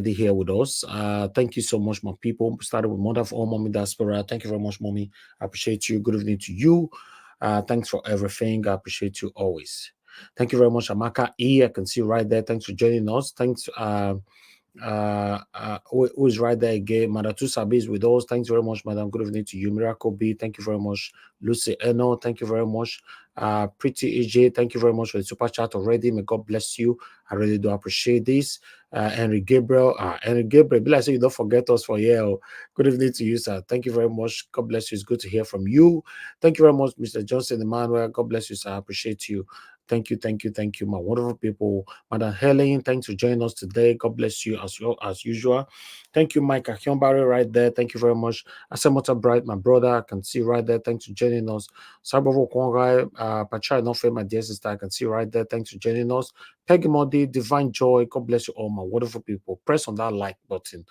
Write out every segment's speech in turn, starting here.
already here with us. Thank you so much, my people. We started with Mother of All, Mommy Diaspora. Thank you very much, Mommy. I appreciate you. Good evening to you. Thanks for everything. I appreciate you always. Thank you very much, Amaka E. I can see right there. Thanks for joining us. Thanks. Who is right there again? Madatu Sabi is with us. Thanks very much, Madam. Good evening to you. Miracle B. Thank you very much. Lucy Eno. Thank you very much. Pretty AJ. Thank you very much for the super chat already. May God bless you. I really do appreciate this. Henry Gabriel. Henry Gabriel. Be like, so you don't forget us for here. Good evening to you, sir. Thank you very much. God bless you. It's good to hear from you. Thank you very much, Mr. Johnson Emmanuel. God bless you, sir. I appreciate you. Thank you, my wonderful people. Madam Helen, thanks for joining us today. God bless you as usual. Thank you, Mike Akionbari, right there. Thank you very much. Asemota Bright, my brother, I can see right there. Thanks for joining us. Sabovo Kwangai, Pacha Enofe, my dear sister, I can see right there. Thanks for joining us. Peggy Modi, Divine Joy, God bless you all, my wonderful people. Press on that like button.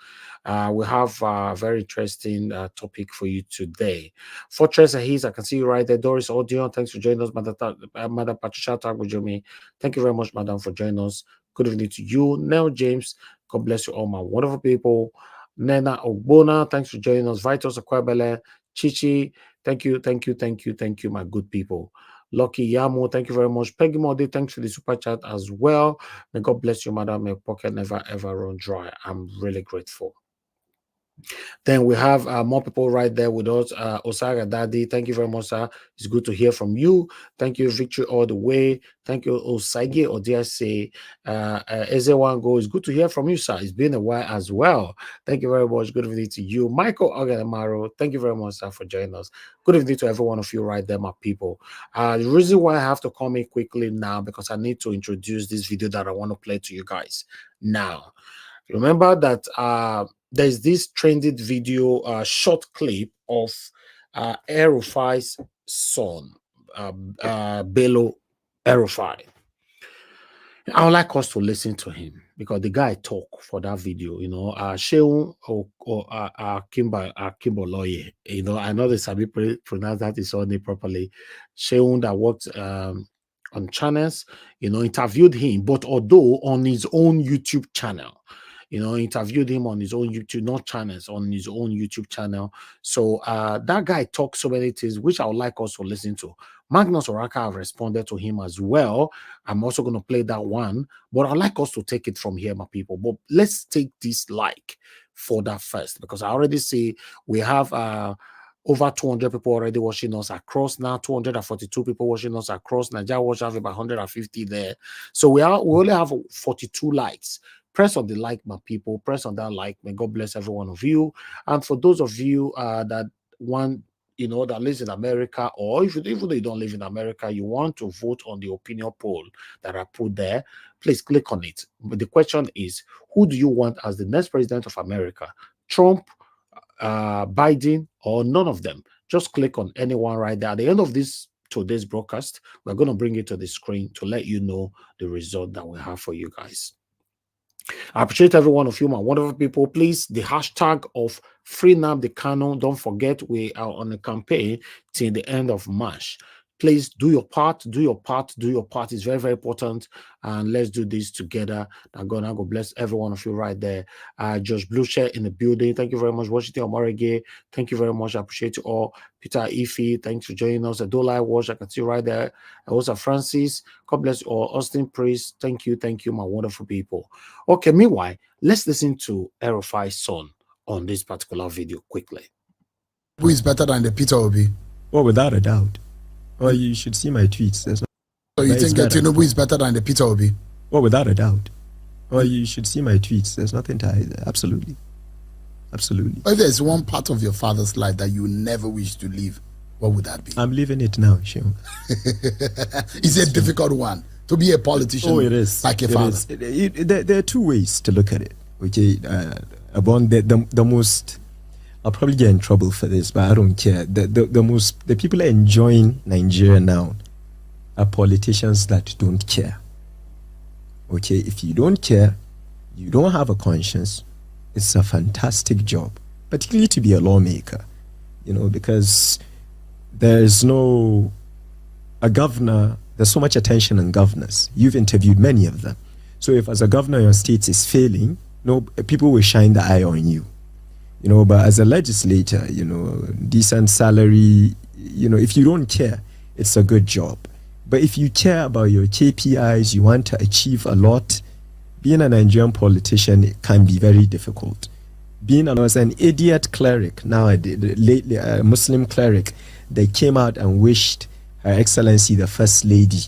We have a very interesting topic for you today. Fortress Ahiz, I can see you right there. Doris Odion, thanks for joining us. Mother Patricia Tagujomi, thank you very much, Madam, for joining us. Good evening to you. Nell James, God bless you all, my wonderful people. Nena Ogbona, thanks for joining us. Vitos Akwebele, Chichi, thank you, my good people. Lucky Yamo, thank you very much. Peggy Modi, thanks for the super chat as well. May God bless you, Madam. May pocket never ever run dry. I'm really grateful. Then we have more people right there with us. Osaga Daddy, thank you very much, sir. It's good to hear from you. Thank you, Victory all the way. Thank you, Osage, or dare I say, Ezewango. It's good to hear from you, sir. It's been a while as well. Thank you very much. Good evening to you. Michael Ogadamaro, thank you very much, sir, for joining us. Good evening to every one of you right there, my people. The reason why I have to come in quickly now, because I need to introduce this video that I want to play to you guys now. Remember that there's this trended video, short clip of El-Rufai's son, Bello El-Rufai. I would like us to listen to him because the guy talk for that video, you know, Sheun or Kimboloye, you know, I know the Sabi pronounce that his own name properly. Sheun that worked on channels, you know, interviewed him, but although on his own YouTube channel. You know, interviewed him on his own YouTube, not channels, on his own YouTube channel. So that guy talks so many things, which I would like us to listen to. Magnus Oraka have responded to him as well. I'm also going to play that one, but I'd like us to take it from here, my people. But let's take this like for that first, because I already see we have over 200 people already watching us across now, 242 people watching us across. Nigeria watch have about 150 there. So we only have 42 likes. Press on the like, my people. Press on that like. May God bless every one of you. And for those of you that want, you know, that lives in America, or even though you don't live in America, you want to vote on the opinion poll that I put there, please click on it. But the question is, who do you want as the next president of America? Trump, Biden, or none of them? Just click on anyone right there. At the end of today's broadcast, we're going to bring it to the screen to let you know the result that we have for you guys. I appreciate every one of you, my wonderful people. Please, the hashtag of Free Nnamdi Kanu. Don't forget, we are on a campaign till the end of March. Please do your part, do your part, do your part. It's very, very important. And let's do this together. God bless every one of you right there. Josh Blucher in the building. Thank you very much. Washington Omorege. Thank you very much. I appreciate you all. Peter Ife, thanks for joining us. Adola Wash, I can see right there. Also Francis, God bless you all. Austin Priest, thank you, my wonderful people. Okay, meanwhile, let's listen to El-Rufai's son on this particular video quickly. Who is better than the Peter Obi? Well, without a doubt. Well, you should see my tweets. So you think Tinubu is better than the Peter Obi? Well, without a doubt. Well, you should see my tweets. There's nothing to hide. Absolutely. Absolutely. If there's one part of your father's life that you never wish to live, what would that be? I'm living it now, Sheun. It's a difficult one to be a politician. Oh, it is. Like a father. There are two ways to look at it. Okay, about the most. I'll probably get in trouble for this, but I don't care. The people enjoying Nigeria now are politicians that don't care. Okay, if you don't care, you don't have a conscience. It's a fantastic job, particularly to be a lawmaker, you know, because there's a governor, there's so much attention on governors. You've interviewed many of them. So if as a governor your state is failing, no, people will shine the eye on you. You know, but as a legislator, you know, decent salary, you know, if you don't care, it's a good job. But if you care about your KPIs, you want to achieve a lot, being a Nigerian politician can be very difficult. Being an idiot cleric, lately a Muslim cleric, they came out and wished Her Excellency the First Lady,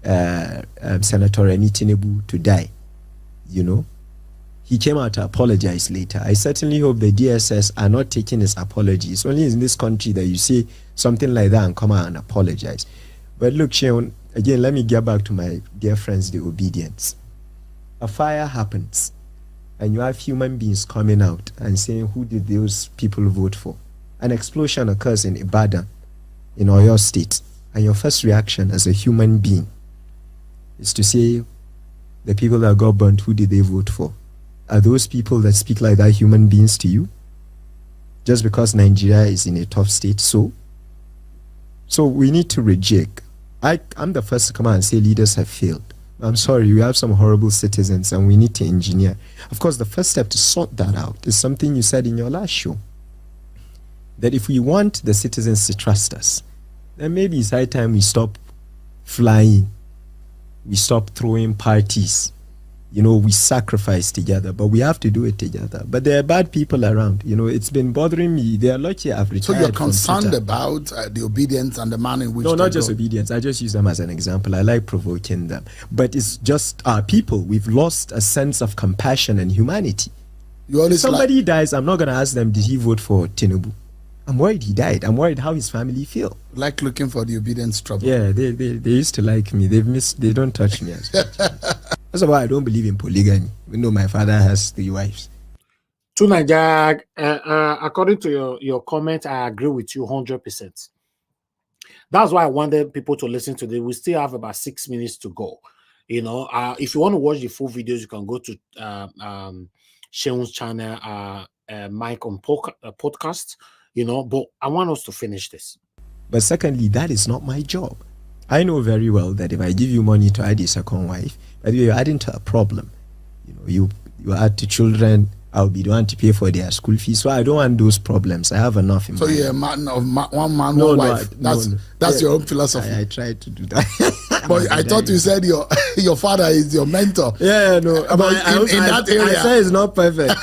Senator Remi Tinubu, to die, you know. He came out to apologize later. I certainly hope the DSS are not taking his apology. It's only in this country that you say something like that and come out and apologize. But look, Sheon, again, let me get back to my dear friends, the obedience. A fire happens, and you have human beings coming out and saying, who did those people vote for? An explosion occurs in Ibadan, in Oyo State, and your first reaction as a human being is to say, the people that got burnt, who did they vote for? Are those people that speak like that human beings to you? Just because Nigeria is in a tough state, so we need to reject. I'm the first to come out and say leaders have failed. I'm sorry, we have some horrible citizens and we need to engineer. Of course, the first step to sort that out is something you said in your last show. That if we want the citizens to trust us, then maybe it's high time we stop flying. We stop throwing parties. You know, we sacrifice together, but we have to do it together. But there are bad people around. You know, it's been bothering me. They are lucky I've retired. So you're concerned about the obedience and the manner in which No, not just obedience. I just use them as an example. I like provoking them. But it's just our people. We've lost a sense of compassion and humanity. If somebody dies, I'm not going to ask them, did he vote for Tinubu? I'm worried he died. I'm worried how his family feel. Like looking for the obedience trouble. Yeah, they used to like me. They don't touch me as much. That's why I don't believe in polygamy, even though my father has 3 wives. To Nigeria, according to your comment, I agree with you 100%. That's why I wanted people to listen to this. We still have about 6 minutes to go. You know, if you want to watch the full videos, you can go to Sheon's channel, Mike on podcast. You know, but I want us to finish this. But secondly, that is not my job. I know very well that if I give you money to add a second wife, you're adding to a problem. You know, you add to children, I'll be the one to pay for their school fees. So I don't want those problems. I have enough in So you're a man of one man, one wife. That's your own philosophy. I tried to do that. But I thought you said your father is your mentor. Yeah, no. But in that area, I say it's not perfect.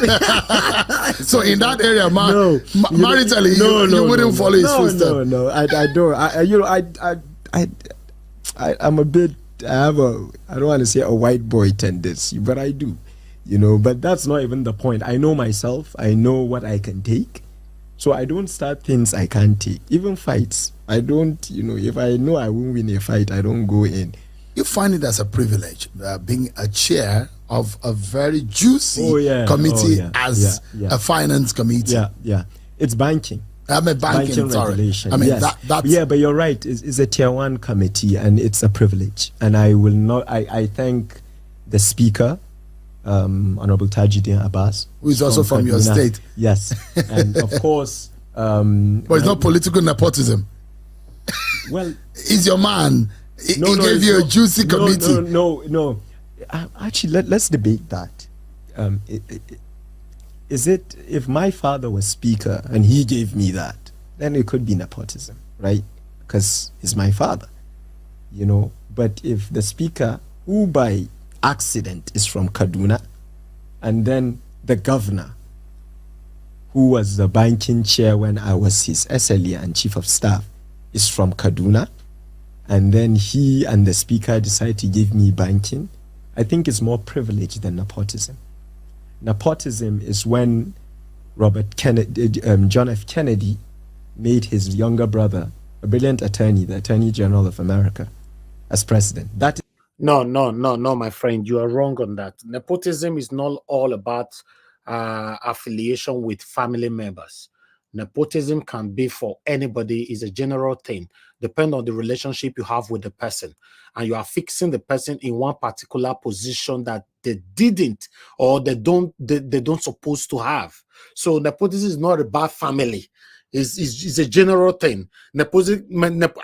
So in that area, maritally, you wouldn't follow his footsteps. No, I don't. I'm a bit. I don't want to say a white boy tendency, but I do. You know, but that's not even the point. I know myself. I know what I can take. So I don't start things I can't take. Even fights. I don't, you know, if I know I won't win a fight, I don't go in. You find it as a privilege being a chair of a very juicy committee as a finance committee. Yeah. It's banking. I mean, banking regulation. I mean, yes. that's... Yeah, but you're right. It's a tier 1 committee and it's a privilege. And I will not, I thank the speaker, Honorable Tajuddin Abbas, who is also from your state. Yes, and of course, but it's not political nepotism. Well, he's your man. He gave you a juicy committee. No. Actually, let's debate that. Is it, if my father was speaker and he gave me that, then it could be nepotism, right? Because he's my father, you know. But if the speaker, who by accident is from Kaduna, and then the governor, who was the banking chair when I was his SLE and chief of staff, is from Kaduna, and then he and the speaker decide to give me banking, I think it's more privilege than nepotism. Nepotism is when John F. Kennedy made his younger brother, a brilliant attorney, the Attorney General of America, as president. That is No, my friend, you are wrong on that. Nepotism is not all about affiliation with family members. Nepotism can be for anybody, is a general thing, depend on the relationship you have with the person, and you are fixing the person in one particular position that they didn't or they don't supposed to have. So nepotism is not about family. Is a general thing. Nepotism,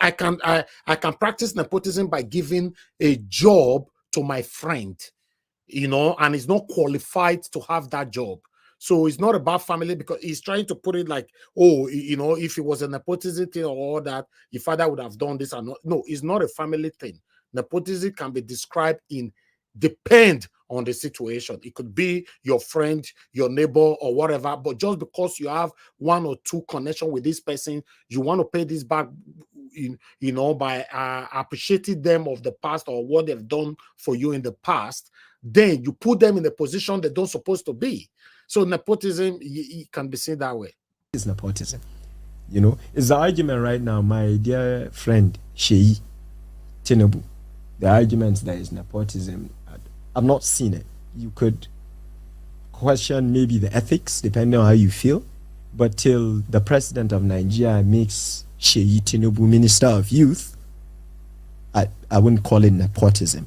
I can practice nepotism by giving a job to my friend. you know, and is not qualified to have that job. So it's not about family, because he's trying to put it like, oh, you know, if it was a nepotism thing or all that, your father would have done this and not. No, it's not a family thing. Nepotism can be described in depend on the situation. It could be your friend, your neighbor, or whatever. But just because you have one or two connection with this person, you want to pay this back, you know, by appreciating them of the past or what they've done for you in the past. Then you put them in a position they don't supposed to be. So nepotism, it can be seen that way. It's nepotism. You know, it's the argument right now, my dear friend, Sheyi Tinubu. The argument that is nepotism, I've not seen it. You could question maybe the ethics, depending on how you feel. But till the president of Nigeria makes Sheyi Tinubu Minister of Youth, I wouldn't call it nepotism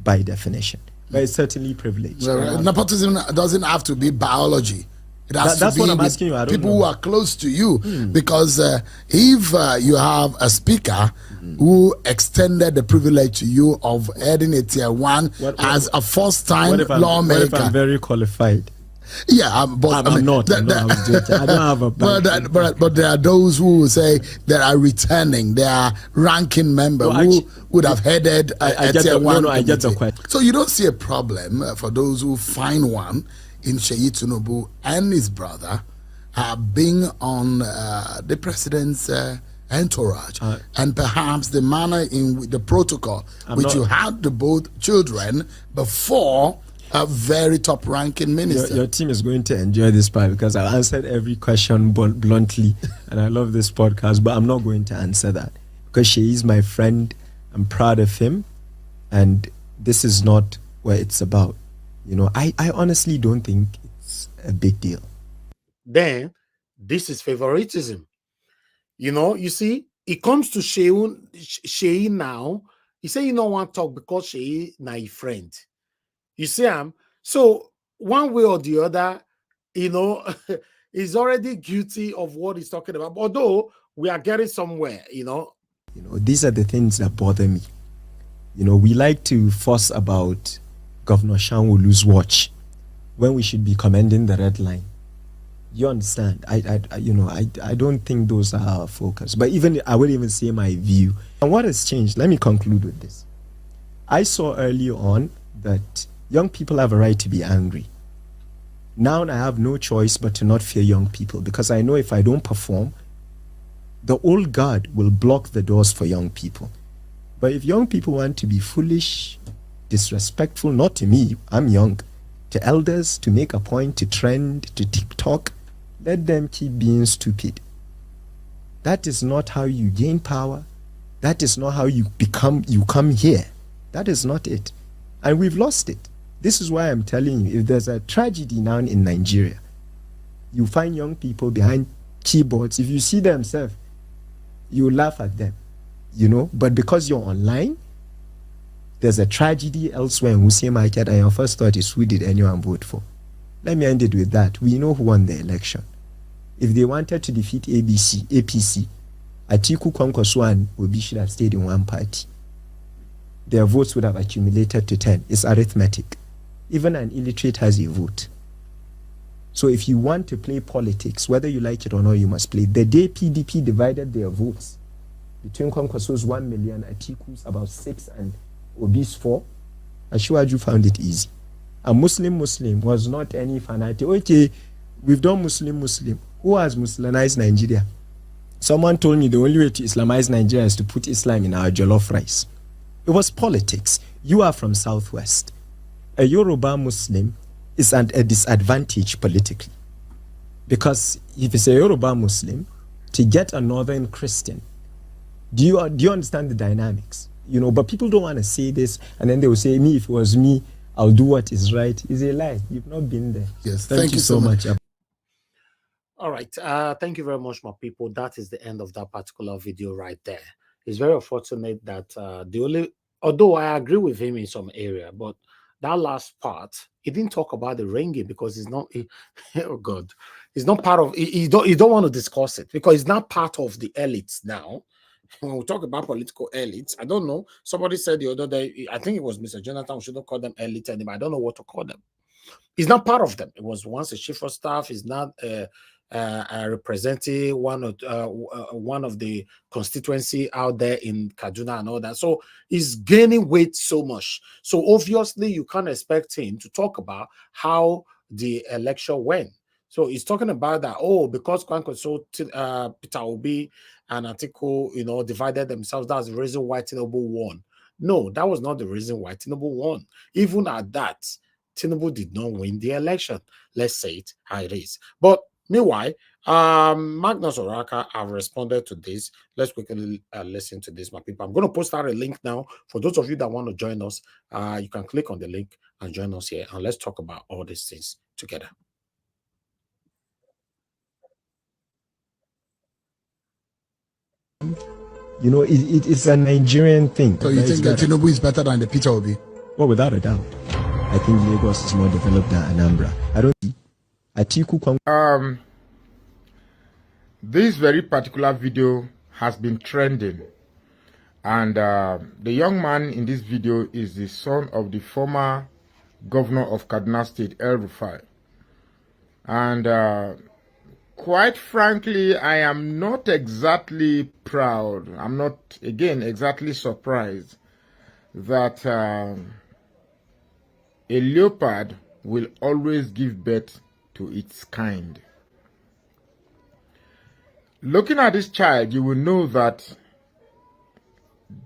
by definition. But it's certainly privilege. Well, nepotism doesn't have to be biology. It has that's to be what I'm asking you. I don't people know. who are close to you. Because if you have a speaker who extended the privilege to you of heading a tier one as a first-time lawmaker. What if I'm very qualified? Yeah, but I'm not. I was joking. I don't have a but there are those who will say they are returning. They are ranking member who would have headed a tier one. I get the question. So you don't see a problem for those who find one in Sheyi Tinubu and his brother being on the president's entourage, and perhaps the manner in the protocol you had the both children before a very top-ranking minister. Your team is going to enjoy this part because I answered every question bluntly, and I love this podcast, but I'm not going to answer that because she is my friend. I'm proud of him, and this is not what it's about. You know, I honestly don't think it's a big deal. Then this is favoritism. You know, you see, it comes to Sheyi now. He say you don't want to talk because Sheyi na your friend. You see, so one way or the other, you know, he's already guilty of what he's talking about. Although we are getting somewhere, you know. You know, these are the things that bother me. You know, we like to fuss about Governor Sanwo-Olu's watch when we should be commending the red line. You understand? I don't think those are our focus. But even I would even say my view. And what has changed? Let me conclude with this. I saw early on that young people have a right to be angry. Now I have no choice but to not fear young people because I know if I don't perform, the old guard will block the doors for young people. But if young people want to be foolish, disrespectful, not to me, I'm young, to elders, to make a point, to trend, to TikTok, let them keep being stupid. That is not how you gain power. That is not how you come here. That is not it. And we've lost it. This is why I'm telling you, if there's a tragedy now in Nigeria, you find young people behind keyboards. If you see themselves, you laugh at them, you know. But because you're online, there's a tragedy elsewhere in Wuse Market, and your first thought is, who did anyone vote for? Let me end it with that. We know who won the election. If they wanted to defeat APC, Atiku, Kwankwaso, and Obi should have stayed in one party. Their votes would have accumulated to 10. It's arithmetic. Even an illiterate has a vote. So if you want to play politics, whether you like it or not, you must play. The day PDP divided their votes between Kwankwaso's 1 million, Atiku's about 6, and Obi's 4, Ashwaju found it easy. A Muslim was not any fanatic. Okay, we've done Muslim. Who has Muslimized Nigeria? Someone told me the only way to Islamize Nigeria is to put Islam in our jollof rice. It was politics. You are from Southwest. A Yoruba Muslim is at a disadvantage politically. Because if it's a Yoruba Muslim, to get a Northern Christian, do you understand the dynamics? You know, but people don't want to say this, and then they will say, if it was me, I'll do what is right. It's a lie. You've not been there. Yes, thank you so much. All right. Thank you very much, my people. That is the end of that particular video right there. It's very unfortunate that although I agree with him in some area, but that last part, he didn't talk about the ringing because it's not, oh God, it's not part of, he don't want to discuss it because it's not part of the elites now. when we talk about political elites, I don't know. Somebody said the other day, I think it was Mr. Jonathan, we shouldn't call them elite anymore. I don't know what to call them. He's not part of them. It was once a chief of staff. He's not representing one of the constituency out there in Kaduna and all that. So he's gaining weight so much. So obviously you can't expect him to talk about how the election went. So he's talking about that, oh, because Peter Obi and Atiku, divided themselves, that's the reason why Tinubu won. No, that was not the reason why Tinubu won. Even at that, Tinubu did not win the election. Let's say it how it is. But meanwhile, Magnus Oraka have responded to this. Let's quickly listen to this, my people. I'm going to post out a link now. For those of you that want to join us, you can click on the link and join us here. And let's talk about all these things together. It's a Nigerian thing. So you think that Tinubu is better than the Peter Obi? Well, without a doubt. I think Lagos is more developed than Anambra. I don't see Atiku. This very particular video has been trending, and the young man in this video is the son of the former governor of Kaduna State, El-Rufai. And quite frankly, I am not exactly proud. I'm not, again, exactly surprised that a leopard will always give birth to its kind. Looking at this child, you will know that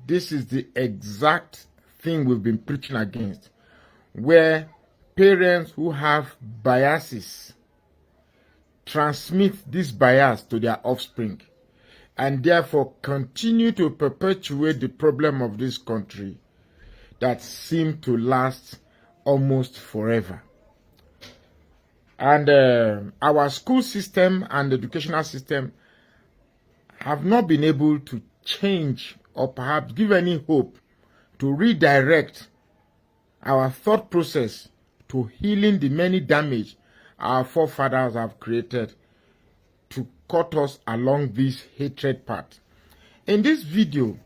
this is the exact thing we've been preaching against, where parents who have biases transmit this bias to their offspring and therefore continue to perpetuate the problem of this country that seem to last almost forever. And our school system and educational system have not been able to change or perhaps give any hope to redirect our thought process to healing the many damage our forefathers have created to cut us along this hatred path. In this video,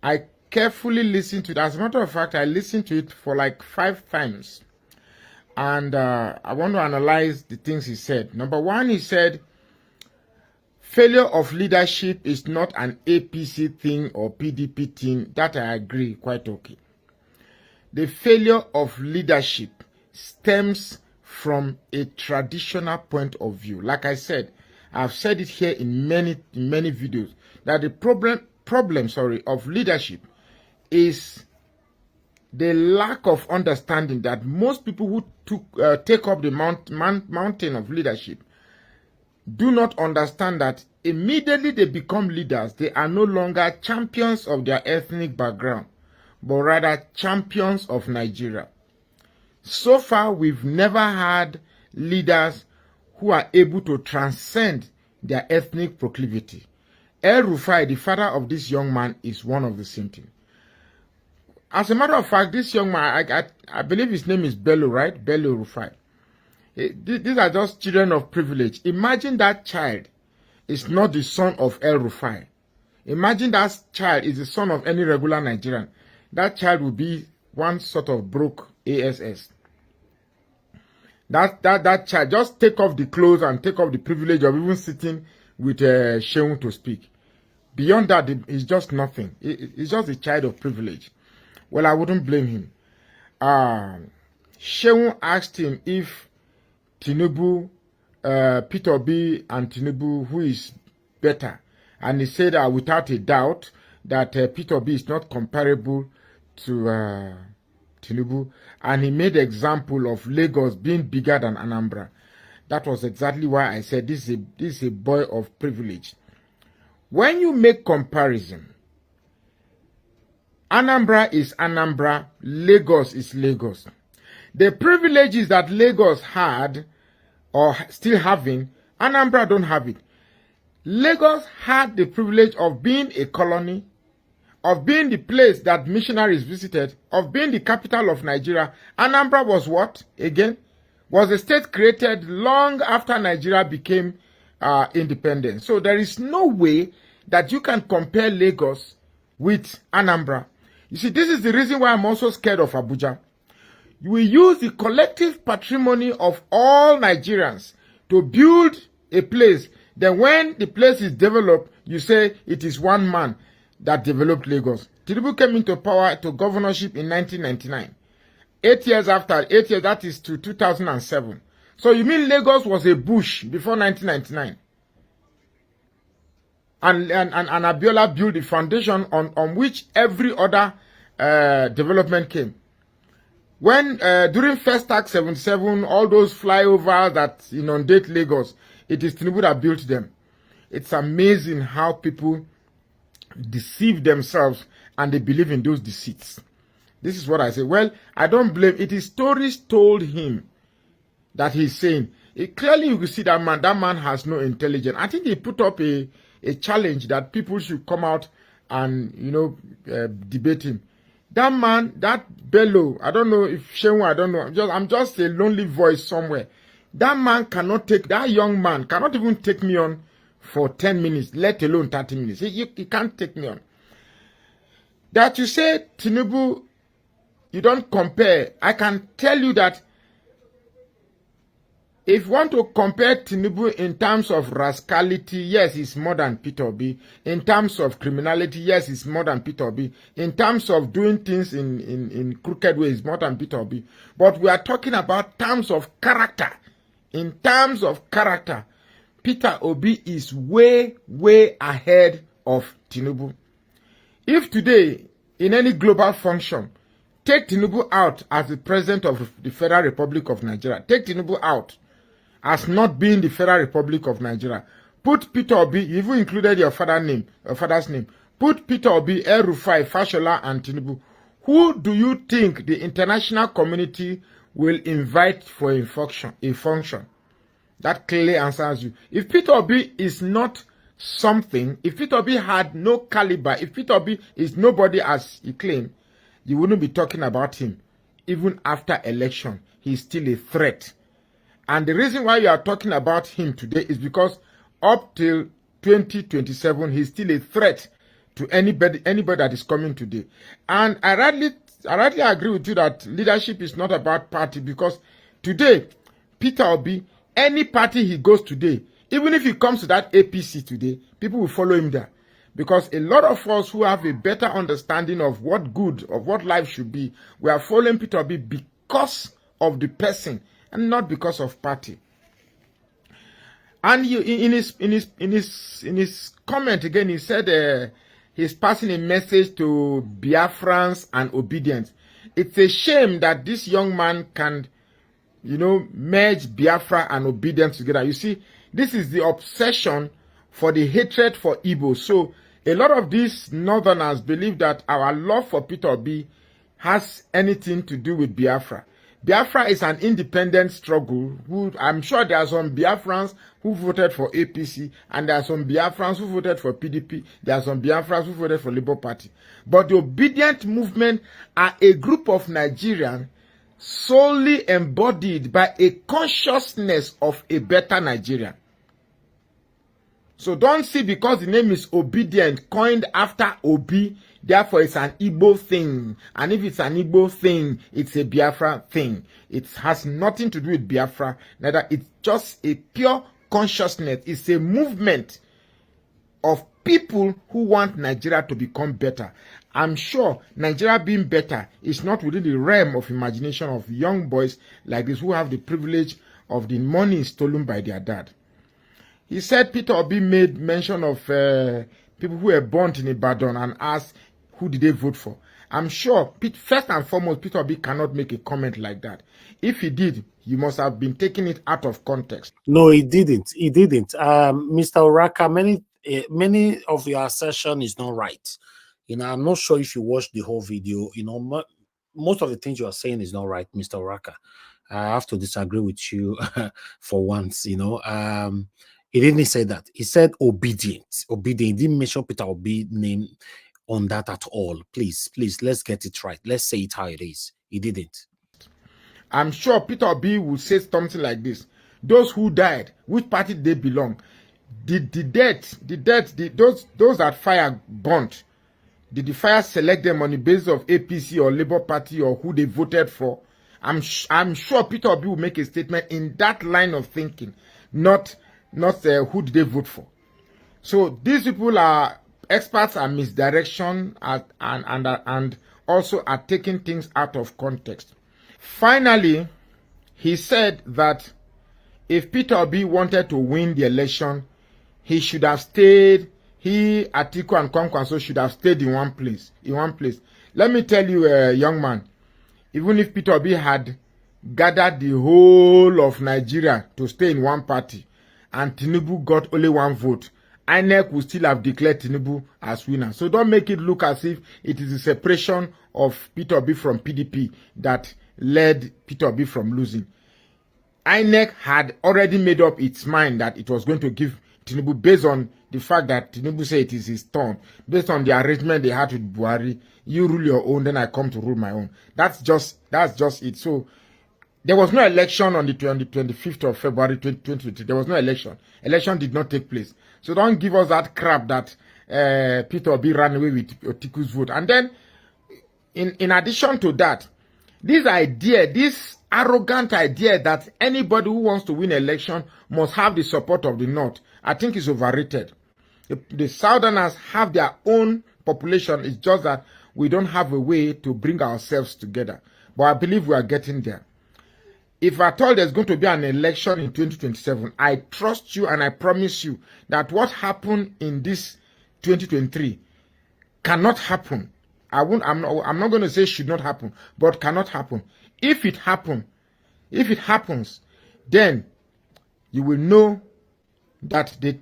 I carefully listened to it. As a matter of fact, I listened to it for like 5 times. And I want to analyze the things he said. Number one, he said, failure of leadership is not an APC thing or PDP thing. That I agree, quite okay. The failure of leadership stems from a traditional point of view. Like I said, I've said it here in many videos, that the problem of leadership is the lack of understanding that most people who take up the mountain of leadership do not understand that immediately they become leaders, they are no longer champions of their ethnic background, but rather champions of Nigeria. So far, we've never had leaders who are able to transcend their ethnic proclivity. El-Rufai, the father of this young man, is one of the same thing. As a matter of fact, this young man, I believe his name is Bello, right? Bello El-Rufai. These are just children of privilege. Imagine that child is not the son of El-Rufai. Imagine that child is the son of any regular Nigerian. That child will be one sort of broke ASS. That child, just take off the clothes and take off the privilege of even sitting with Sheung to speak. Beyond that, he's just nothing. He's just a child of privilege. Well, I wouldn't blame him. Sheung asked him if Tinubu, Peter Obi and Tinubu, who is better? And he said without a doubt that Peter Obi is not comparable to Tinubu. And he made example of Lagos being bigger than Anambra. That was exactly why I said this is a boy of privilege. When you make comparison, Anambra is Anambra, Lagos is Lagos. The privileges that Lagos had or still having, Anambra don't have it. Lagos had the privilege of being a colony, of being the place that missionaries visited, of being the capital of Nigeria. Anambra was what? Again, was a state created long after Nigeria became independent. So there is no way that you can compare Lagos with Anambra. You see, this is the reason why I'm also scared of Abuja. We use the collective patrimony of all Nigerians to build a place. Then when the place is developed, you say it is one man that developed Lagos. Tinubu came into power to governorship in 1999. 8 years after, 8 years, that is to 2007. So you mean Lagos was a bush before 1999? And Abiola built the foundation on which every other development came. When during First Act 77, all those flyovers that inundate Lagos, it is Tinubu that built them. It's amazing how people deceive themselves and they believe in those deceits. This is what I say. Well, I don't blame. It is stories told him that he's saying. Clearly, you can see that man has no intelligence. I think he put up a challenge that people should come out and, debate him. That man, that Bello, I don't know if Shehu, I don't know. I'm just a lonely voice somewhere. That man cannot take, that young man cannot even take me on for 10 minutes, let alone 30 minutes. He can't take me on. That you say, Tinubu, you don't compare. I can tell you that if you want to compare Tinubu in terms of rascality, yes, he's more than Peter Obi. In terms of criminality, yes, he's more than Peter Obi. In terms of doing things in crooked ways, more than Peter Obi. But we are talking about terms of character. In terms of character, Peter Obi is way, way ahead of Tinubu. If today, in any global function, take Tinubu out as the president of the Federal Republic of Nigeria, take Tinubu out as not being the Federal Republic of Nigeria. Put Peter Obi, you even included your father's name. Put Peter Obi, El-Rufai, Fashola, and Tinubu. Who do you think the international community will invite for a function? That clearly answers you. If Peter Obi is not something, if Peter Obi had no caliber, if Peter Obi is nobody as he claimed, you wouldn't be talking about him. Even after election, he's still a threat. And the reason why you are talking about him today is because up till 2027, he's still a threat to anybody that is coming today. And I rightly agree with you that leadership is not about party, because today, Peter Obi, any party he goes today, even if he comes to that APC today, people will follow him there. Because a lot of us who have a better understanding of what life should be, we are following Peter Obi because of the person and not because of party. And in his comment again, he said he's passing a message to Biafrans and obedience. It's a shame that this young man can, merge Biafra and obedience together. You see, this is the obsession for the hatred for Igbo. So a lot of these northerners believe that our love for Peter Obi has anything to do with Biafra. Biafra is an independent struggle. I'm sure there are some Biafrans who voted for APC, and there are some Biafrans who voted for PDP. There are some Biafrans who voted for Labour Party. But the obedient movement are a group of Nigerians solely embodied by a consciousness of a better Nigeria. So don't see because the name is obedient, coined after Obi, therefore it's an Igbo thing. And if it's an Igbo thing, it's a Biafra thing. It has nothing to do with Biafra. Neither, it's just a pure consciousness. It's a movement of people who want Nigeria to become better. I'm sure Nigeria being better is not within the realm of imagination of young boys like this who have the privilege of the money stolen by their dad. He said Peter Obi made mention of people who were born in Ibadan and asked who did they vote for. I'm sure, first and foremost, Peter Obi cannot make a comment like that. If he did, he must have been taking it out of context. No, he didn't. He didn't. Mr. Oraka, many of your assertion is not right. I'm not sure if you watched the whole video. Most of the things you are saying is not right, Mr. Oraka. I have to disagree with you for once. He didn't say that. He said obedient. Obedient. He didn't mention Peter Obi name on that at all. Please, let's get it right. Let's say it how it is. He didn't. I'm sure Peter Obi will say something like this. Those who died, which party they belong? those that fire burnt, did the fire select them on the basis of APC or Labour Party or who they voted for? I'm sure Peter Obi will make a statement in that line of thinking, not who did they vote for. So these people are experts at misdirection and also at taking things out of context. Finally, he said that if Peter Obi wanted to win the election, he should have stayed. He, Atiku, and Kwankwaso should have stayed in one place. Let me tell you, young man, even if Peter Obi had gathered the whole of Nigeria to stay in one party, and Tinubu got only one vote, INEC would still have declared Tinubu as winner. So don't make it look as if it is the separation of Peter Obi from PDP that led Peter Obi from losing. INEC had already made up its mind that it was going to give Tinubu based on the fact that Tinubu said it is his turn, based on the arrangement they had with Buhari. You rule your own, then I come to rule my own. That's just it. So there was no election on the 25th of February 2023. There was no election. Election did not take place. So don't give us that crap that Peter Obi ran away with Otiku's vote. And then, in addition to that, this idea, this arrogant idea that anybody who wants to win election must have the support of the North, I think is overrated. The Southerners have their own population. It's just that we don't have a way to bring ourselves together. But I believe we are getting there. If at all there's going to be an election in 2027, I trust you and I promise you that what happened in this 2023 cannot happen. I'm not going to say should not happen, but cannot happen. If it happens, then you will know that the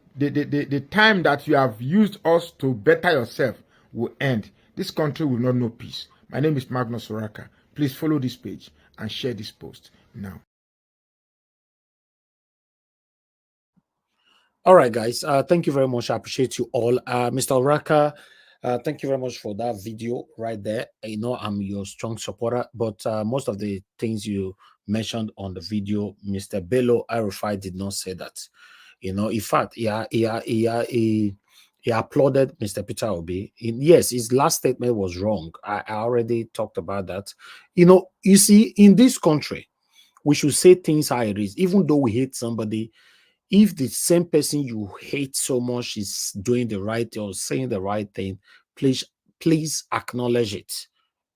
time that you have used us to better yourself will end. This country will not know peace. My name is Magnus Oraka. Please follow this page and share this post now. All right, guys. Thank you very much. I appreciate you all. Mr. Oraka, thank you very much for that video right there. I know I'm your strong supporter, but most of the things you mentioned on the video, Mr. Bello El-Rufai did not say that. In fact, he applauded Mr. Peter Obi. Yes, his last statement was wrong. I already talked about that. You see, in this country, we should say things how it is. Even though we hate somebody, if the same person you hate so much is doing the right thing or saying the right thing, please acknowledge it.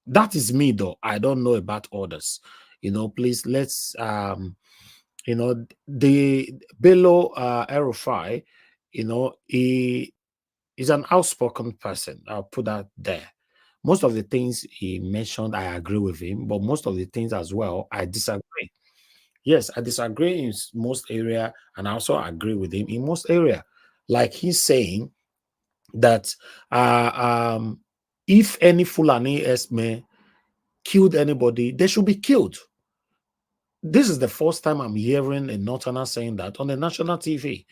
That is me, though. I don't know about others. Please let's the Bello El-Rufai, he is an outspoken person. I'll put that there. Most of the things he mentioned, I agree with him, but most of the things as well, I disagree. Yes, I disagree in most area, and I also agree with him in most area. Like he's saying that if any Fulani Esme killed anybody, they should be killed. This is the first time I'm hearing a Northerner saying that on the national TV.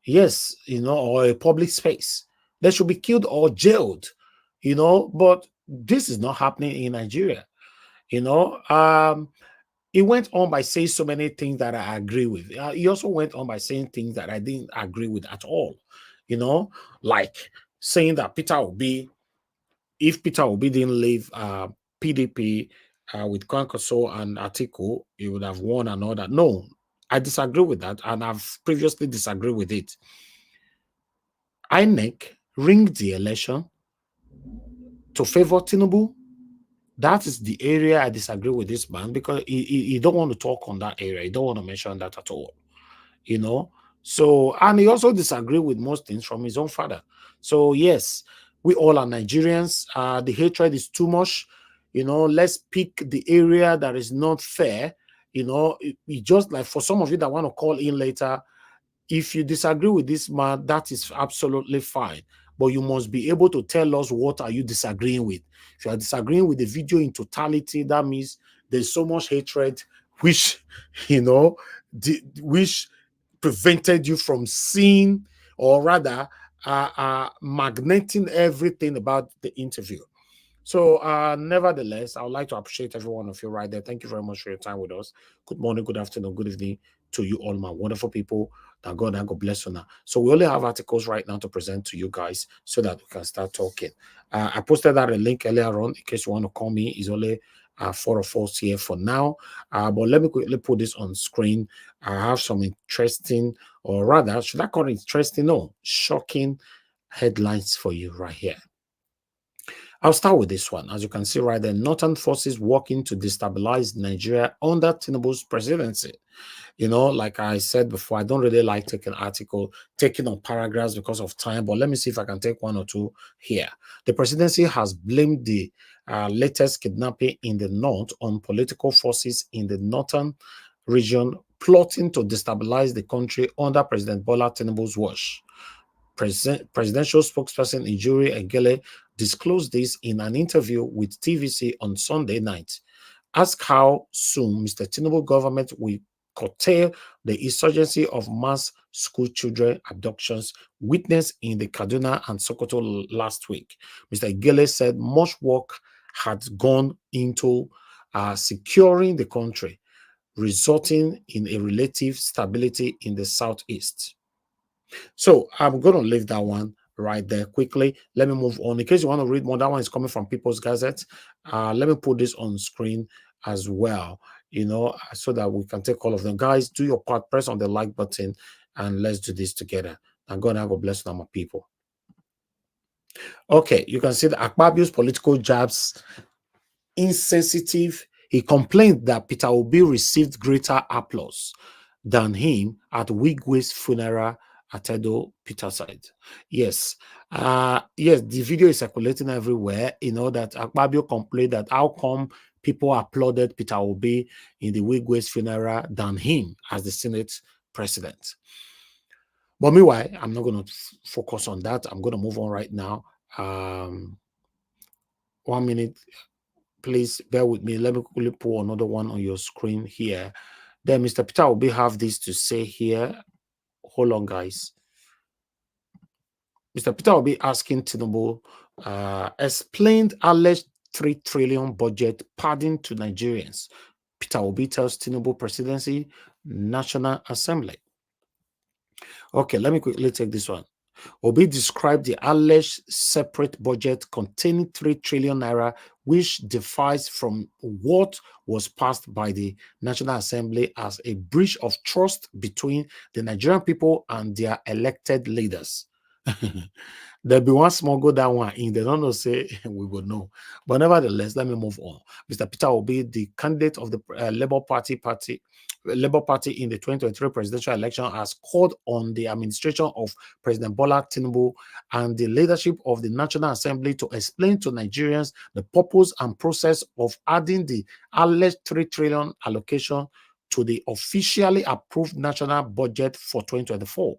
Yes, or a public space. They should be killed or jailed, but this is not happening in Nigeria. He went on by saying so many things that I agree with. He also went on by saying things that I didn't agree with at all. Like saying that if Peter Obi didn't leave PDP with Kwankwaso and Atiku, he would have won and all that. No, I disagree with that, and I've previously disagreed with it. INEC rigged the election to favor Tinubu. That is the area I disagree with this man, because he don't want to talk on that area. He don't want to mention that at all. So, and he also disagree with most things from his own father. So yes, we all are Nigerians. The hatred is too much. Let's pick the area that is not fair. It just like for some of you that want to call in later, if you disagree with this man, that is absolutely fine. But you must be able to tell us what are you disagreeing with. If you are disagreeing with the video in totality, that means there's so much hatred which which prevented you from seeing, or rather magneting everything about the interview. So, nevertheless, I would like to appreciate every one of you right there. Thank you very much for your time with us. Good morning, good afternoon, good evening to you all, my wonderful people. That God bless you now. So we only have articles right now to present to you guys so that we can start talking. I posted that a link earlier on in case you want to call me. It's only 4 of us here for now. But let me quickly put this on screen. I have some interesting, or rather, should I call it interesting? No, shocking headlines for you right here. I'll start with this one. As you can see right there, Northern forces working to destabilize Nigeria under Tinubu's presidency. You know, like I said before, I don't really like taking on paragraphs because of time, but let me see if I can take one or two here. The presidency has blamed the latest kidnapping in the north on political forces in the northern region plotting to destabilize the country under President Bola Tinubu's watch. Presidential spokesperson Ijuri Egele disclosed this in an interview with TVC on Sunday night. Asked how soon Mr. Tinubu government will curtail the insurgency of mass school children abductions witnessed in the Kaduna and Sokoto last week, Mr. Egele said much work had gone into securing the country, resulting in a relative stability in the southeast. So I'm going to leave that one right there quickly. Let me move on. In case you want to read more, that one is coming from People's Gazette. Let me put this on screen as well, you know, so that we can take all of them. Guys, do your part. Press on the like button and let's do this together. And God have a blessing on my people. Okay, you can see the Akpabio's political jabs insensitive. He complained that Peter Obi received greater applause than him at Wigwe's funeral at Edo Peterside. Yes. Yes, the video is circulating everywhere. You know that Akpabio complained that how come people applauded Peter Obi in the Wigwe's funeral than him as the Senate president. But meanwhile, I'm not going to focus on that. I'm going to move on right now. 1 minute. Please bear with me. Let me quickly pull another one on your screen here. Then Mr. Peter Obi have this to say here. Hold on, guys. Mr. Peter Obi asking Tinubu explained alleged 3 trillion budget pardon to Nigerians. Peter Obi tells Tinubu Presidency, National Assembly. Okay, let me quickly take this one. Obi described the alleged separate budget containing 3 trillion naira, which differs from what was passed by the National Assembly as a breach of trust between the Nigerian people and their elected leaders. There'll be one small go that one in. They don't know, say we will know. But nevertheless, let me move on. Mr. Peter Obi, the candidate of the Labour Party in the 2023 presidential election, has called on the administration of President Bola Tinubu and the leadership of the National Assembly to explain to Nigerians the purpose and process of adding the alleged 3 trillion allocation to the officially approved national budget for 2024.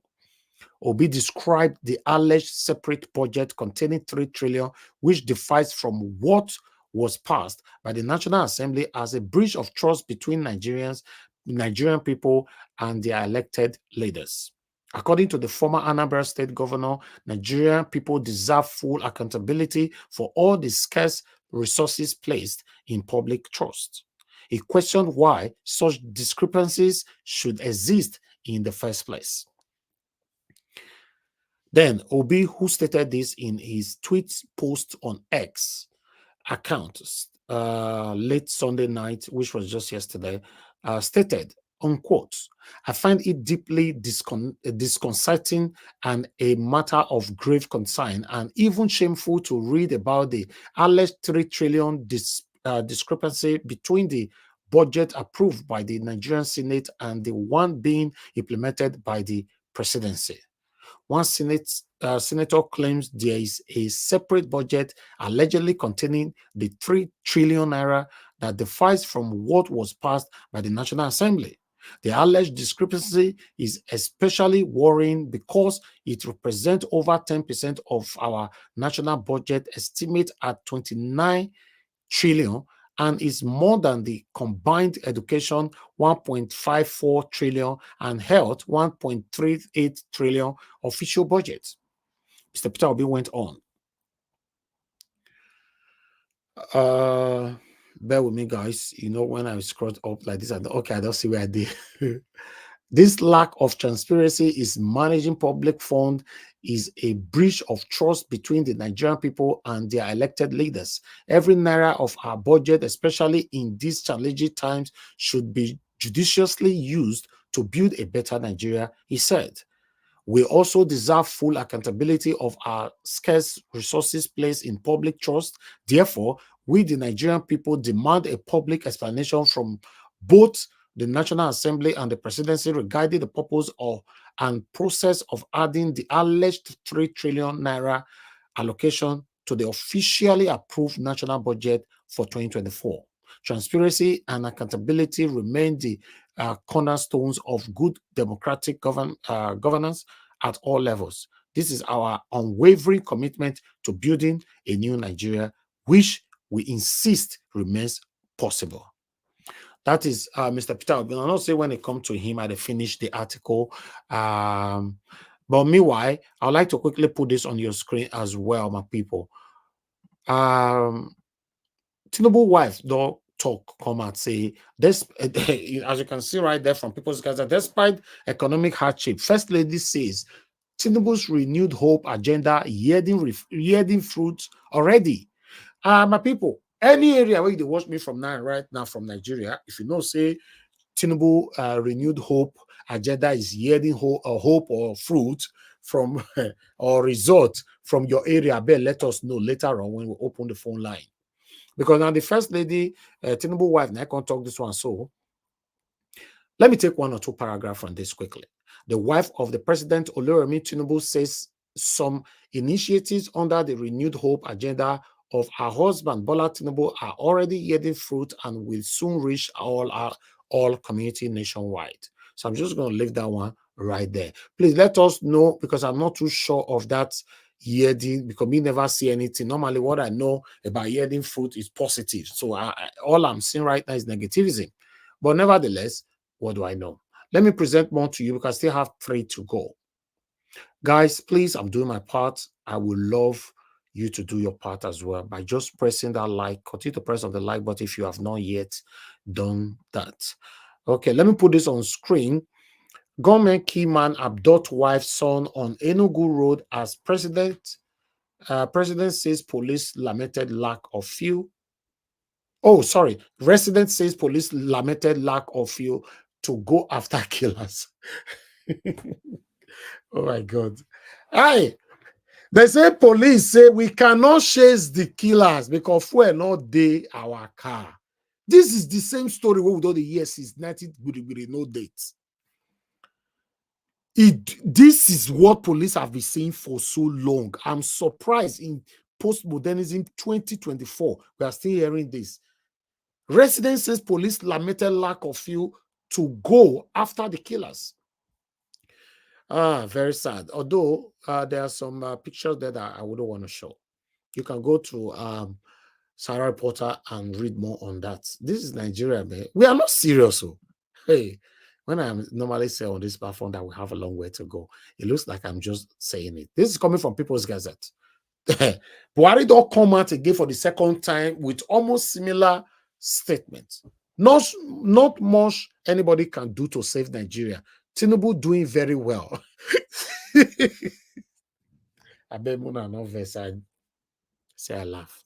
Obi described the alleged separate budget containing 3 trillion, which differs from what was passed by the National Assembly, as a breach of trust between Nigerian people and their elected leaders. According to the former Anambra State Governor, Nigerian people deserve full accountability for all the scarce resources placed in public trust. He questioned why such discrepancies should exist in the first place. Then Obi, who stated this in his tweet post on X account late Sunday night, which was just yesterday, stated, unquote, I find it deeply disconcerting and a matter of grave concern, and even shameful to read about the alleged 3 trillion discrepancy between the budget approved by the Nigerian Senate and the one being implemented by the presidency. One senator claims there is a separate budget allegedly containing the 3 trillion naira that differs from what was passed by the National Assembly. The alleged discrepancy is especially worrying because it represents over 10% of our national budget, estimate at 29 trillion, and is more than the combined education 1.54 trillion and health 1.38 trillion official budgets. Mr. Peter Obi went on. Bear with me, guys. You know, when I scroll up like this, I don't see where I did. This lack of transparency is managing public fund is a breach of trust between the Nigerian people and their elected leaders. Every naira of our budget, especially in these challenging times, should be judiciously used to build a better Nigeria, he said. We also deserve full accountability of our scarce resources placed in public trust. Therefore, we, the Nigerian people, demand a public explanation from both the National Assembly and the Presidency regarding the purpose of and process of adding the alleged 3 trillion naira allocation to the officially approved national budget for 2024. Transparency and accountability remain the cornerstones of good democratic governance at all levels. This is our unwavering commitment to building a new Nigeria, which we insist remains possible. That is Mr. Peter Obi. I'll not say when it comes to him, I finish the article. But meanwhile, I'd like to quickly put this on your screen as well, my people. Tinubu wife don't talk, come and say this, as you can see right there from People's Gazette, despite economic hardship, First Lady says Tinubu's renewed hope agenda yielding fruits already. My people, any area where you watch me from now, right now from Nigeria, if you know, say Tinubu renewed hope agenda is yielding hope or fruit from or result from your area, but let us know later on when we open the phone line. Because now the First Lady, Tinubu wife, now I can't talk this one. So let me take 1 or 2 paragraphs on this quickly. The wife of the president, Remi Tinubu, says some initiatives under the renewed hope agenda of her husband, Bola Tinubu, are already yielding fruit and will soon reach all community nationwide. So I'm just going to leave that one right there. Please let us know, because I'm not too sure of that yielding, because we never see anything. Normally, what I know about yielding fruit is positive. So all I'm seeing right now is negativism. But nevertheless, what do I know? Let me present more to you because I still have 3 to go. Guys, please, I'm doing my part. I would love you to do your part as well by just pressing that like. Continue to press on the like button if you have not yet done that. Okay, let me put this on screen. Government key man abduct wife son on Enugu Road as president. President says police lamented lack of fuel. Oh, sorry. Resident says police lamented lack of fuel to go after killers. Oh my God. Aye. They say police say we cannot chase the killers because we're not they our car. This is the same story with all the years since 19 no dates. This is what police have been saying for so long. I'm surprised in postmodernism 2024 we are still hearing this. Residents says police lamented lack of fuel to go after the killers. Very sad. Although there are some pictures there that I wouldn't want to show. You can go to Sarah Reporter and read more on that. This is Nigeria, man. We are not serious. So. Hey, when I normally say on this platform that we have a long way to go, it looks like I'm just saying it. This is coming from People's Gazette. Buhari don't come out again for the second time with almost similar statements. Not much anybody can do to save Nigeria. Tinubu doing very well. I bet Muna no verse. I say I laugh.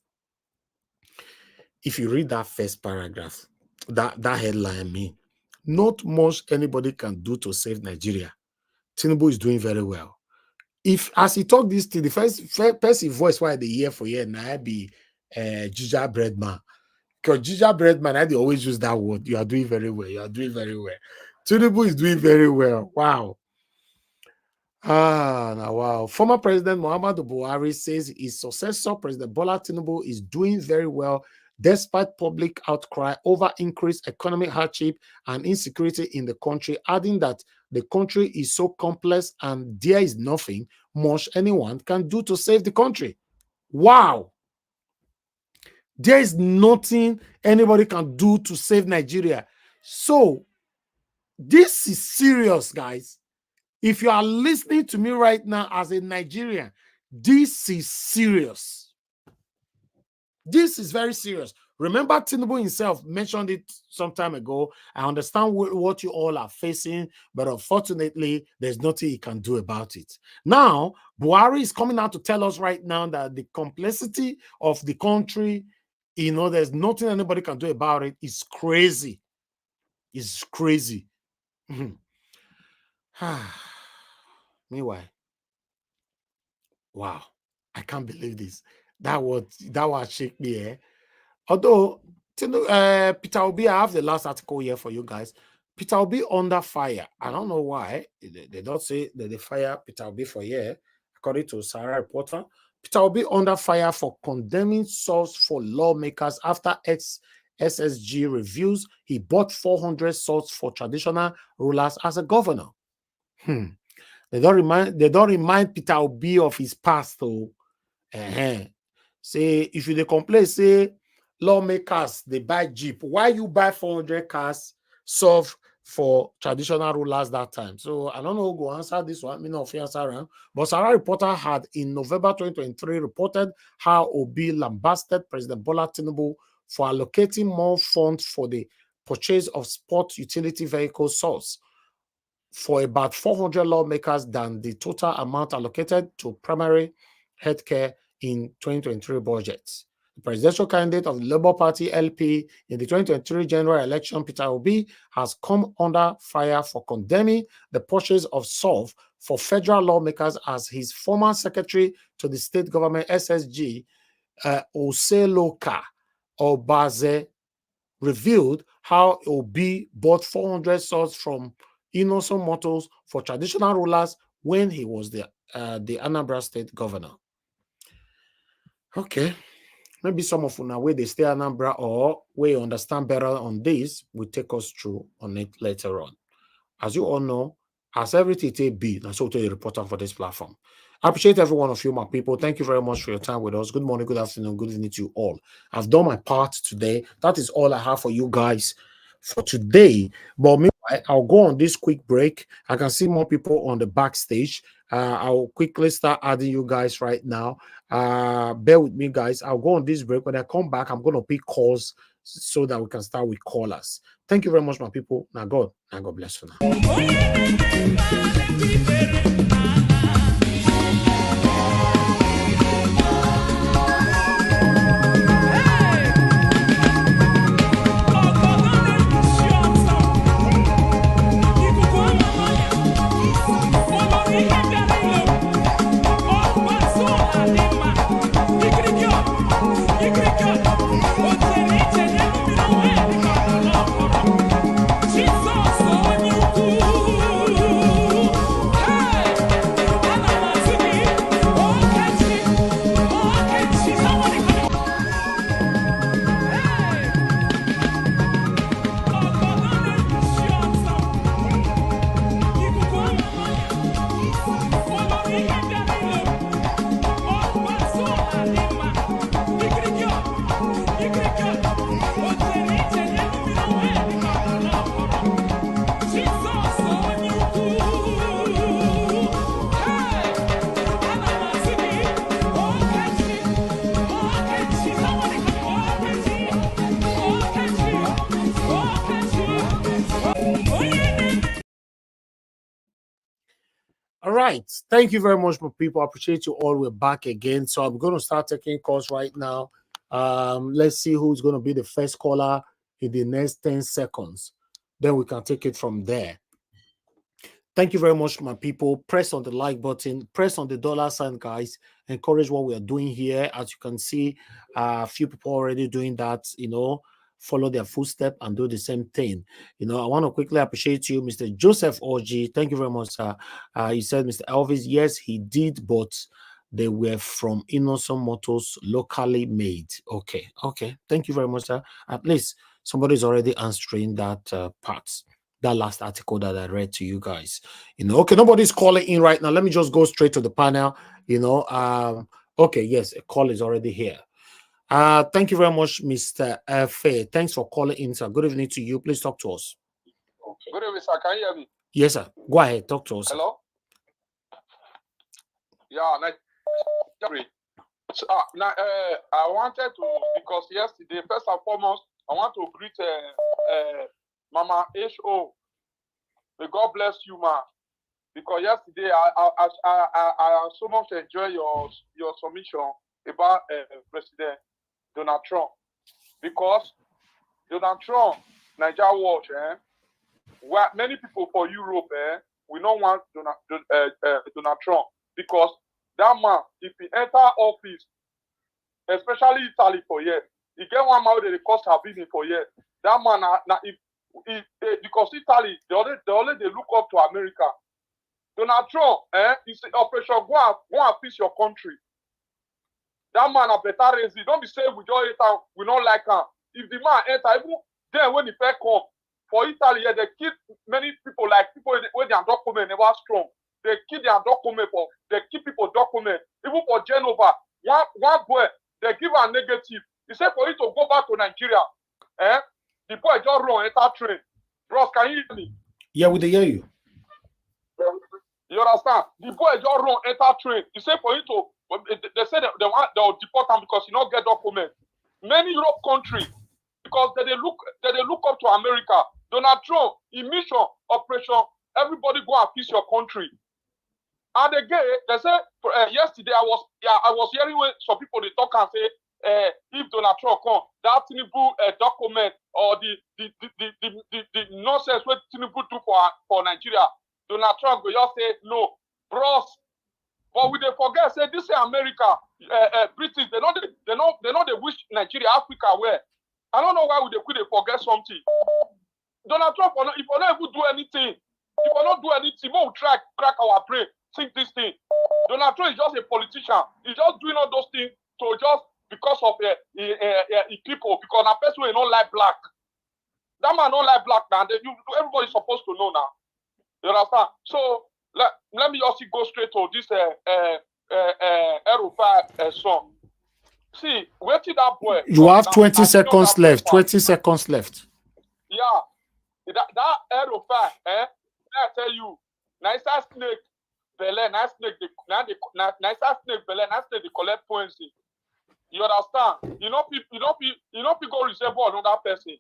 If you read that first paragraph, that headline, me, not much anybody can do to save Nigeria. Tinubu is doing very well. If as he talk this thing, the first person voice why they hear for here now be Ginger Breadman. Because Ginger Breadman, I always use that word. You are doing very well. You are doing very well. Tinubu is doing very well. Wow. Now wow. Former President Muhammadu Buhari says his successor, President Bola Tinubu, is doing very well despite public outcry over increased economic hardship and insecurity in the country, adding that the country is so complex and there is nothing much anyone can do to save the country. Wow. There is nothing anybody can do to save Nigeria. So, this is serious, guys. If you are listening to me right now as a Nigerian, this is serious. This is very serious. Remember, Tinubu himself mentioned it some time ago. I understand what you all are facing, but unfortunately, there's nothing he can do about it. Now, Buhari is coming out to tell us right now that the complexity of the country, there's nothing anybody can do about it. It's crazy. It's crazy. Meanwhile, wow, I can't believe this. That was shake me, eh? Although, Peter Obi, I have the last article here for you guys. Peter Obi under fire. I don't know why. They don't say that they fire Peter Obi for here, according to Sarah reporter. Peter Obi under fire for condemning swords for lawmakers after SSG reviews. He bought 400 swords for traditional rulers as a governor. They don't remind Peter Obi of his past, though. Say, if you complain, say, lawmakers, they buy Jeep. Why you buy 400 cars solve for traditional rulers that time? So I don't know who will answer this one. Me not answer around. But Sarah reporter had in November 2023 reported how Obi lambasted President Bola Tinubu for allocating more funds for the purchase of sport utility vehicle source for about 400 lawmakers than the total amount allocated to primary healthcare in 2023 budget. The presidential candidate of the Labour Party LP in the 2023 general election, Peter Obi, has come under fire for condemning the purchase of SOF for federal lawmakers as his former secretary to the state government SSG, Oseloka Obaze, revealed how Obi bought 400 swords from Innocent Motors for traditional rulers when he was the Anambra state governor. Okay, maybe some of you where they stay Anambra or where you understand better on this will take us through on it later on. As you all know, as everything be, that's what the reporter for this platform. I appreciate every one of you, my people. Thank you very much for your time with us. Good morning, good afternoon, good evening to you all. I've done my part today. That is all I have for you guys for today. But meanwhile, I'll go on this quick break. I can see more people on the backstage. I'll quickly start adding you guys right now. Bear with me, guys. I'll go on this break. When I come back, I'm going to pick calls so that we can start with callers. Thank you very much, my people. Now God bless you now. All right. Thank you very much, my people. I appreciate you all. We're back again. So I'm going to start taking calls right now. Let's see who's going to be the first caller in the next 10 seconds. Then we can take it from there. Thank you very much, my people. Press on the like button. Press on the dollar sign, guys. Encourage what we are doing here. As you can see, a few people already doing that, follow their footstep and do the same thing. I want to quickly appreciate you, Mr. Joseph OG. Thank you very much, sir. You said, Mr. Elvis, yes, he did, but they were from Innocent Motors, locally made. Okay. Thank you very much, sir. At least somebody's already answering that part, that last article that I read to you guys. Okay, nobody's calling in right now. Let me just go straight to the panel. Okay, yes, a call is already here. Thank you very much, Mr. Faye. Thanks for calling in, sir. Good evening to you. Please talk to us. Okay. Good evening, sir. Can you hear me? Yes, sir. Go ahead. Talk to us. Hello? Yeah, So, now, I wanted to, because yesterday, first and foremost, I want to greet Mama H.O. May God bless you, ma. Because yesterday, I so much enjoy your submission about President Donald Trump. Because Donald Trump, Nigeria watch, where many people for Europe, we don't want Donald Trump. Because that man, if he enter office, especially Italy for years, he get one man that they cost have been for years. That man, because Italy, they look up to America. Donald Trump, is operation go and fix your country. That man a better raise. Don't be saying we don't hate him, we don't like him. If the man enter, even then when he first come for Italy, they kill many people, like people when their document never strong. They kill their document they kill people document. Even for Genova, one boy, they give a negative. He said for you to go back to Nigeria, the boy just run enter train. Bros, can you hear me? Yeah, we hear you. You understand? The boy just run enter train. He said for you to, they said they'll deport him because he not get document. Many Europe countries, because they look up to America. Donald Trump, Imitation, operation, everybody go and fix your country. And again, they said yesterday I was hearing when some people they talk and say if Donald Trump come, that Tinubu document or the nonsense what Tinubu do for Nigeria, Donald Trump will just say no, bros. But we they forget say this is America, British. They know they wish Nigeria, Africa where. I don't know why they could forget something. Donald Trump, if we not even do anything, if we not do anything, we will try crack our brain, think this thing. Donald Trump is just a politician. He's just doing all those things to just because of people, because a person will not like black. That man don't like black now. Everybody's supposed to know now. You understand? So let me also go straight to this El-Rufai song. See, wait till that boy. You have 20 seconds left. 20 seconds left. Yeah. That El-Rufai, I tell you, nicer snake, Belen, nice snake, nicer snake, Belen, nice snake, they collect points. You understand? You know, people go resemble another person.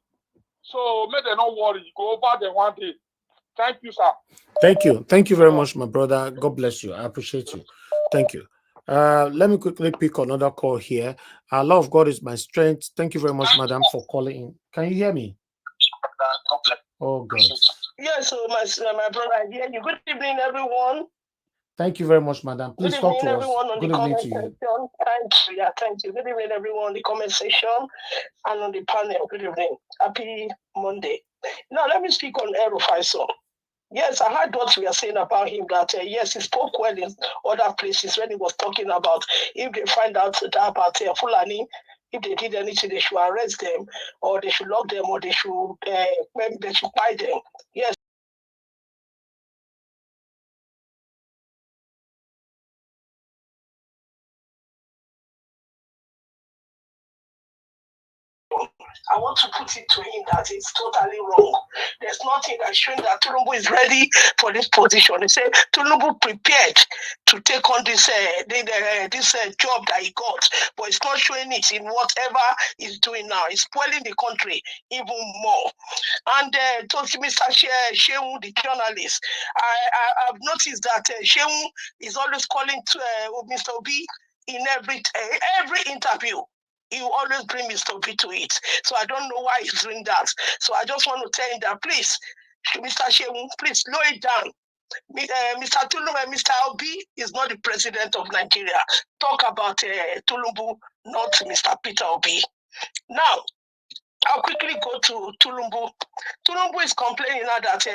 So make them not worry. You go over there one day. Thank you, sir. Thank you. Thank you very much, my brother. God bless you. I appreciate you. Thank you. Let me quickly pick another call here. Love of God is my strength. Thank you very much, madam, for calling in. Can you hear me? Oh, God. Yes, so my brother, I hear you. Good evening, everyone. Thank you very much, madam. Please Good talk evening, to everyone, us. on Good the evening comment to you. section. Thank you. Yeah, thank you. Good evening, everyone, on the comment section and on the panel. Good evening. Happy Monday. Now, let me speak on El-Rufai song. Yes, I heard what we are saying about him, that yes, he spoke well in other places when he was talking about if they find out that about Fulani, if they did anything, they should arrest them, or they should lock them, or they should buy them. Yes. I want to put it to him that it's totally wrong. There's nothing that's showing that Tinubu is ready for this position. They say Tinubu prepared to take on this job that he got, but it's not showing it in whatever he's doing now. He's spoiling the country even more. And to Mr. Shehu, the journalist, I've noticed that Shehu is always calling to Mr. Obi in every interview. He will always bring Mr. Obi to it. So I don't know why he's doing that. So I just want to tell him that, please, Mr. Shehu, please slow it down. Mr. Tinubu, Mr. Obi is not the president of Nigeria. Talk about Tinubu, not Mr. Peter Obi. Now, I'll quickly go to Tinubu. Tinubu is complaining now that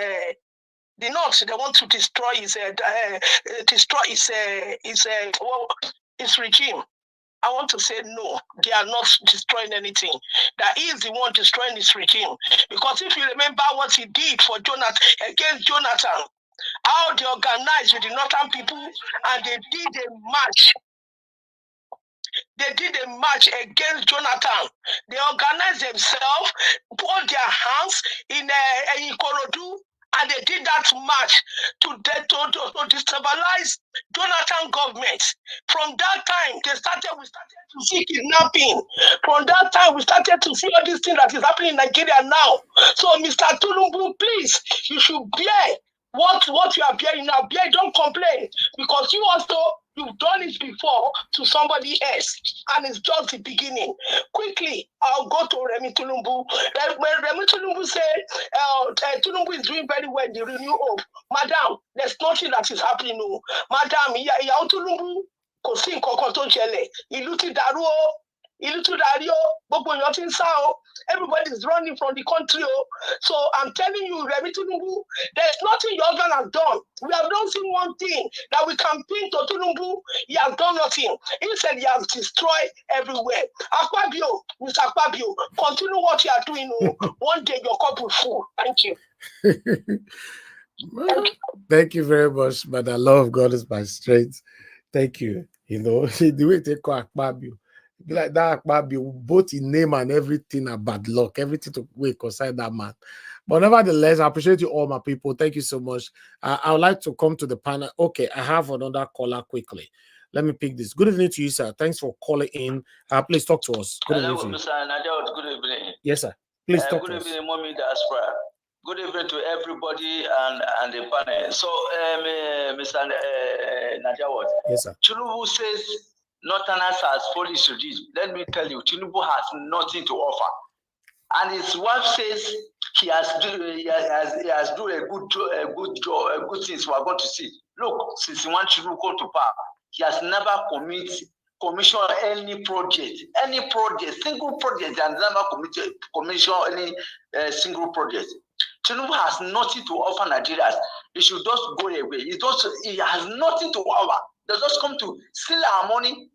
the North, they want to destroy his regime. I want to say no, they are not destroying anything. That he is the one destroying his regime. Because if you remember what he did for against Jonathan, how they organized with the northern people and they did a march. They did a march against Jonathan. They organized themselves, put their hands in Ikorodu And they did that march to destabilize Jonathan government. From that time, we started to see kidnapping. From that time, we started to see all these things that is happening in Nigeria now. So, Mr. Tinubu, please, you should bear what you are bearing now. Bear, don't complain, because you also, you've done it before to somebody else, and it's just the beginning. Quickly, I'll go to Remi Tinubu. When Remi Tinubu said Tinubu is doing very well in the renewal of, Madam, there's nothing that is happening. No. Madam, ìyàwó Tinubu kò sí nǹkan kan tó ṣẹlẹ̀. Ìlú ti dàrú o. Ìlú ti dàrú o. Gbogbo èèyàn ti ń sá o. Everybody is running from the country. Oh. So I'm telling you, Remi Tinubu, there's nothing your husband has done. We have not seen one thing that we can pin to Tinubu. He has done nothing. He said he has destroyed everywhere. Akpabio, Mr. Akpabio, continue what you are doing. Oh. One day your cup will full. Thank you. Thank you very much, but the love of God is my strength. Thank you. You know, the way they call Akpabio. Be like that Akpabio, both in name and everything are bad luck, everything to wait concerning that man. But nevertheless, I appreciate you all, my people. Thank you so much. I would like to come to the panel. Okay, I have another caller quickly. Let me pick this. Good evening to you, sir. Thanks for calling in. Please talk to us. Good Hello, evening to you. Mr. Nadia. Good evening. Yes, sir. Please talk to us. Good evening, Mommy Diaspora. Good evening to everybody and the panel. So, Mr. Nadia, yes, sir. Tinubu says Northerners has police regime. Let me tell you, Tinubu has nothing to offer. And his wife says he has done a good things. We are going to see. Look, since he wants Tinubu go to power, he has never commissioned any project, single project, and never commissioned any single project. Tinubu has nothing to offer Nigerians. He should just go away. He has nothing to offer. They just come to steal our money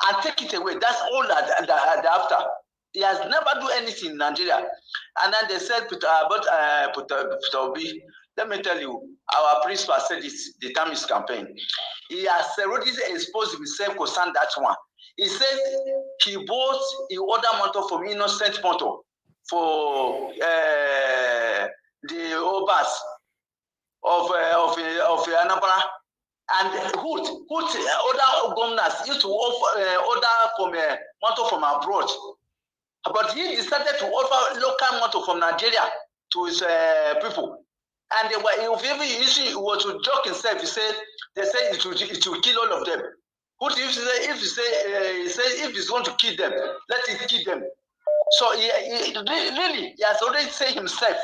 and take it away. That's all that after. He has never do anything in Nigeria. And then they said about Peter Obi. Let me tell you, our principal said it the time his campaign. He has already exposed himself concerning that one. He said he ordered motor from innocent motor for the Obas of Anambra, and who other governors used to order from motor from abroad, but he decided to offer local motor from Nigeria to his people, and they were he was to joke himself. He said they said it will kill all of them. If he's going to kill them, let it kill them. So he has already said himself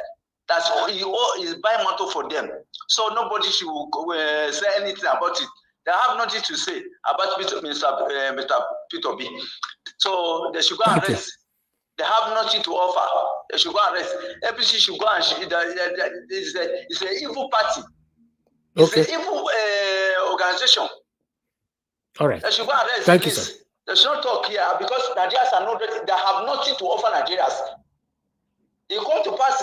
that he is buying motor for them. So nobody should say anything about it. They have nothing to say about Mr. Peter B. So they should go and rest. They have nothing to offer. They should go and rest. APC should go and it's an evil party. It's an evil organization. All right. They should go and rest. Thank please. you, sir. They should not talk here because Nigerians are not ready. They have nothing to offer Nigerians. They come to pass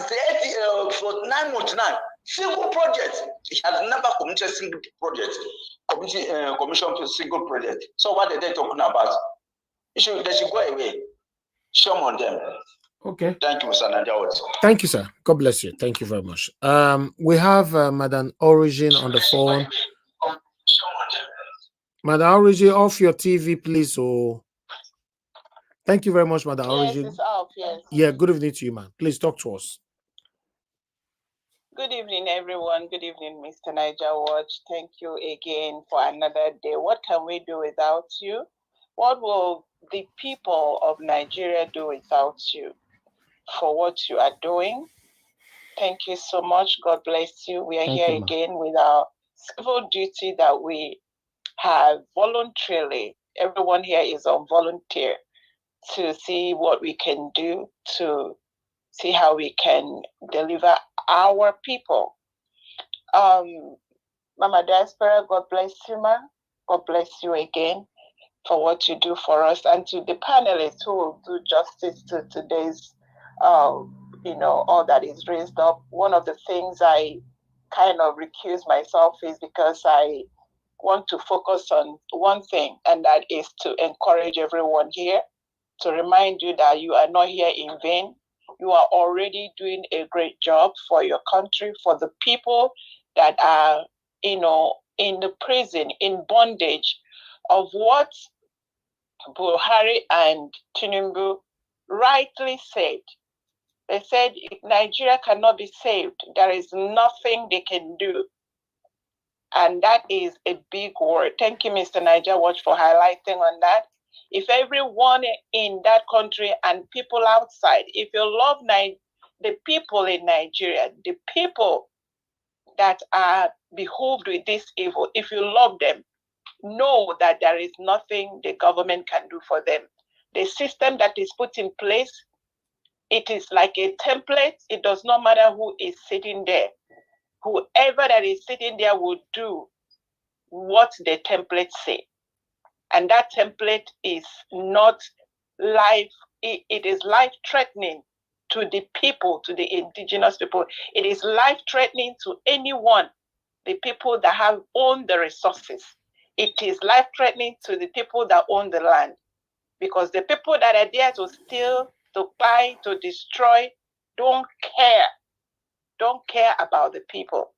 for 9 months now. Single project. He has never committed single project. Commission to single project. So what are they talking about? They should go away. Shame on them. Okay. Thank you, Mr. Nadia. Thank you, sir. God bless you. Thank you very much. We have Madam Origin on the phone. Madam Origin, off your TV, please. Oh, thank you very much, Madam Origin. It's off, yes. Yeah, good evening to you, man. Please talk to us. Good evening, everyone. Good evening, Mr. Niger Watch. Thank you again for another day. What can we do without you? What will the people of Nigeria do without you for what you are doing? Thank you so much. God bless you. We are here again with our civil duty that we have voluntarily. Everyone here is on volunteer to see what we can do to see how we can deliver our people. Mama Diaspora, God bless you, ma. God bless you again for what you do for us, and to the panelists who will do justice to today's, all that is raised up. One of the things I kind of recuse myself is because I want to focus on one thing, and that is to encourage everyone here, to remind you that you are not here in vain. You are already doing a great job for your country, for the people that are, in the prison, in bondage of what Buhari and Tinubu rightly said. They said if Nigeria cannot be saved, there is nothing they can do. And that is a big word. Thank you, Mr. Niger Watch, for highlighting on that. If everyone in that country and people outside, if you love the people in Nigeria, the people that are behoved with this evil, if you love them, know that there is nothing the government can do for them. The system that is put in place, it is like a template. It does not matter who is sitting there. Whoever that is sitting there will do what the template say. And that template is not life, it is life-threatening to the people, to the indigenous people. It is life-threatening to anyone, the people that have owned the resources. It is life-threatening to the people that own the land. Because the people that are there to steal, to buy, to destroy, don't care about the people.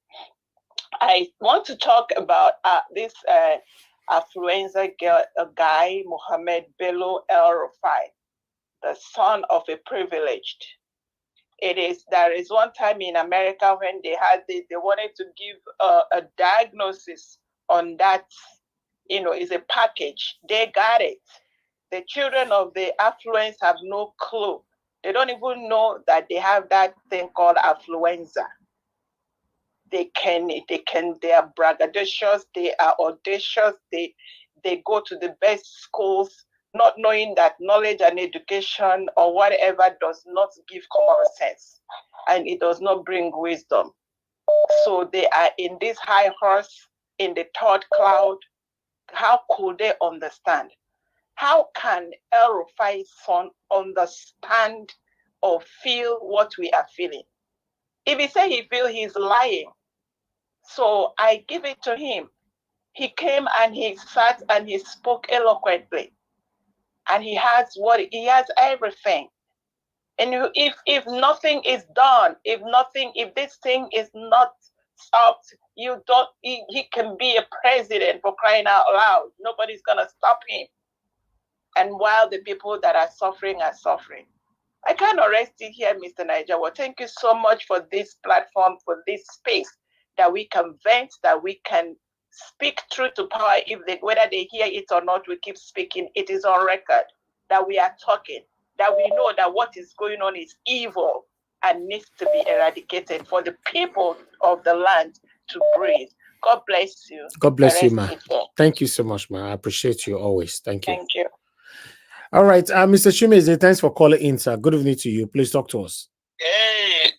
I want to talk about this affluenza guy, Mohammed Bello El-Rufai, the son of a privileged. There is one time in America when they wanted to give a diagnosis on that, it's a package. They got it. The children of the affluence have no clue. They don't even know that they have that thing called affluenza. They are braggadocious, they are audacious, they go to the best schools, not knowing that knowledge and education or whatever does not give common sense, and it does not bring wisdom. So they are in this high horse, in the third cloud. How could they understand? How can El-Rufai's son understand or feel what we are feeling? If he say he feels, he's lying. So I give it to him. He came and he sat and he spoke eloquently. And he has everything. And if nothing is done, if this thing is not stopped, he can be a president, for crying out loud. Nobody's gonna stop him. And while the people that are suffering. I cannot rest it here, Mr. Niger. Well, thank you so much for this platform, for this space that we can vent, that we can speak truth to power. Whether they hear it or not, we keep speaking. It is on record that we are talking, that we know that what is going on is evil and needs to be eradicated for the people of the land to breathe. God bless you. God bless you, ma. Thank you so much, ma. I appreciate you always. Thank you. Thank you. All right, Mr. Chimeze, thanks for calling in, sir. Good evening to you. Please talk to us. Hey,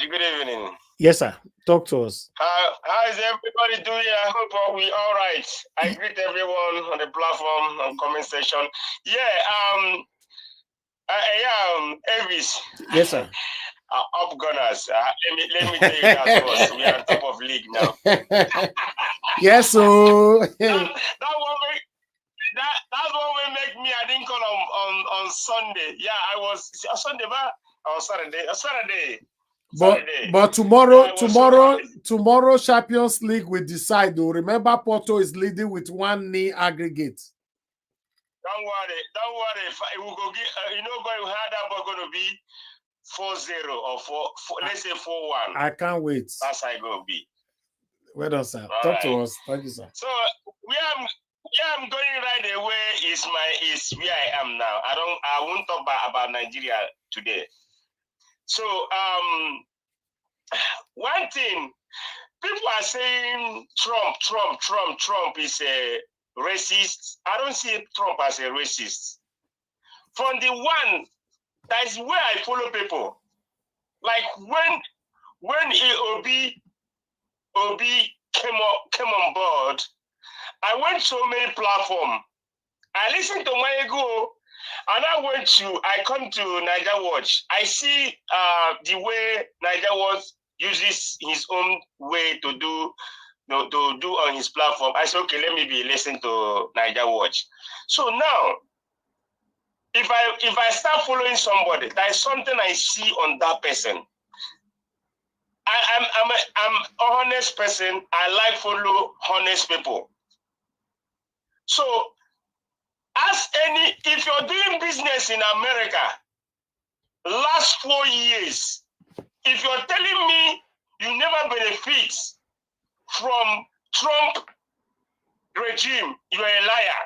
good evening. Yes, sir. Talk to us. How is everybody doing? I hope we're all right. I greet everyone on the platform and comment section. Yeah, Elvis. Yes, sir. Up Gunners. Let me tell you that first. We are on top of league now. Yes, so that's what will make me. I didn't call on Sunday. Yeah, I was Sunday, or Saturday. But tomorrow Champions League will decide. Though. Remember, Porto is leading with 1-0 aggregate. Don't worry. We will go. Going hard up going to be 4-0 or 4. Let's say 4-1. I can't wait. That's how it going to be. Well done, sir. All Talk right. to us. Thank you, sir. So I'm going right away. Is where I am now. I won't talk about Nigeria today. So one thing, people are saying Trump is a racist. I don't see Trump as a racist. From the one, that is where I follow people. Like when Obi came on board, I went so many platforms. I listened to Mayego, and I come to Niger Watch. I see the way Niger Watch uses his own way to do on his platform. I said, okay, let me listen to Niger Watch. So now, if I start following somebody, there is something I see on that person. I'm an honest person. I like follow honest people. So, if you're doing business in America, last 4 years, if you're telling me you never benefit from Trump regime, you're a liar.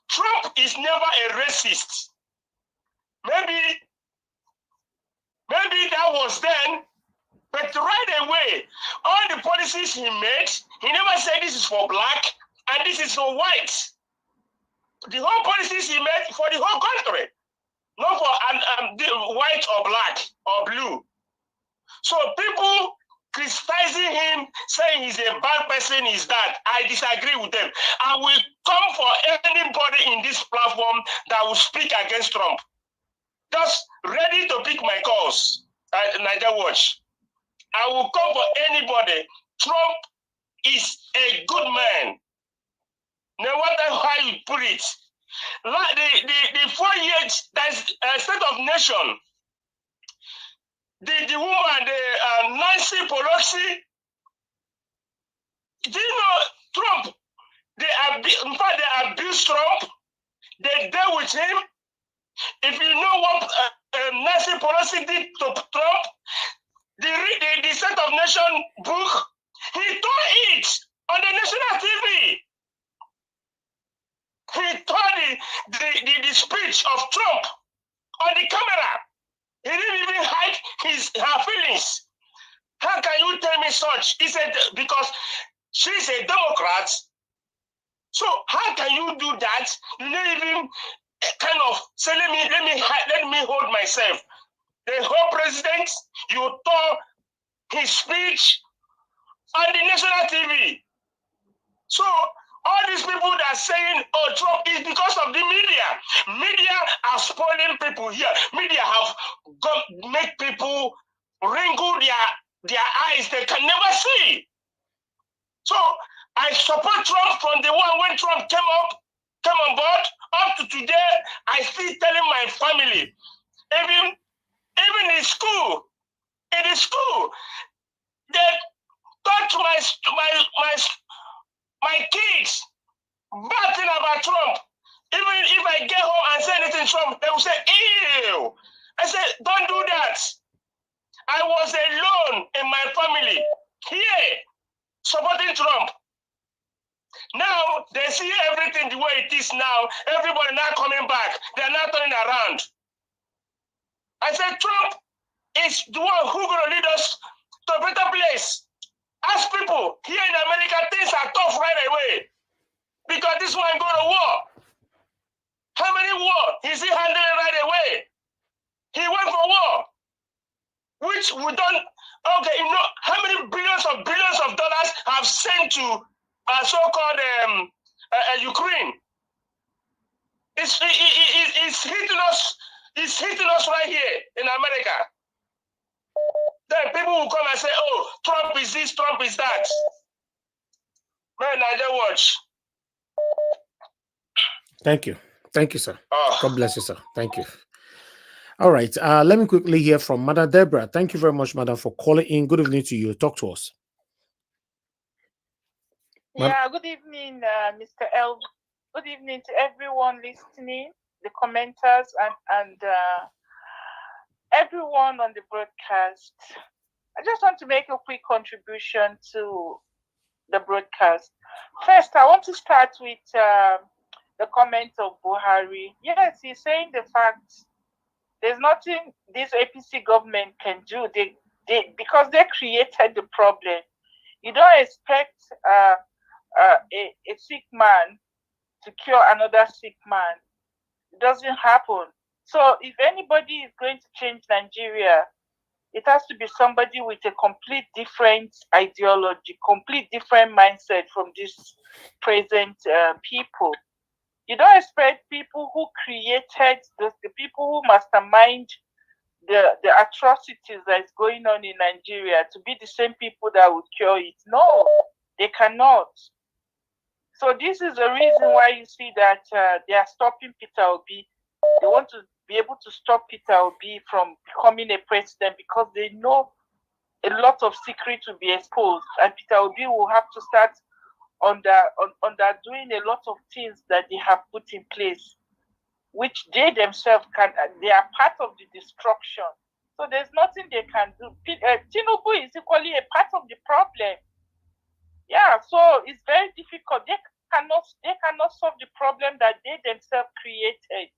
Trump is never a racist. Maybe that was then, but right away, all the policies he made, he never said this is for black and this is for white. The whole policies he made for the whole country, not for white or black or blue. So people criticizing him, saying he's a bad person, is that I disagree with them. I will come for anybody in this platform that will speak against Trump. Just ready to pick my calls at Niger Watch. I will come for anybody. Trump is a good man. No matter how you put it. Like the 4 years, there's a state of nation. The woman, Nancy Pelosi, do you know Trump? In fact, they abused Trump. They dealt with him. If you know what Nancy Pelosi did to Trump, the State of Nation book, he tore it on the national TV. He tore the speech of Trump on the camera. He didn't even hide her feelings. How can you tell me such? He said because she's a Democrat. So how can you do that? You don't even kind of say, let me hold myself. The whole president, you tore his speech on the national TV. So all these people that are saying, oh, Trump is because of the media. Media are spoiling people here. Media have make people wrinkle their eyes. They can never see. So I support Trump from the one when Trump came on board. Up to today, I still telling my family, even in school, they touch my kids, bad thing about Trump. Even if I get home and say anything to Trump, they will say, ew. I said, don't do that. I was alone in my family here supporting Trump. Now they see everything the way it is now. Everybody now coming back. They're not turning around. I said, Trump is the one who's going to lead us to a better place. Ask people here in America, things are tough right away because this one go to war. How many war is he handling right away? He went for war, which we don't. Okay, you know how many billions of dollars have sent to so-called Ukraine? It's hitting us. It's hitting us right here in America. Then people will come and say, oh, Trump is this, Trump is that. Man, I don't watch. Thank you. Thank you, sir. Oh. God bless you, sir. Thank you. All right. Let me quickly hear from Madam Deborah. Thank you very much, Madam, for calling in. Good evening to you. Talk to us. Yeah, good evening, Mr. L. Good evening to everyone listening, the commenters, and everyone on the broadcast. I just want to make a quick contribution to the broadcast. First, I want to start with the comment of Buhari. Yes, he's saying the fact there's nothing this APC government can do. They because they created the problem. You don't expect a sick man to cure another sick man. It doesn't happen. So if anybody is going to change Nigeria, it has to be somebody with a complete different ideology, complete different mindset from these present people. You don't expect people who created the people who mastermind the atrocities that is going on in Nigeria to be the same people that would cure it. No, they cannot. So this is the reason why you see that they are stopping Peter Obi. They want to be able to stop Peter Obi from becoming a president because they know a lot of secrets will be exposed, and Peter Obi will have to start doing a lot of things that they have put in place, which they themselves can. They are part of the destruction. So there's nothing they can do. Tinubu is equally a part of the problem. Yeah, so it's very difficult. They cannot solve the problem that they themselves created.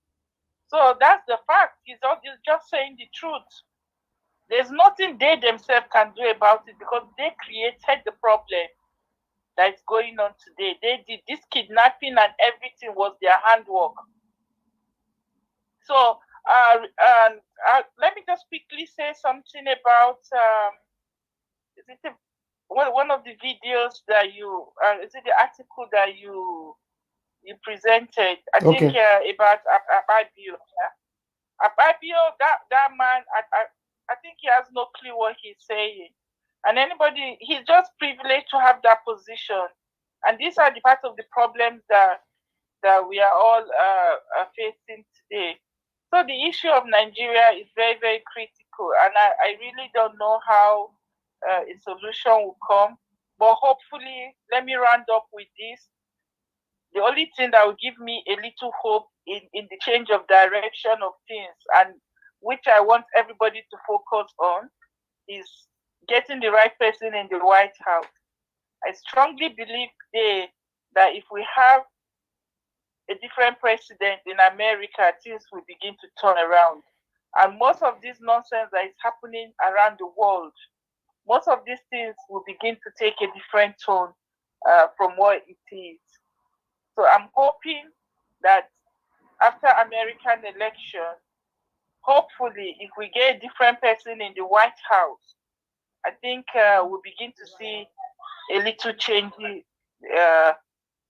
So that's the fact. He's just saying the truth. There's nothing they themselves can do about it because they created the problem that is going on today. They did this kidnapping and everything was their handwork. So let me just quickly say something about one of the videos that you is it the article that you presented? I think about Akpabio. Akpabio, that man, I think he has no clue what he's saying. And he's just privileged to have that position. And these are the part of the problems that we are all facing today. So the issue of Nigeria is very, very critical. And I really don't know how a solution will come. But hopefully, let me round up with this. The only thing that will give me a little hope in the change of direction of things, and which I want everybody to focus on, is getting the right person in the White House. I strongly believe that if we have a different president in America, things will begin to turn around. And most of this nonsense that is happening around the world, most of these things will begin to take a different tone from what it is. So I'm hoping that after American election, hopefully, if we get a different person in the White House, I think we'll begin to see a little change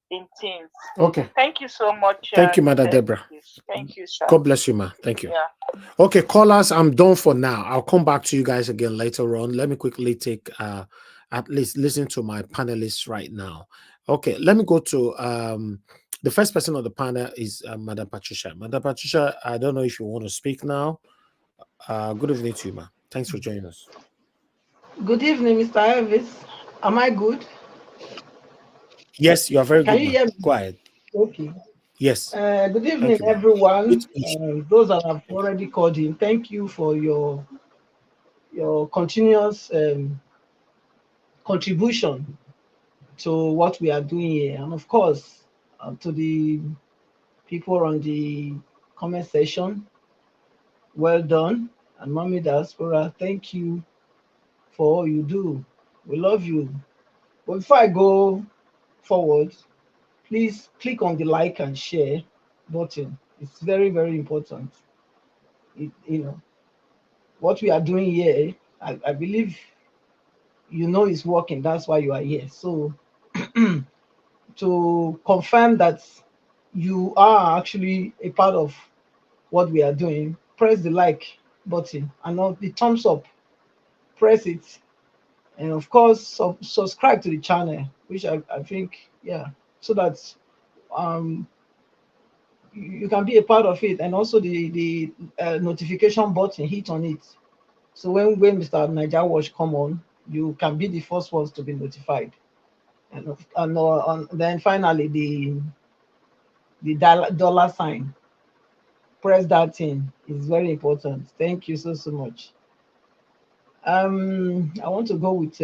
in things. Okay. Thank you so much. Thank you, Mother Deborah. Thank you, sir. God bless you, ma. Thank you. Yeah. Okay, callers, I'm done for now. I'll come back to you guys again later on. Let me quickly take at least listen to my panelists right now. Okay, let me go to the first person on the panel is Madam Patricia. Madam Patricia, I don't know if you want to speak now. Good evening to you, ma. Thanks for joining us. Good evening, Mr. Elvis. Am I good? Yes, you are very Can good. you hear me? Go ahead. Okay. Yes. Good evening, you, everyone. Those that have already called in, thank you for your continuous contribution to what we are doing here, and of course to the people on the comment section. Well done, and Mommy Diaspora, thank you for all you do. We love you. But before I go forward, please click on the like and share button. It's very, very important. What we are doing here, I believe it's working. That's why you are here. So to confirm that you are actually a part of what we are doing, press the like button and on the thumbs up, press it. And of course, subscribe to the channel, which I think, so that you can be a part of it, and also the notification button, hit on it. So when Mr. Niger Watch come on, you can be the first ones to be notified. And then finally the dollar sign. Press that thing. It's very important. Thank you so much. I want to go with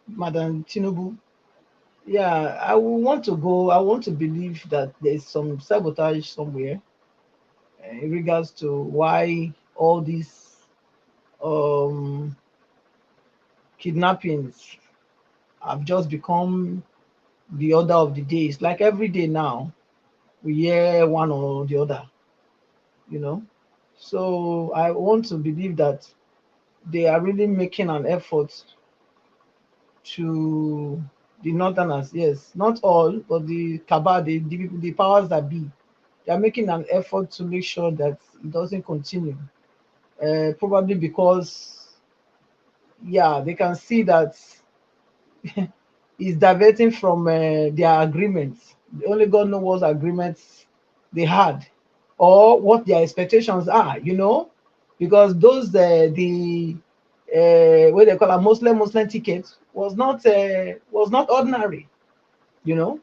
Madam Tinubu. Yeah, I want to believe that there's some sabotage somewhere in regards to why all these kidnappings have just become the order of the day. It's like every day now we hear one or the other, So I want to believe that they are really making an effort to the northerners, yes, not all, but the cabal, the powers that be, they are making an effort to make sure that it doesn't continue. Probably because, they can see that is diverting from their agreements. Only God knows what agreements they had or what their expectations are, you know, because those the what they call a Muslim ticket was not ordinary, you know.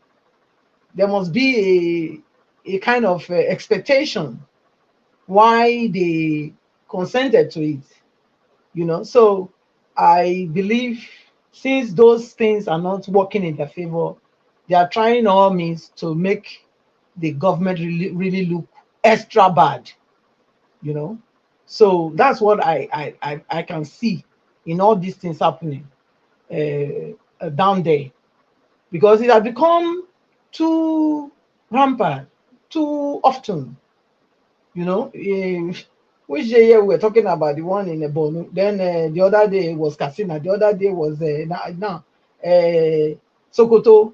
There must be a kind of expectation why they consented to it, you know. So I believe since those things are not working in their favor, they are trying all means to make the government really look extra bad, you know. So that's what I can see in all these things happening down there, because it has become too rampant too often, you know. Which day here we were talking about the one in the Bonu, then the other day was Katsina, the other day was now Sokoto.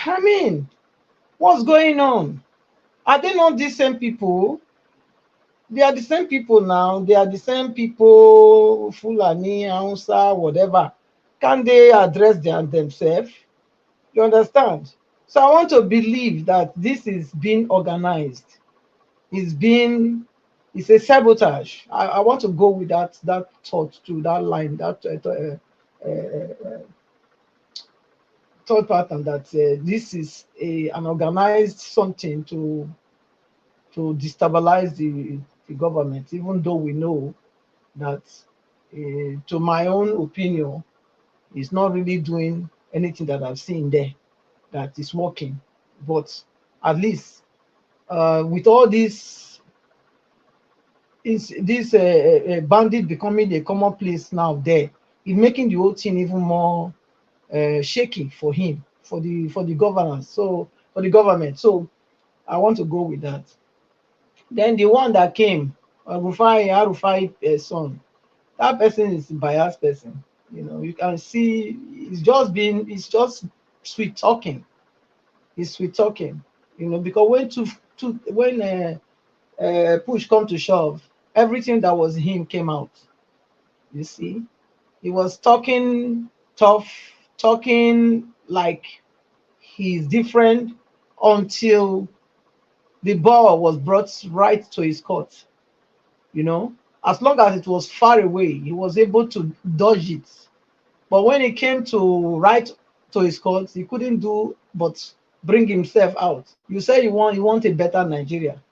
I mean, what's going on? Are they not the same people? They are the same people now. They are the same people, Fulani, Hausa, whatever. Can they address themselves? You understand? So I want to believe that this is being organized. It's a sabotage. I want to go with that thought to that line, that thought pattern, that this is an organized something to destabilize the government, even though we know that, to my own opinion, it's not really doing anything that I've seen there that is working. But at least with all this bandit becoming a commonplace now there, it's making the whole thing even more shaky for him, for the governance. So for the government. So I want to go with that. Then the one that came, Rufai son, that person is a biased person. You know, you can see it's just sweet talking. It's sweet talking, you know, because when push come to shove, everything that was him came out. You see, he was talking tough, talking like he's different, until the ball was brought right to his court. You know, as long as it was far away, he was able to dodge it. But when it came to right to his court, he couldn't do but bring himself out. You say you want a better Nigeria.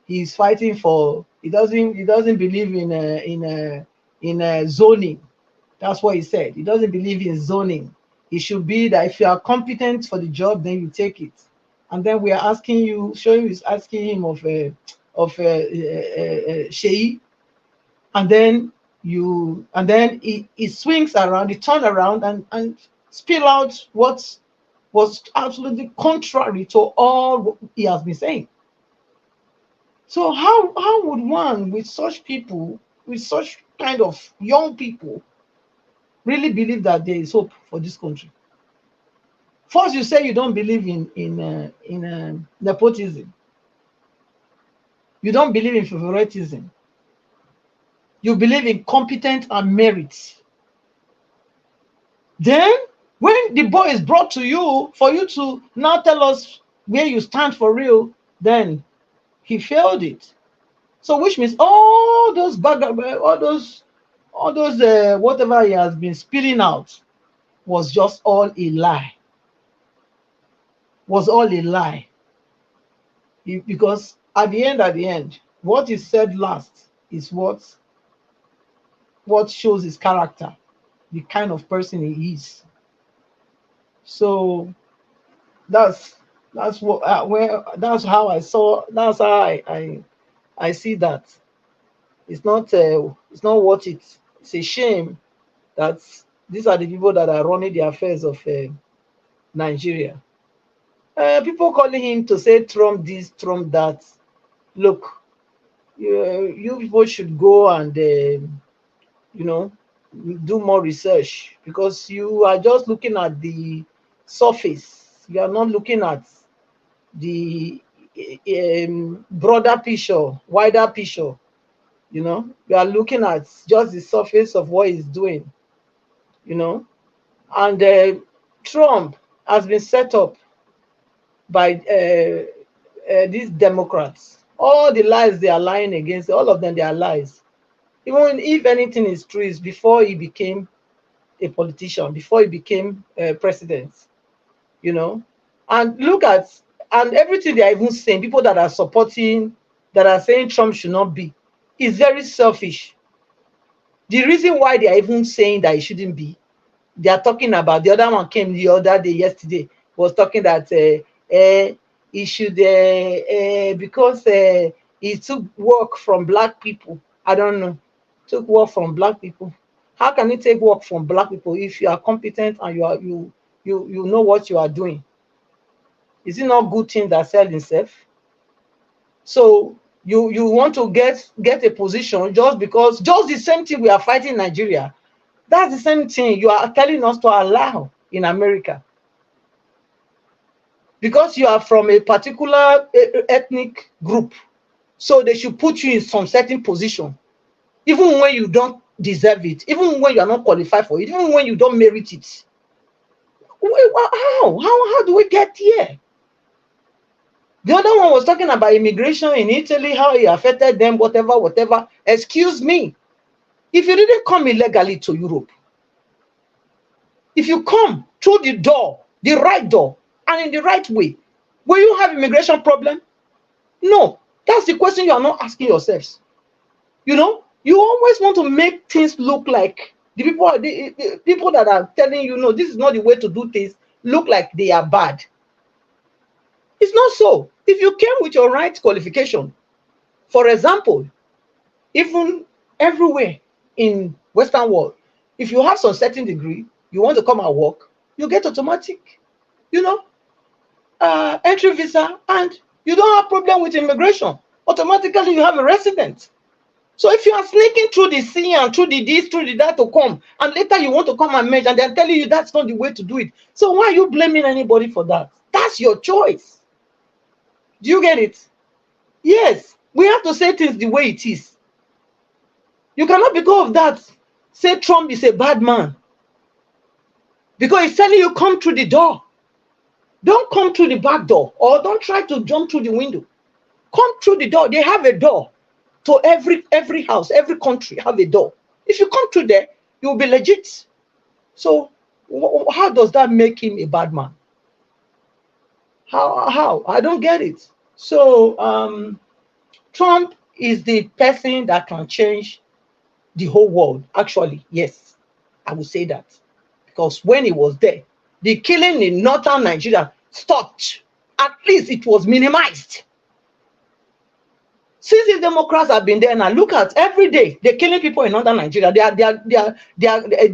He's fighting for. He doesn't believe in zoning. That's what he said. He doesn't believe in zoning. It should be that if you are competent for the job, then you take it. And then we are asking you, Shoaib is asking him of Sheyi, and then he swings around, he turn around and spill out what was absolutely contrary to all he has been saying. So how would one with such people, with such kind of young people, really believe that there is hope for this country? First, you say you don't believe in nepotism. You don't believe in favoritism. You believe in competence and merit. Then, when the boy is brought to you for you to now tell us where you stand for real, then he failed it. So, which means all those whatever he has been spilling out was just all a lie. Was all a lie. Because at the end, what is said last is what shows his character, the kind of person he is. So that's what that's how I saw. That's how I see that. It's not worth it. It's a shame that these are the people that are running the affairs of Nigeria. People calling him to say Trump this, Trump that. Look, you people should go and do more research, because you are just looking at the surface. You are not looking at the broader picture, wider picture. You know, you are looking at just the surface of what he's doing. You know, and Trump has been set up by these Democrats. All the lies they are lying against, all of them, they are lies. Even if anything is true, is before he became a politician, before he became president, you know. And look at, and everything they are even saying, people that are supporting, that are saying Trump should not be, is very selfish. The reason why they are even saying that he shouldn't be, they are talking about, the other one came the other day, yesterday, was talking that he should, because he took work from black people. I don't know, took work from black people. How can you take work from black people if you are competent and you know what you are doing? Is it not good thing that sell himself? So you want to get a position just because, just the same thing we are fighting in Nigeria. That's the same thing you are telling us to allow in America. Because you are from a particular ethnic group, so they should put you in some certain position, even when you don't deserve it, even when you are not qualified for it, even when you don't merit it. How do we get here? The other one was talking about immigration in Italy, how it affected them, whatever. Excuse me. If you didn't come illegally to Europe, if you come through the door, the right door, and in the right way, will you have immigration problem? No. That's the question you are not asking yourselves. You know, you always want to make things look like the people that are telling you, no, this is not the way to do things, look like they are bad. It's not so. If you came with your right qualification, for example, even everywhere in Western world, if you have some certain degree, you want to come and work, you get automatic, you know, entry visa, and you don't have problem with immigration. Automatically, you have a resident. So if you are sneaking through the sea and through the this, through the that to come, and later you want to come and merge, and they're telling you that's not the way to do it. So why are you blaming anybody for that? That's your choice. Do you get it? Yes, we have to say things the way it is. You cannot, because of that, say Trump is a bad man. Because he's telling you come through the door. Don't come through the back door, or don't try to jump through the window. Come through the door. They have a door to every house, every country have a door. If you come through there, you will be legit. So how does that make him a bad man? How? I don't get it. So Trump is the person that can change the whole world. Actually, yes, I would say that. Because when he was there, the killing in northern Nigeria stopped. At least it was minimized. Since the Democrats have been there now, look at every day they're killing people in northern Nigeria. They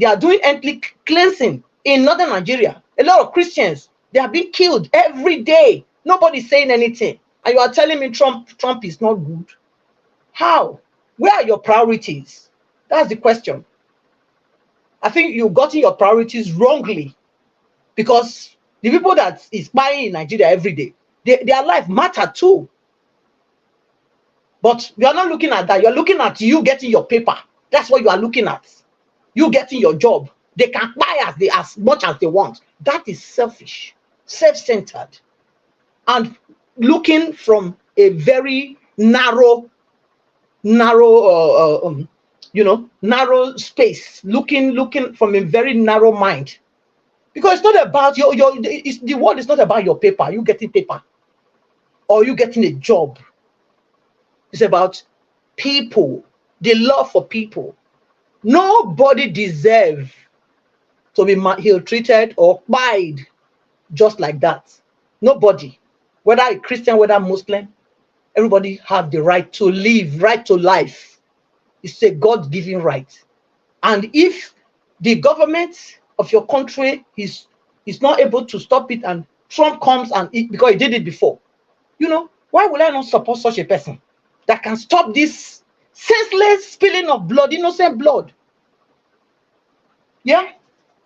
are doing ethnic cleansing in northern Nigeria. A lot of Christians, they are being killed every day. Nobody's saying anything. And you are telling me Trump is not good? How? Where are your priorities? That's the question. I think you've gotten your priorities wrongly, because the people that is spying in Nigeria every day, their life matter too. But you are not looking at that. You're looking at you getting your paper. That's what you are looking at. You getting your job. They can buy as much as they want. That is selfish, self-centered, and looking from a very narrow space. Looking from a very narrow mind. Because it's not about the world is not about your paper. You getting paper, or you getting a job. It's about people, the love for people. Nobody deserves to be ill-treated or buyed just like that. Nobody, whether a Christian, whether Muslim, everybody have the right to live, right to life. It's a God-given right. And if the government of your country is not able to stop it, and Trump comes and because he did it before, why would I not support such a person that can stop this senseless spilling of blood, innocent blood? Yeah.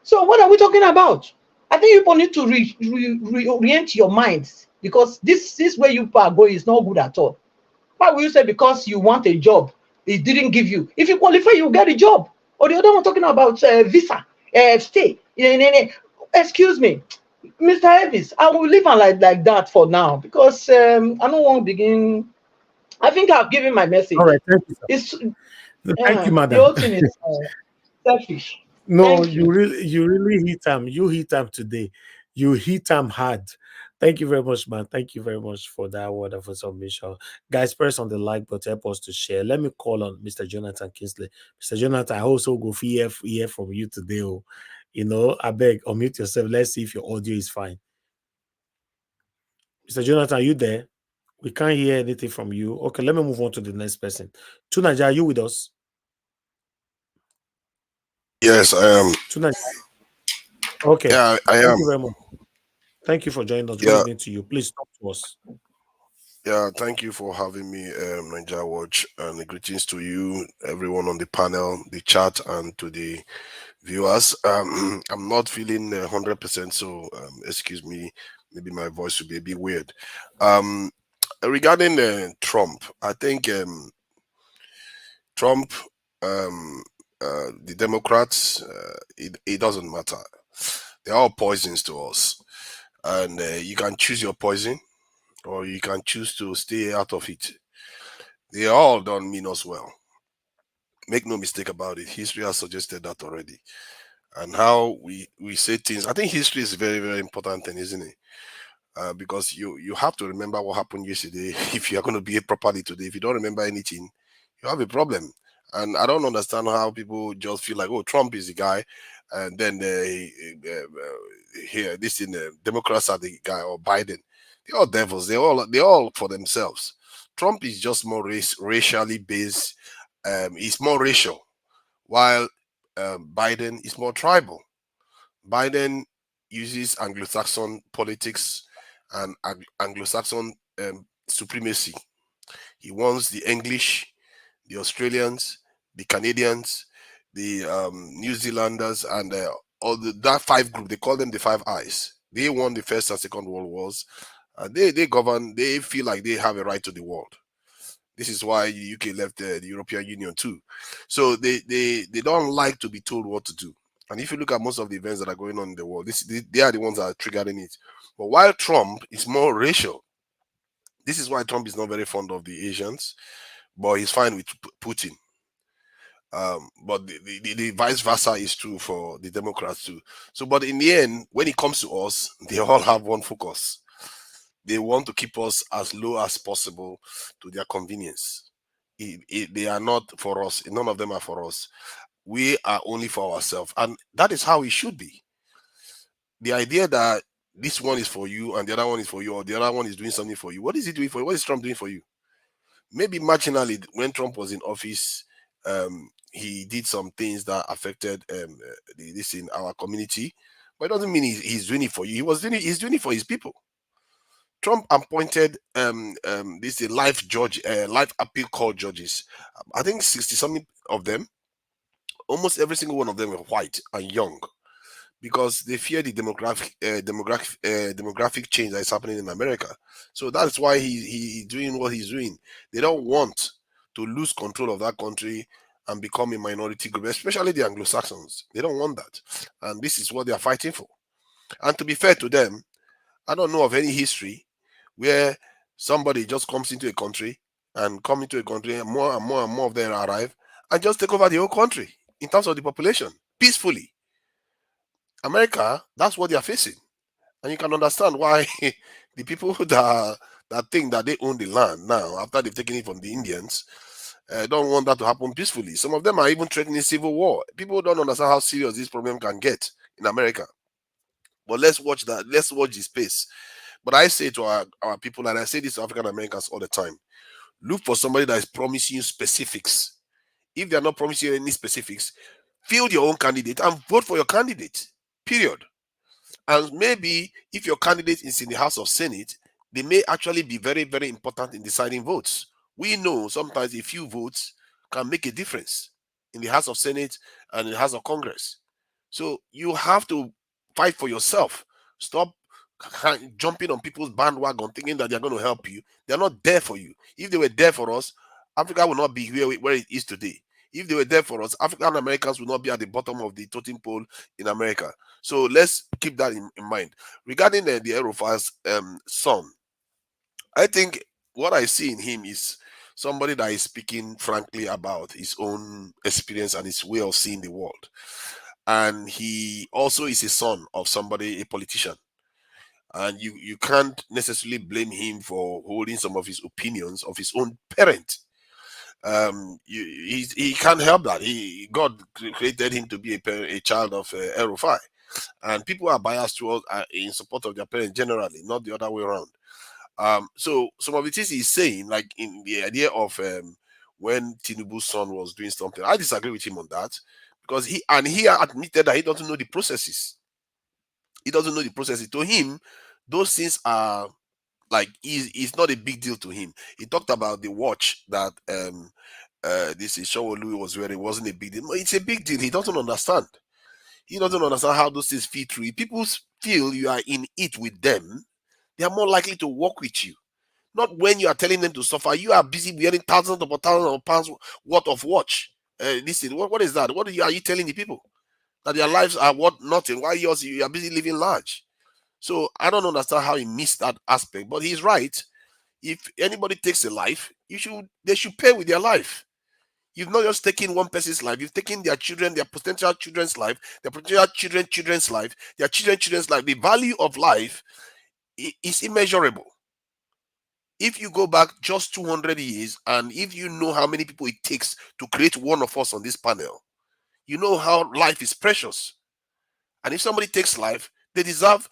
So what are we talking about? I think people need to reorient your minds, because this where you are going is not good at all. Why will you say because you want a job, it didn't give you? If you qualify, you get a job. Or the other one talking about visa, stay. excuse me, Mr. Elvis, I will leave on like that for now because I don't want to begin. I think I've given my message. All right, thank you, sir. It's Thank you, the madam. whole thing is selfish. No, Thank you. you really hit them. You hit them today. You hit them hard. Thank you very much, man. Thank you very much for that wonderful submission. Guys, press on the like button, help us to share. Let me call on Mr. Jonathan Kingsley. Mr. Jonathan, I also go hear from you today. Oh. You know, I beg, unmute yourself. Let's see if your audio is fine. Mr. Jonathan, are you there? We can't hear anything from you. Okay, let me move on to the next person. Tunaja, are you with us? Yes, I am. Okay. Yeah, I am. Thank you very much. Thank you for joining us. Good evening to you. Please talk to us. Yeah, thank you for having me, Nigeria Watch, and greetings to you, everyone on the panel, the chat, and to the viewers. I'm not feeling 100%, so excuse me. Maybe my voice will be a bit weird. Regarding Trump, I think Trump, the Democrats, it doesn't matter. They're all poisons to us, and you can choose your poison, or you can choose to stay out of it. They all don't mean us well. Make no mistake about it. History has suggested that already. And how we say things. I think history is very, very important thing, isn't it? Because you have to remember what happened yesterday if you are going to behave properly today. If you don't remember anything, you have a problem. And I don't understand how people just feel like, oh, Trump is the guy, and then here this in the Democrats are the guy, or Biden. They're all devils. They're all for themselves. Trump is just more racially based. He's more racial, while Biden is more tribal. Biden uses Anglo-Saxon politics and Anglo-Saxon supremacy. He wants the English, the Australians, the Canadians, the New Zealanders, and all that five group. They call them the Five Eyes. They won the First and Second World Wars. They govern. They feel like they have a right to the world. This is why the UK left the European Union too. So they don't like to be told what to do. And if you look at most of the events that are going on in the world, they are the ones that are triggering it. But while Trump is more racial, this is why Trump is not very fond of the Asians, but he's fine with Putin. But the vice versa is true for the Democrats too. So, but in the end, when it comes to us, they all have one focus. They want to keep us as low as possible to their convenience. They are not for us. None of them are for us. We are only for ourselves. And that is how it should be. The idea that this one is for you and the other one is for you, or the other one is doing something for you. What is he doing for you? What is Trump doing for you? Maybe marginally, when Trump was in office, he did some things that affected this in our community. But it doesn't mean he's doing it for you. He's doing it for his people. Trump appointed this life appeal court judges. I think 60 something of them. Almost every single one of them were white and young, because they fear the demographic change that is happening in America. So that's why he's doing what he's doing. They don't want to lose control of that country and become a minority group, especially the Anglo-Saxons. They don't want that, and this is what they are fighting for. And to be fair to them, I don't know of any history where somebody just comes into a country and more and more and more of them arrive and just take over the whole country in terms of the population peacefully. America, that's what they are facing. And you can understand why the people that think that they own the land now, after they've taken it from the Indians, don't want that to happen peacefully. Some of them are even threatening civil war. People don't understand how serious this problem can get in America. But let's watch that. Let's watch the space. But I say to our people, and I say this to African Americans all the time, look for somebody that is promising you specifics. If they are not promising you any specifics, field your own candidate and vote for your candidate, period. And maybe if your candidate is in the House of Senate, they may actually be very, very important in deciding votes. We know sometimes a few votes can make a difference in the House of Senate and in the House of Congress. So you have to fight for yourself. Stop jumping on people's bandwagon thinking that they're going to help you. They're not there for you. If they were there for us, Africa would not be where it is today. If they were there for us, African Americans would not be at the bottom of the totem pole in America. So let's keep that in mind. Regarding the El-Rufai's son, I think what I see in him is somebody that is speaking frankly about his own experience and his way of seeing the world. And he also is a son of somebody, a politician. And you can't necessarily blame him for holding some of his opinions of his own parent. He can't help that. God created him to be a child of El-Rufai, and people are biased towards in support of their parents generally, not the other way around. So some of the things he's saying, like in the idea of when Tinubu's son was doing something, I disagree with him on that, because he admitted that he doesn't know the processes. He doesn't know the processes. To him, those things are like it's not a big deal to him. He talked about the watch that this is Louis was wearing. It wasn't a big deal. It's a big deal. He doesn't understand. He doesn't understand how those things fit through. If people feel you are in it with them, they are more likely to work with you. Not when you are telling them to suffer. You are busy wearing thousands of pounds worth of watch. Listen, what is that? What are you telling the people? That their lives are worth nothing. Why you are busy living large? So I don't understand how he missed that aspect. But he's right. If anybody takes a life, they should pay with their life. You've not just taken one person's life, you've taken their children, their potential children's life, their potential children's life, their children's life. The value of life is immeasurable. If you go back just 200 years, and if you know how many people it takes to create one of us on this panel, you know how life is precious. And if somebody takes life, they deserve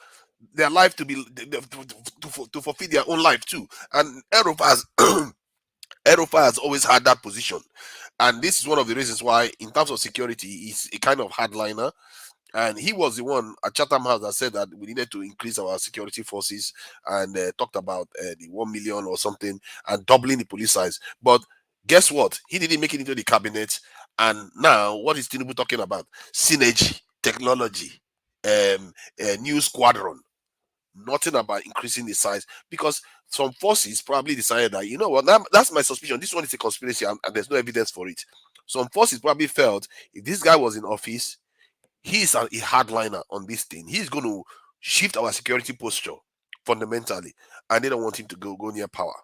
their life to be to fulfill their own life too. And El-Rufai has always had that position. And this is one of the reasons why, in terms of security, he's a kind of hardliner. And he was the one at Chatham House that said that we needed to increase our security forces, and talked about the 1 million or something and doubling the police size. But guess what? He didn't make it into the cabinet. And now, what is Tinubu talking about? Synergy, technology, new squadron. Nothing about increasing the size, because some forces probably decided that, you know what, that's my suspicion. This one is a conspiracy, and there's no evidence for it. Some forces probably felt if this guy was in office, he's a hardliner on this thing. He's going to shift our security posture fundamentally, and they don't want him to go near power.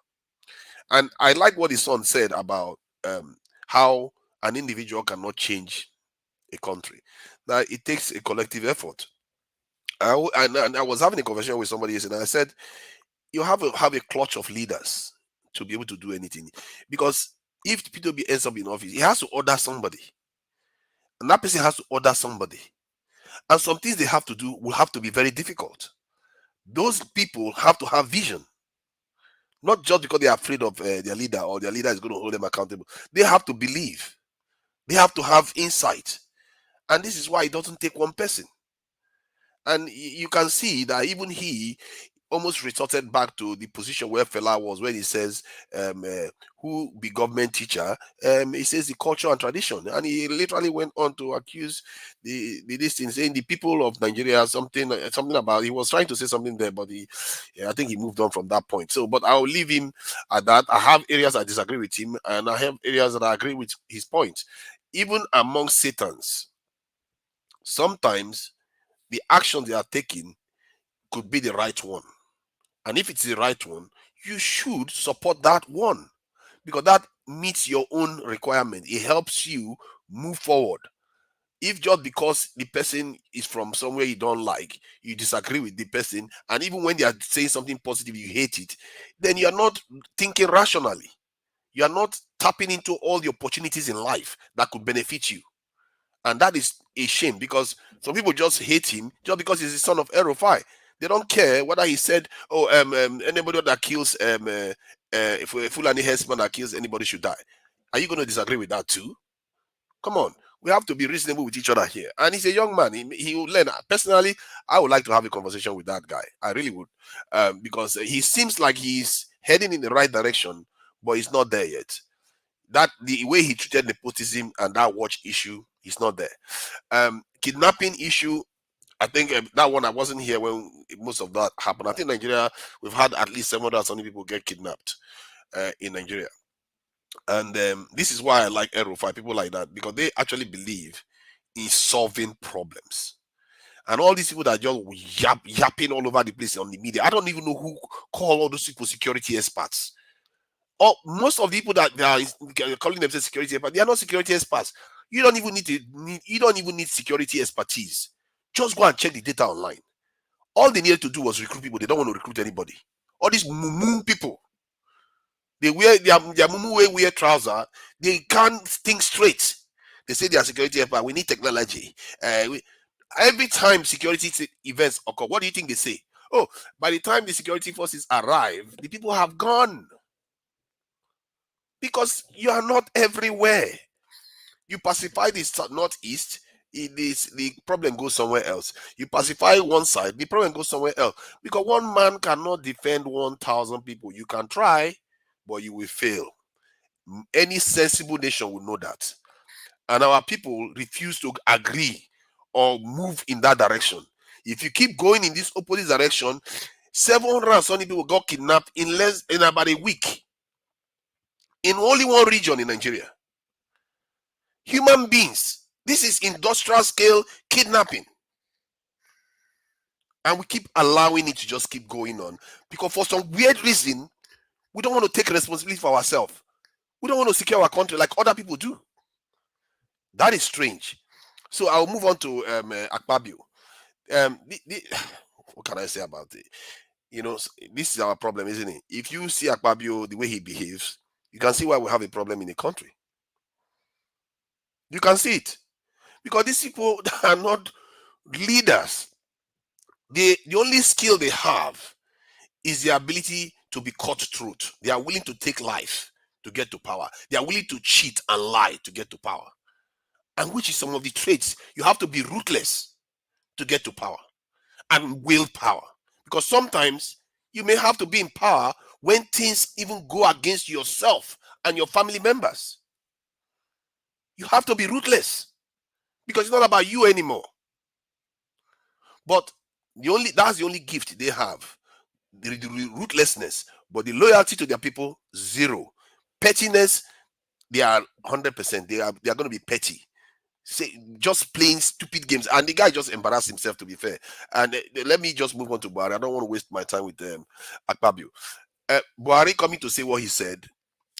And I like what his son said about how an individual cannot change a country. Now it takes a collective effort. I was having a conversation with somebody yesterday, and I said, you have a clutch of leaders to be able to do anything. Because if P2B ends up in office, he has to order somebody. And that person has to order somebody. And some things they have to do will have to be very difficult. Those people have to have vision. Not just because they are afraid of their leader, or their leader is going to hold them accountable. They have to believe. They have to have insight. And this is why it doesn't take one person. And you can see that even he almost resorted back to the position where Fela was, when he says, who be government teacher, he says the culture and tradition. And he literally went on to accuse this thing, saying the people of Nigeria, something about, he was trying to say something there, but I think he moved on from that point. So, but I'll leave him at that. I have areas I disagree with him, and I have areas that I agree with his point. Even among Satans, sometimes the action they are taking could be the right one. And if it's the right one, you should support that one, because that meets your own requirement. It helps you move forward. If just because the person is from somewhere you don't like, you disagree with the person, and even when they are saying something positive, you hate it, then you are not thinking rationally. You are not tapping into all the opportunities in life that could benefit you. And that is a shame, because some people just hate him just because he's the son of El-Rufai. They don't care whether he said, oh, anybody that kills if a Fulani herdsman that kills anybody should die. Are you going to disagree with that too? Come on. We have to be reasonable with each other here. And he's a young man. He will learn. Personally, I would like to have a conversation with that guy. I really would. Because he seems like he's heading in the right direction, but he's not there yet. That the way he treated nepotism and that watch issue is not there. Kidnapping issue, I think that one, I wasn't here when most of that happened. I think Nigeria, we've had at least 700 people get kidnapped in Nigeria. And this is why I like El-Rufai, people like that, because they actually believe in solving problems. And all these people that are just yapping all over the place on the media, I don't even know who call all those people security experts. Or most of the people that they are calling themselves security experts, they are not security experts. You don't even need security expertise. Just go and check the data online. All they needed to do was recruit people. They don't want to recruit anybody. All these mumu people, they wear their mumu wear trousers. They can't think straight. They say they are security expert. We need technology. Every time security events occur, what do you think they say? Oh, by the time the security forces arrive, the people have gone. Because you are not everywhere. You pacify the northeast, the problem goes somewhere else. You pacify one side, the problem goes somewhere else. Because one man cannot defend 1,000 people. You can try, but you will fail. Any sensible nation will know that. And our people refuse to agree or move in that direction. If you keep going in this opposite direction, 770 people got kidnapped in about a week. In only one region in Nigeria. Human beings. This is industrial scale kidnapping. And we keep allowing it to just keep going on. Because for some weird reason, we don't want to take responsibility for ourselves. We don't want to secure our country like other people do. That is strange. So I'll move on to Akpabio. What can I say about it? You know, this is our problem, isn't it? If you see Akpabio, the way he behaves, you can see why we have a problem in the country. You can see it. Because these people are not leaders. The only skill they have is the ability to be cutthroat. They are willing to take life to get to power. They are willing to cheat and lie to get to power. And which is some of the traits. You have to be ruthless to get to power. And willpower. Because sometimes you may have to be in power when things even go against yourself and your family members. You have to be ruthless. Because it's not about you anymore. But that's the only gift they have. The ruthlessness. But the loyalty to their people, zero. Pettiness, they are 100%. They are going to be petty. Just playing stupid games. And the guy just embarrassed himself, to be fair. And let me just move on to Buhari. I don't want to waste my time with Akpabio. Buhari coming to say what he said.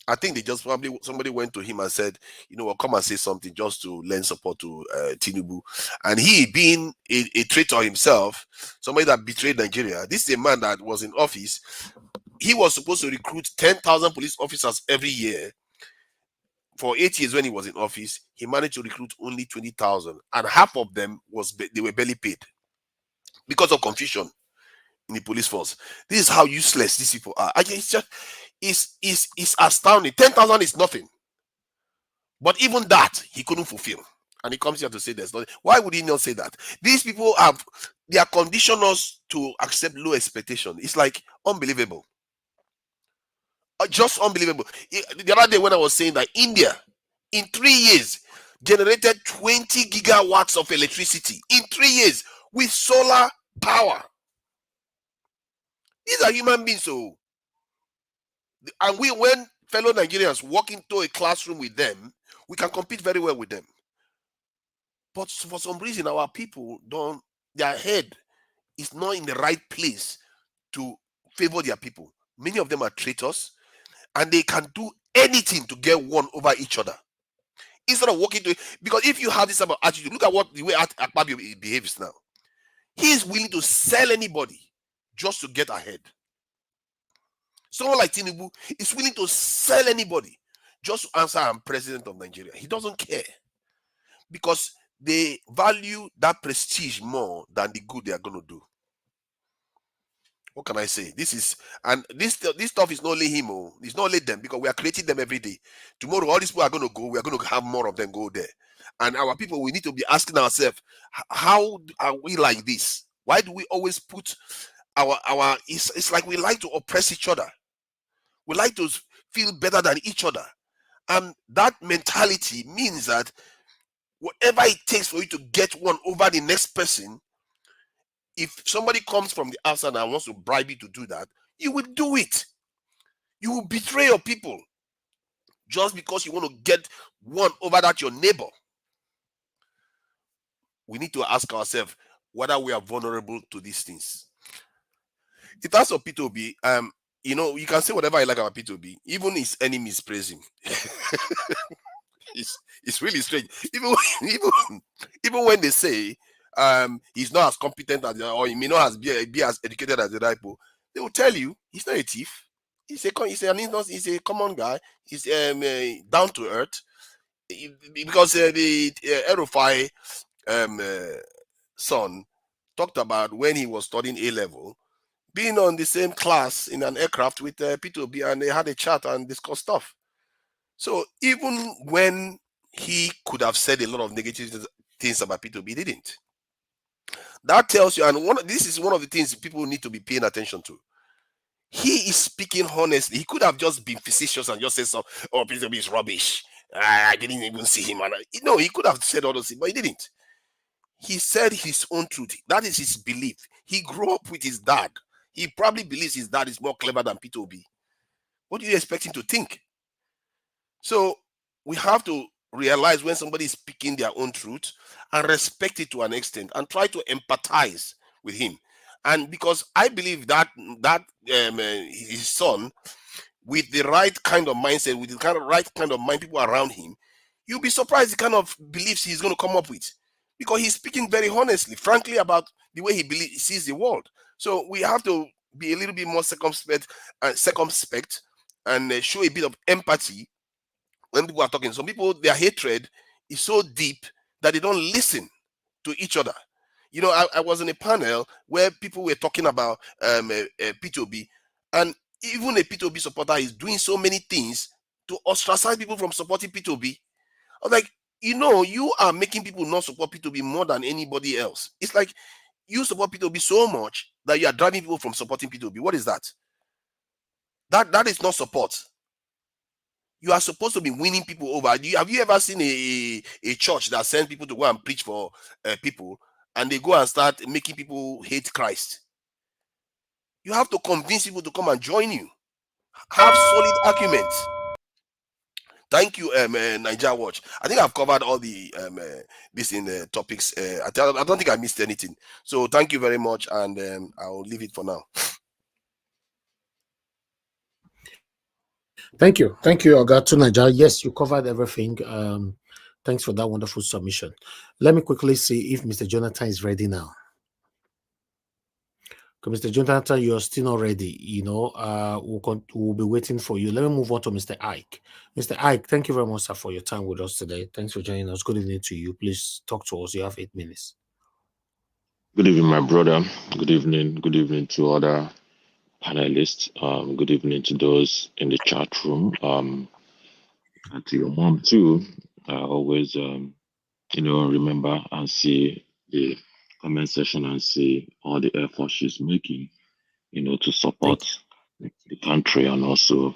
I think they just probably somebody went to him and said, you know, well, come and say something just to lend support to Tinubu. And he, being a traitor himself, somebody that betrayed Nigeria, this is a man that was in office. He was supposed to recruit 10,000 police officers every year. For 8 years when he was in office, he managed to recruit only 20,000, and half of them they were barely paid because of confusion in the police force. This is how useless these people are. It's just it's astounding. 10,000 is nothing, but even that he couldn't fulfill, and he comes here to say there's nothing. Why would he not say that? These people they are conditioned us to accept low expectation. It's like unbelievable. Just unbelievable. The other day when I was saying that India, in 3 years, generated 20 gigawatts of electricity in 3 years with solar power. These are human beings, so. And when fellow Nigerians walk into a classroom with them, we can compete very well with them. But for some reason, our people their head is not in the right place to favor their people. Many of them are traitors. And they can do anything to get one over each other. Instead of walking to it. Because if you have this type of attitude, look at the way Akpabio behaves now. He is willing to sell anybody just to get ahead. Someone like Tinubu is willing to sell anybody just to answer, I'm president of Nigeria. He doesn't care. Because they value that prestige more than the good they are going to do. What can I say? This stuff is not only him. It's not only them, because we are creating them every day. Tomorrow, all these people are going to go. We are going to have more of them go there. And our people, we need to be asking ourselves, how are we like this? Why do we always put it's like we like to oppress each other. We like to feel better than each other. And that mentality means that whatever it takes for you to get one over the next person, if somebody comes from the outside and wants to bribe you to do that, you will do it. You will betray your people just because you want to get one over that your neighbor. We need to ask ourselves whether we are vulnerable to these things. In terms of P2B, you can say whatever you like about P2B. Even his enemies praise him. It's really strange. Even when they say he's not as competent as, or he may not be as educated as the Daipo, they will tell you he's not a thief. He's a common guy. He's down to earth. Because the El-Rufai son talked about when he was studying A-level, being on the same class in an aircraft with P2B, and they had a chat and discussed stuff. So even when he could have said a lot of negative things about P2B, he didn't. That tells you, and this is one of the things people need to be paying attention to. He is speaking honestly. He could have just been facetious and just said, "So, oh, P2B is rubbish. I didn't even see him." And no, he could have said all those things, but he didn't. He said his own truth. That is his belief. He grew up with his dad. He probably believes his dad is more clever than P2B. What do you expect him to think? So we have to realize when somebody is speaking their own truth and respect it to an extent and try to empathize with him. And because I believe that his son, with the right kind of mindset, with the right kind of mind people around him, you'll be surprised the kind of beliefs he's going to come up with. Because he's speaking very honestly, frankly, about the way he sees the world. So we have to be a little bit more circumspect and show a bit of empathy when people are talking. Some people, their hatred is so deep that they don't listen to each other. I was in a panel where people were talking about P2B, and even a P2B supporter is doing so many things to ostracize people from supporting P2B. I was like, you are making people not support P2B more than anybody else. It's like you support P2B so much that you are driving people from supporting P2B. What is that? That is not support. You are supposed to be winning people over. Have you ever seen a church that sends people to go and preach for people, and they go and start making people hate Christ? You have to convince people to come and join you. Have solid arguments. Thank you, Niger Watch. I think I've covered all the this in the topics. I don't think I missed anything. So thank you very much, and I'll leave it for now. Thank you, Ogatu Niger. Yes, you covered everything. Thanks for that wonderful submission. Let me quickly see if Mr. Jonathan is ready now. Mr. Jonathan, you're still not ready. We'll be waiting for you. Let me move on to Mr. Ike. Mr. Ike, thank you very much, sir, for your time with us today. Thanks for joining us. Good evening to you. Please talk to us. You have 8 minutes. Good evening, my brother. Good evening. Good evening to other panelists. Good evening to those in the chat room. And to your mom too. I always, remember and see the comment section and see all the effort she's making, to support the country and also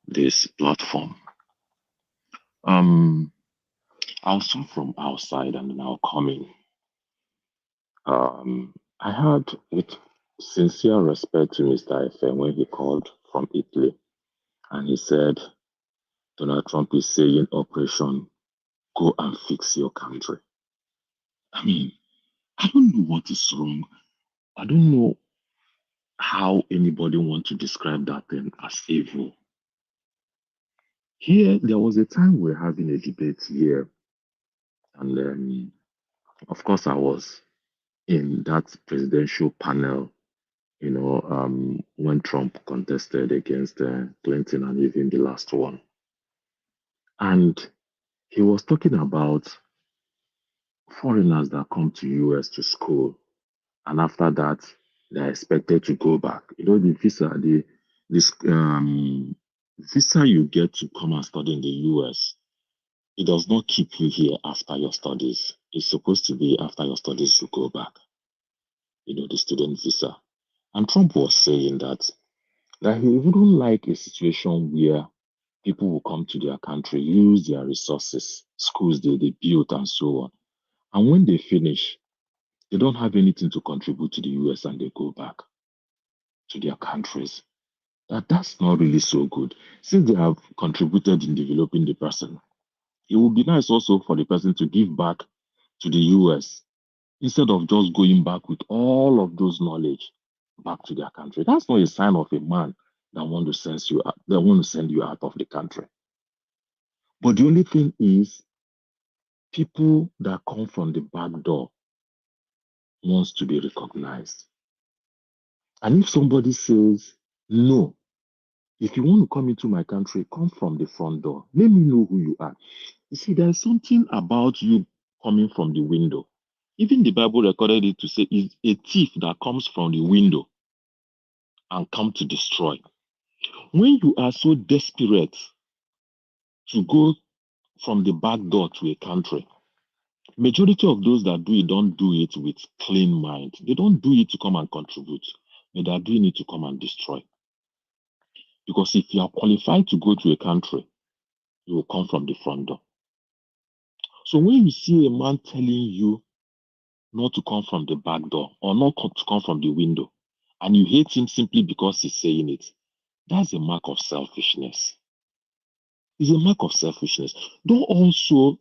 this platform. I'll start from outside and then I'll come in. I had, with sincere respect to Mr. FM, when he called from Italy and he said, Donald Trump is saying, Operation, go and fix your country. I mean, I don't know what is wrong. I don't know how anybody wants to describe that thing as evil. Here, there was a time we were having a debate here, and of course, I was in that presidential panel, when Trump contested against Clinton and even the last one. And he was talking about foreigners that come to US to school, and after that, they're expected to go back. The visa you get to come and study in the US, it does not keep you here after your studies. It's supposed to be after your studies you go back. The student visa. And Trump was saying that he wouldn't like a situation where people will come to their country, use their resources, schools they built and so on. And when they finish, they don't have anything to contribute to the US and they go back to their countries. That's not really so good. Since they have contributed in developing the person, it would be nice also for the person to give back to the US instead of just going back with all of those knowledge back to their country. That's not a sign of a man that want to send you out, that want to send you out of the country. But the only thing is, people that come from the back door wants to be recognized. And if somebody says, no, if you want to come into my country, come from the front door. Let me know who you are. You see, there's something about you coming from the window. Even the Bible recorded it to say, is a thief that comes from the window and come to destroy. When you are so desperate to go from the back door to a country, majority of those that do it don't do it with clean mind. They don't do it to come and contribute, but they are doing it to come and destroy. Because if you are qualified to go to a country, you will come from the front door. So when you see a man telling you not to come from the back door or not to come from the window, and you hate him simply because he's saying it, that's a mark of selfishness. It's a mark of selfishness. Don't also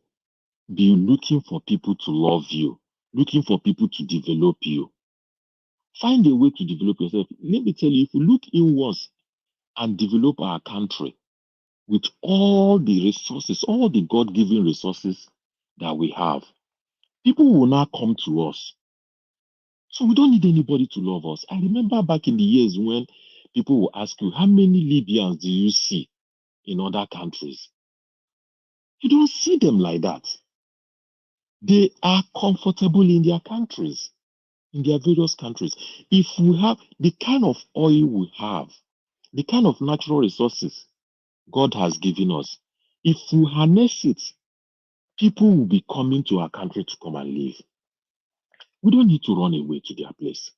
be looking for people to love you, looking for people to develop you. Find a way to develop yourself. Let me tell you, if you look inwards and develop our country with all the resources, all the God-given resources that we have, people will now come to us. So we don't need anybody to love us. I remember back in the years when people will ask you, how many Libyans do you see in other countries? You don't see them like that. They are comfortable in their countries, in their various countries. If we have the kind of oil we have, the kind of natural resources God has given us, if we harness it, people will be coming to our country to come and live. We don't need to run away to their place.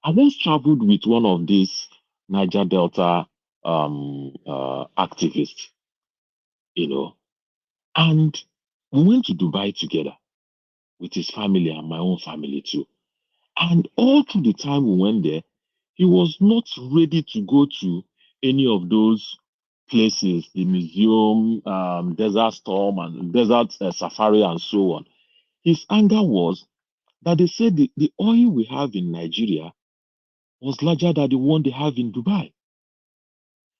I once traveled with one of these Niger Delta activists, and we went to Dubai together with his family and my own family too. And all through the time we went there, he was not ready to go to any of those places, the museum, desert storm and desert safari and so on. His anger was that they said the oil we have in Nigeria was larger than the one they have in Dubai.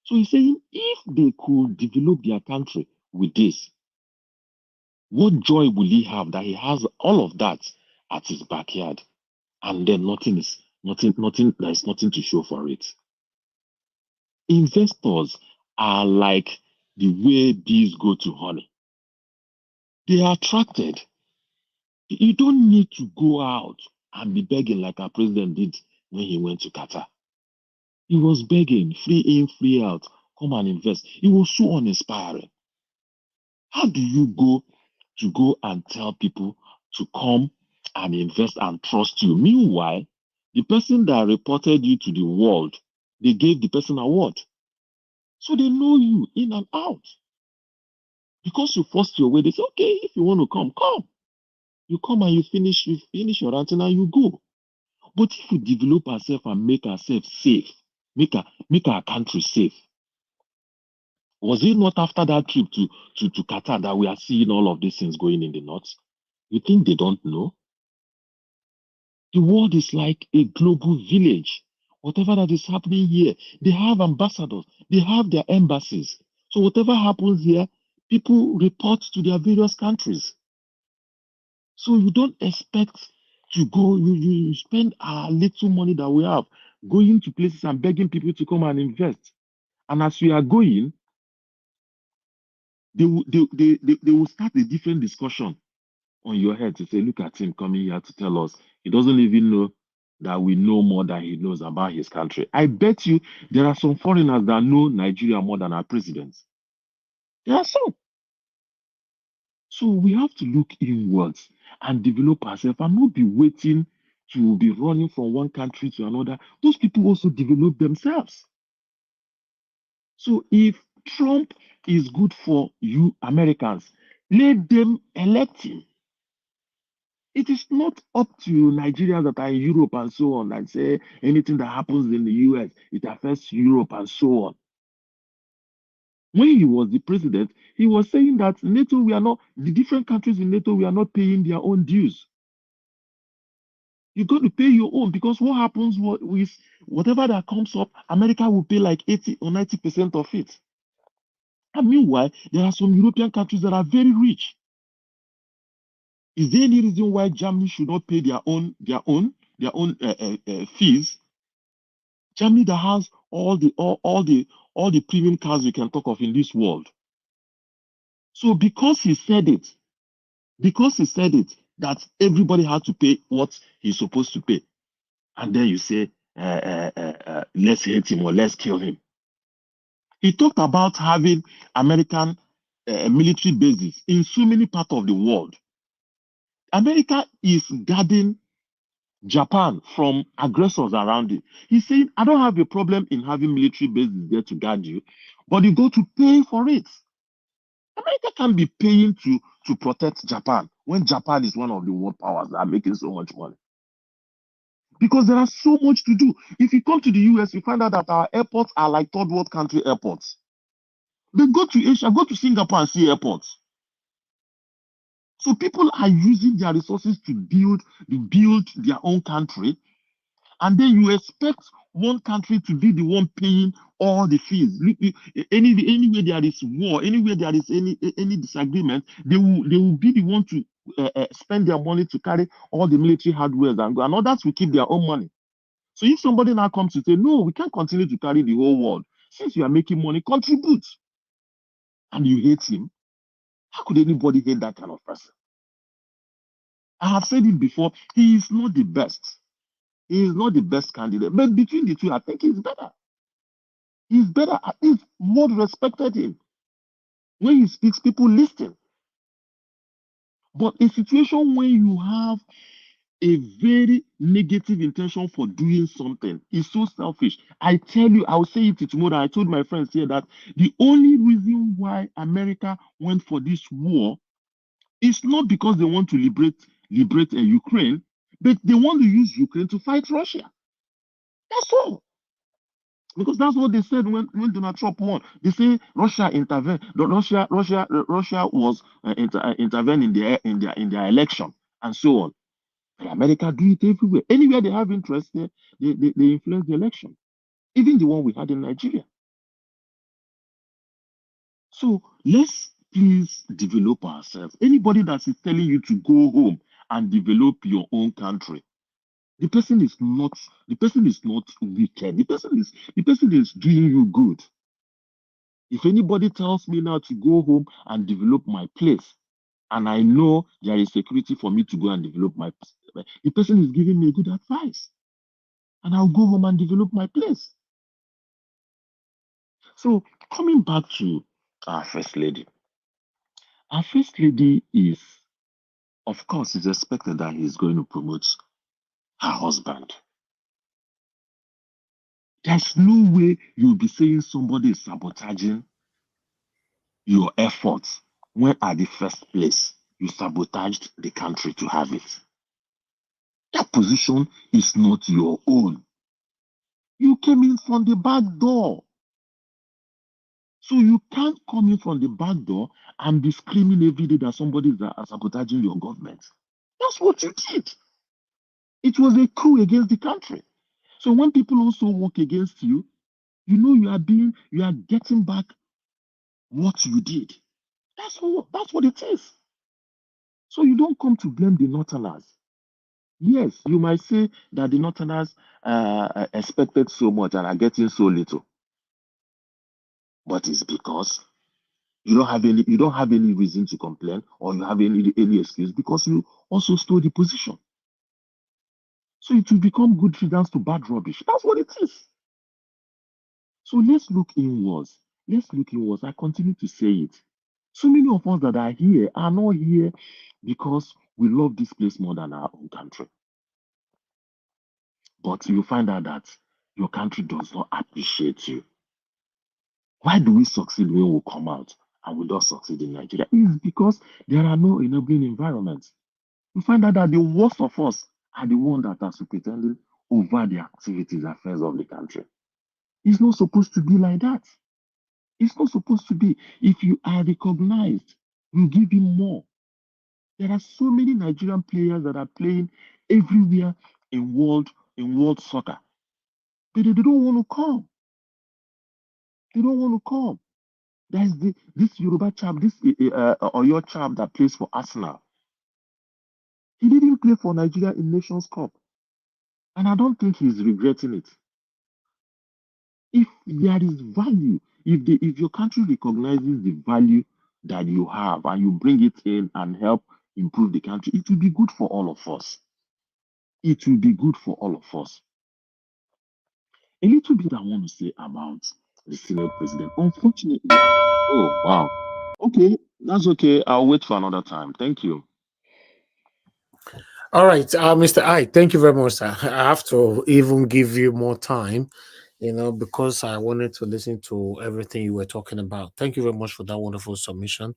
So he's saying if they could develop their country with this, what joy will he have that he has all of that at his backyard, and then there's nothing to show for it. Investors are like the way bees go to honey. They are attracted. You don't need to go out and be begging like our president did when he went to Qatar. He was begging, free in, free out, come and invest. It was so uninspiring. How do you go and tell people to come and invest and trust you? Meanwhile, the person that reported you to the world, they gave the person an award. So they know you in and out. Because you forced your way, they say, okay, if you want to come, come. You come and you finish your ranting and you go. But if we develop ourselves and make ourselves safe, make our country safe. Was it not after that trip to Qatar that we are seeing all of these things going in the north? You think they don't know? The world is like a global village. Whatever that is happening here, they have ambassadors, they have their embassies. So whatever happens here, people report to their various countries. So you don't expect to go, you spend a little money that we have going to places and begging people to come and invest. And as we are going, they will start a different discussion on your head to say, look at him coming here to tell us. He doesn't even know that we know more than he knows about his country. I bet you there are some foreigners that know Nigeria more than our presidents. There are some. So we have to look inwards and develop ourselves and not be waiting to be running from one country to another. Those people also develop themselves. So if Trump is good for you Americans, let them elect him. It is not up to Nigerians that are in Europe and so on and say anything that happens in the US, it affects Europe and so on. When he was the president, he was saying that NATO, the different countries in NATO, we are not paying their own dues. You got to pay your own, because what happens with whatever that comes up, America will pay like 80 or 90% of it. And meanwhile, there are some European countries that are very rich. Is there any reason why Germany should not pay their own fees? Germany that has all the premium cars you can talk of in this world. So because he said it, that everybody had to pay what he's supposed to pay, and then you say, let's hate him or let's kill him. He talked about having American military bases in so many parts of the world. America is guarding Japan from aggressors around it. He's saying, I don't have a problem in having military bases there to guard you, but you go to pay for it. America can't be paying to protect Japan when Japan is one of the world powers that are making so much money. Because there are so much to do. If you come to the US, you find out that our airports are like third world country airports. They go to Asia, go to Singapore and see airports. So people are using their resources to build their own country, and then you expect one country to be the one paying all the fees. Anywhere there is war, anywhere there is any disagreement, they will be the one to spend their money to carry all the military hardware and go, and others will keep their own money. So if somebody now comes to say, no, we can't continue to carry the whole world, since you are making money, contribute, and you hate him, how could anybody hate that kind of person? I have said it before, he is not the best. He is not the best candidate. But between the two, I think he's better. He's better. At least more respected him. When he speaks, people listen. But a situation where you have a very negative intention for doing something is so selfish. I tell you, I'll say it tomorrow. I told my friends here that the only reason why America went for this war is not because they want to liberate Ukraine, but they want to use Ukraine to fight Russia. That's all. Because that's what they said when Donald Trump won. They say Russia intervened. Russia was intervened in their election and so on. But America do it everywhere. Anywhere they have interest, they influence the election. Even the one we had in Nigeria. So let's please develop ourselves. Anybody that is telling you to go home and develop your own country, the person is not wicked. The person is doing you good. If anybody tells me now to go home and develop my place, and I know there is security for me to go and develop my place, the person is giving me good advice. And I'll go home and develop my place. So coming back to our First Lady. Our First Lady is, of course, it's expected that he's going to promote her husband. There's no way you'll be saying somebody is sabotaging your efforts when at the first place you sabotaged the country to have it. That position is not your own. You came in from the back door. So you can't come in from the back door and be screaming every day that somebody is sabotaging your government. That's what you did. It was a coup against the country. So when people also work against you, you know you are getting back what you did. That's what it is. So you don't come to blame the Northerners. Yes, you might say that the Northerners expected so much and are getting so little. But it's because you don't have any reason to complain, or you have any excuse, because you also stole the position. So it will become good riddance to bad rubbish. That's what it is. So let's look inwards. I continue to say it. So many of us that are here are not here because we love this place more than our own country. But you find out that your country does not appreciate you. Why do we succeed when we come out and we don't succeed in Nigeria? It's because there are no enabling environments. you find out that the worst of us are the ones that are superintending over the activities, affairs of the country. It's not supposed to be like that. It's not supposed to be. If you are recognized, you give him more. There are so many Nigerian players that are playing everywhere in world soccer. But they don't want to come. They don't want to come. There's this Yoruba chap, this Oyo chap that plays for Arsenal. He didn't play for Nigeria in Nations Cup. And I don't think he's regretting it. If there is value, if your country recognizes the value that you have and you bring it in and help improve the country, it will be good for all of us. It will be good for all of us. A little bit I want to say about the Senate president. Unfortunately, oh wow. Okay, that's okay. I'll wait for another time. Thank you. All right, Mr. I, thank you very much, sir. I have to even give you more time, because I wanted to listen to everything you were talking about. Thank you very much for that wonderful submission.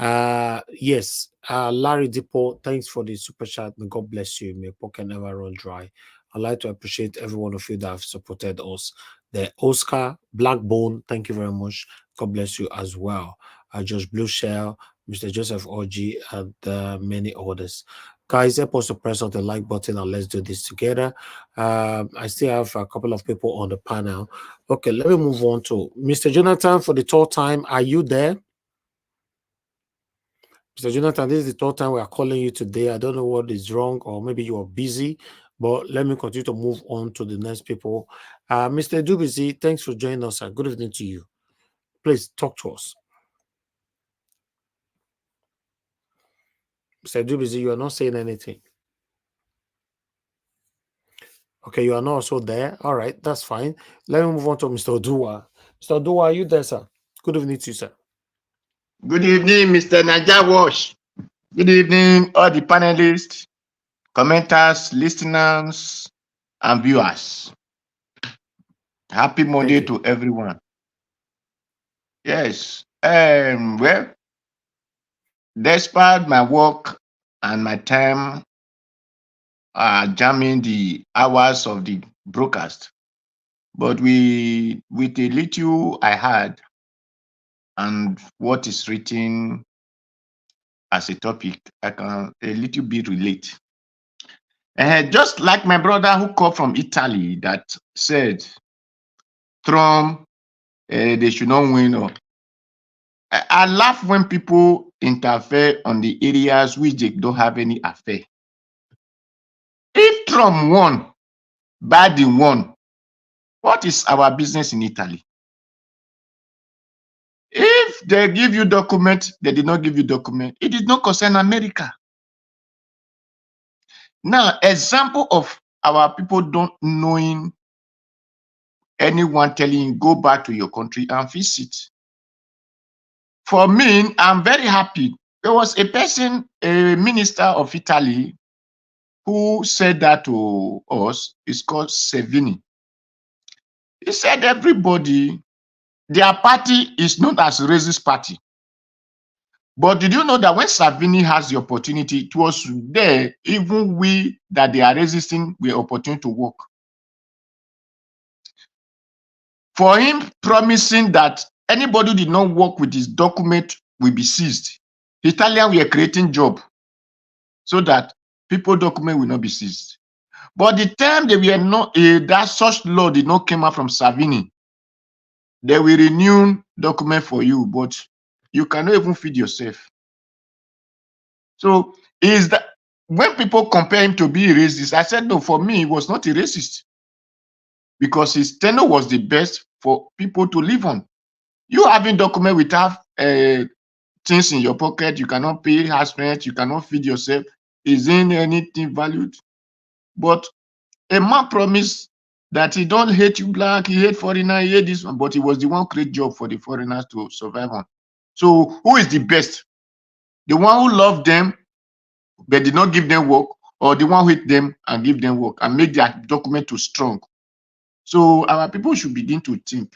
Yes, Larry Depot, thanks for the super chat. May God bless you. May pocket never run dry. I'd like to appreciate every one of you that have supported us. The Oscar Blackbone, thank you very much. God bless you as well. Josh Blue Shell, Mr. Joseph Orji, and many others. Guys, help us to press on the like button and let's do this together. I still have a couple of people on the panel. Okay, let me move on to Mr. Jonathan for the third time. Are you there? Mr. Jonathan, this is the third time we are calling you today. I don't know what is wrong, or maybe you are busy, but let me continue to move on to the next people. Mr. Dubisi, thanks for joining us. Good evening to you. Please talk to us. Mr. Dubisi, you are not saying anything. Okay, you are not also there. All right, that's fine. Let me move on to Mr. Odua. Mr. Odua, are you there, sir? Good evening to you, sir. Good evening, Mr. Naija Wash. Good evening, all the panelists, commenters, listeners, and viewers. Happy Monday to everyone. Yes. Well, despite my work and my time jamming the hours of the broadcast, but with a little I had and what is written as a topic, I can a little bit relate. Just like my brother who called from Italy that said Trump, they should not win. Or I laugh when people interfere on the areas which they don't have any affair. If Trump won, Biden won, what is our business in Italy? If they give you document, they did not give you document. It did not concern America. Now, example of our people don't knowing anyone telling you go back to your country and visit. For me, I'm very happy. There was a person, a minister of Italy, who said that to us. It's called Salvini. He said everybody, their party is known as racist party. But did you know that when Salvini has the opportunity, it was there, even we that they are resisting, we opportunity to work. For him promising that anybody who did not work with his document will be seized. Italians were creating job so that people document will not be seized. But the time they were not, that such law did not come out from Salvini, they will renew document for you, but you cannot even feed yourself. So is that when people compare him to be a racist, I said no, for me, he was not a racist because his tenure was the best for people to live on. You having document without things in your pocket, you cannot pay house rent, you cannot feed yourself. Isn't anything valued? But a man promised that he don't hate you black, he hate foreigner, he hate this one, but he was the one create job for the foreigners to survive on. So who is the best? The one who loved them but did not give them work, or the one who hate them and give them work and make their document too strong? So our people should begin to think.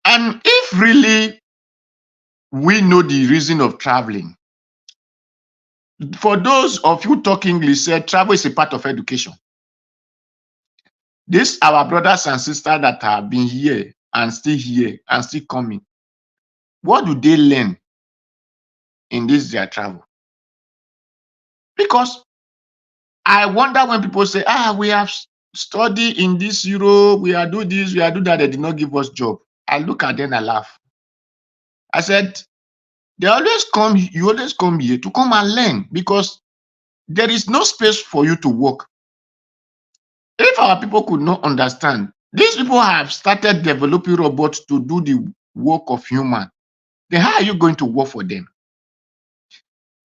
And if really we know the reason of traveling, For those of you talking English, said travel is a part of education. These our brothers and sisters that have been here and still coming. What do they learn in this their travel? Because I wonder when people say, we have studied in this Europe, we are do this, we are do that, they did not give us job. I look at them and laugh. I said, you always come here to come and learn, because there is no space for you to work. If our people could not understand, these people have started developing robots to do the work of human. Then how are you going to work for them?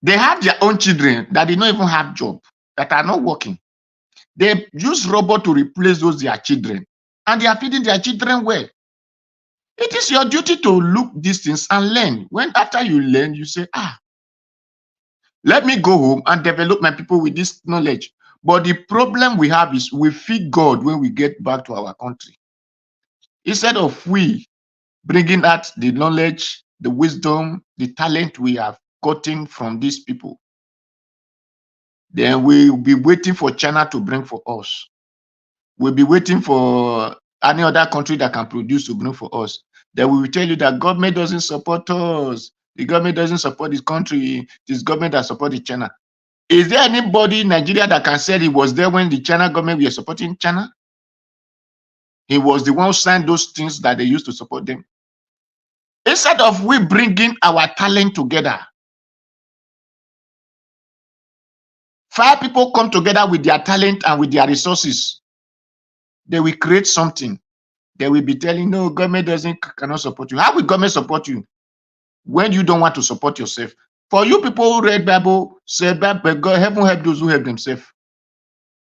They have their own children that did not even have job, that are not working. They use robot to replace those their children, and they are feeding their children well. It is your duty to look these things and learn. When after you learn, you say, let me go home and develop my people with this knowledge. But the problem we have is we feed God when we get back to our country. Instead of we bringing out the knowledge, the wisdom, the talent we have gotten from these people, then we'll be waiting for China to bring for us. We'll be waiting for any other country that can produce to bring for us. Then we will tell you that government doesn't support us. The government doesn't support this country. This government that supports China. Is there anybody in Nigeria that can say he was there when the China government were supporting China? He was the one who signed those things that they used to support them. Instead of we bringing our talent together, 5 people come together with their talent and with their resources, they will create something. They will be telling, no, government cannot support you. How will government support you when you don't want to support yourself? For you people who read Bible, say, God, heaven help those who help themselves.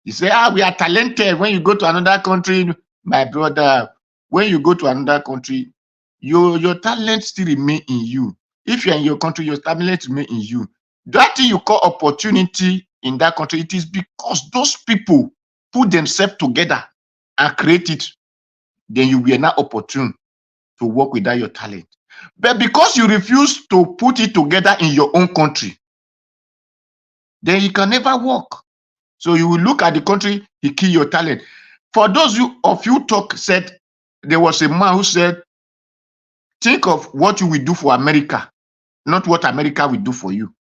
You say, we are talented. When you go to another country, my brother, when you go to another country, your talent still remain in you. If you're in your country, your talent remain in you. That thing you call opportunity in that country, it is because those people put themselves together and create it. Then you will not opportune to work without your talent. But because you refuse to put it together in your own country, then you can never work. So you will look at the country, he kill your talent. For those of you talk, said, there was a man who said, think of what you will do for America, not what America will do for you.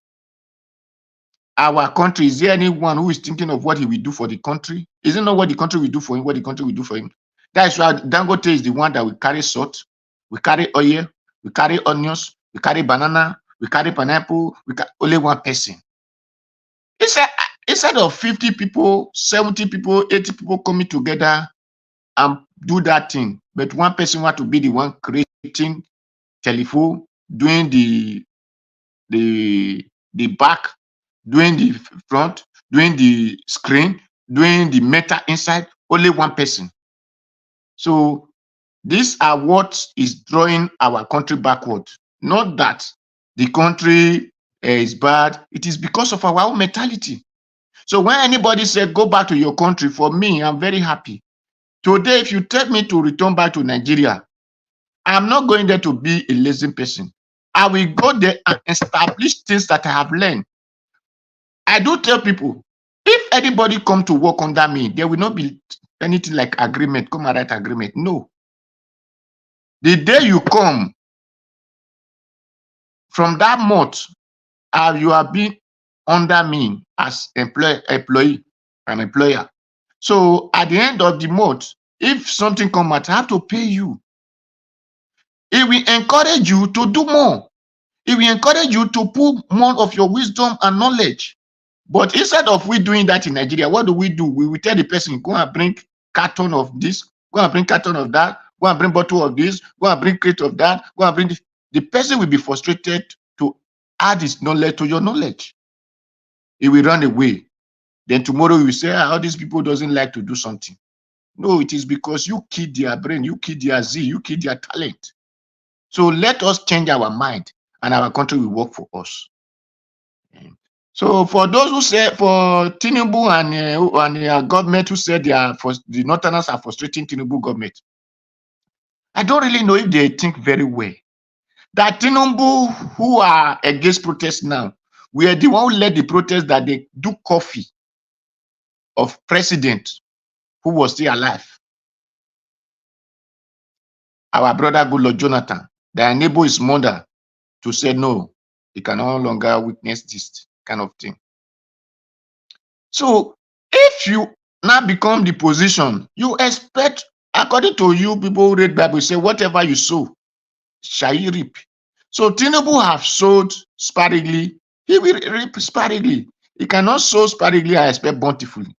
Our country, is there anyone who is thinking of what he will do for the country? Is it not what the country will do for him, what the country will do for him? That's why Dangote is the one that will carry salt, we carry oil, we carry onions, we carry banana, we carry pineapple, only one person. Instead of 50 people, 70 people, 80 people coming together and do that thing, but one person want to be the one creating telephone, doing the back, doing the front, doing the screen, doing the meta inside, only one person. So these are what is drawing our country backward. Not that the country is bad, it is because of our own mentality. So when anybody said, go back to your country, for me, I'm very happy. Today, if you tell me to return back to Nigeria, I'm not going there to be a lazy person. I will go there and establish things that I have learned. I do tell people, if anybody come to work under me, there will not be anything like agreement, come and write agreement. No. The day you come, from that month, you have been under me as employee and employer. So at the end of the month, if something comes out, I have to pay you. It will encourage you to do more. It will encourage you to put more of your wisdom and knowledge. But instead of we doing that in Nigeria, what do? We will tell the person, go and bring carton of this, go and bring carton of that, go and bring bottle of this, go and bring crate of that, go and bring this. The person will be frustrated to add his knowledge to your knowledge. He will run away. Then tomorrow you will say, all these people doesn't like to do something. No, it is because you killed their brain, you killed their zeal, you killed their talent. So let us change our mind and our country will work for us. So for those who say, for Tinubu and government who said the Northerners are frustrating Tinubu government, I don't really know if they think very well. That Tinubu, who are against protest now, were the one who led the protest that they do coffee of president who was still alive. Our brother Goodluck Jonathan, that enabled his mother to say no, he can no longer witness this kind of thing. So if you now become the position, you expect, according to you people who read Bible, say whatever you sow, shall you reap. So Tinubu have sowed sparingly, he will reap sparingly. He cannot sow sparingly and expect bountifully.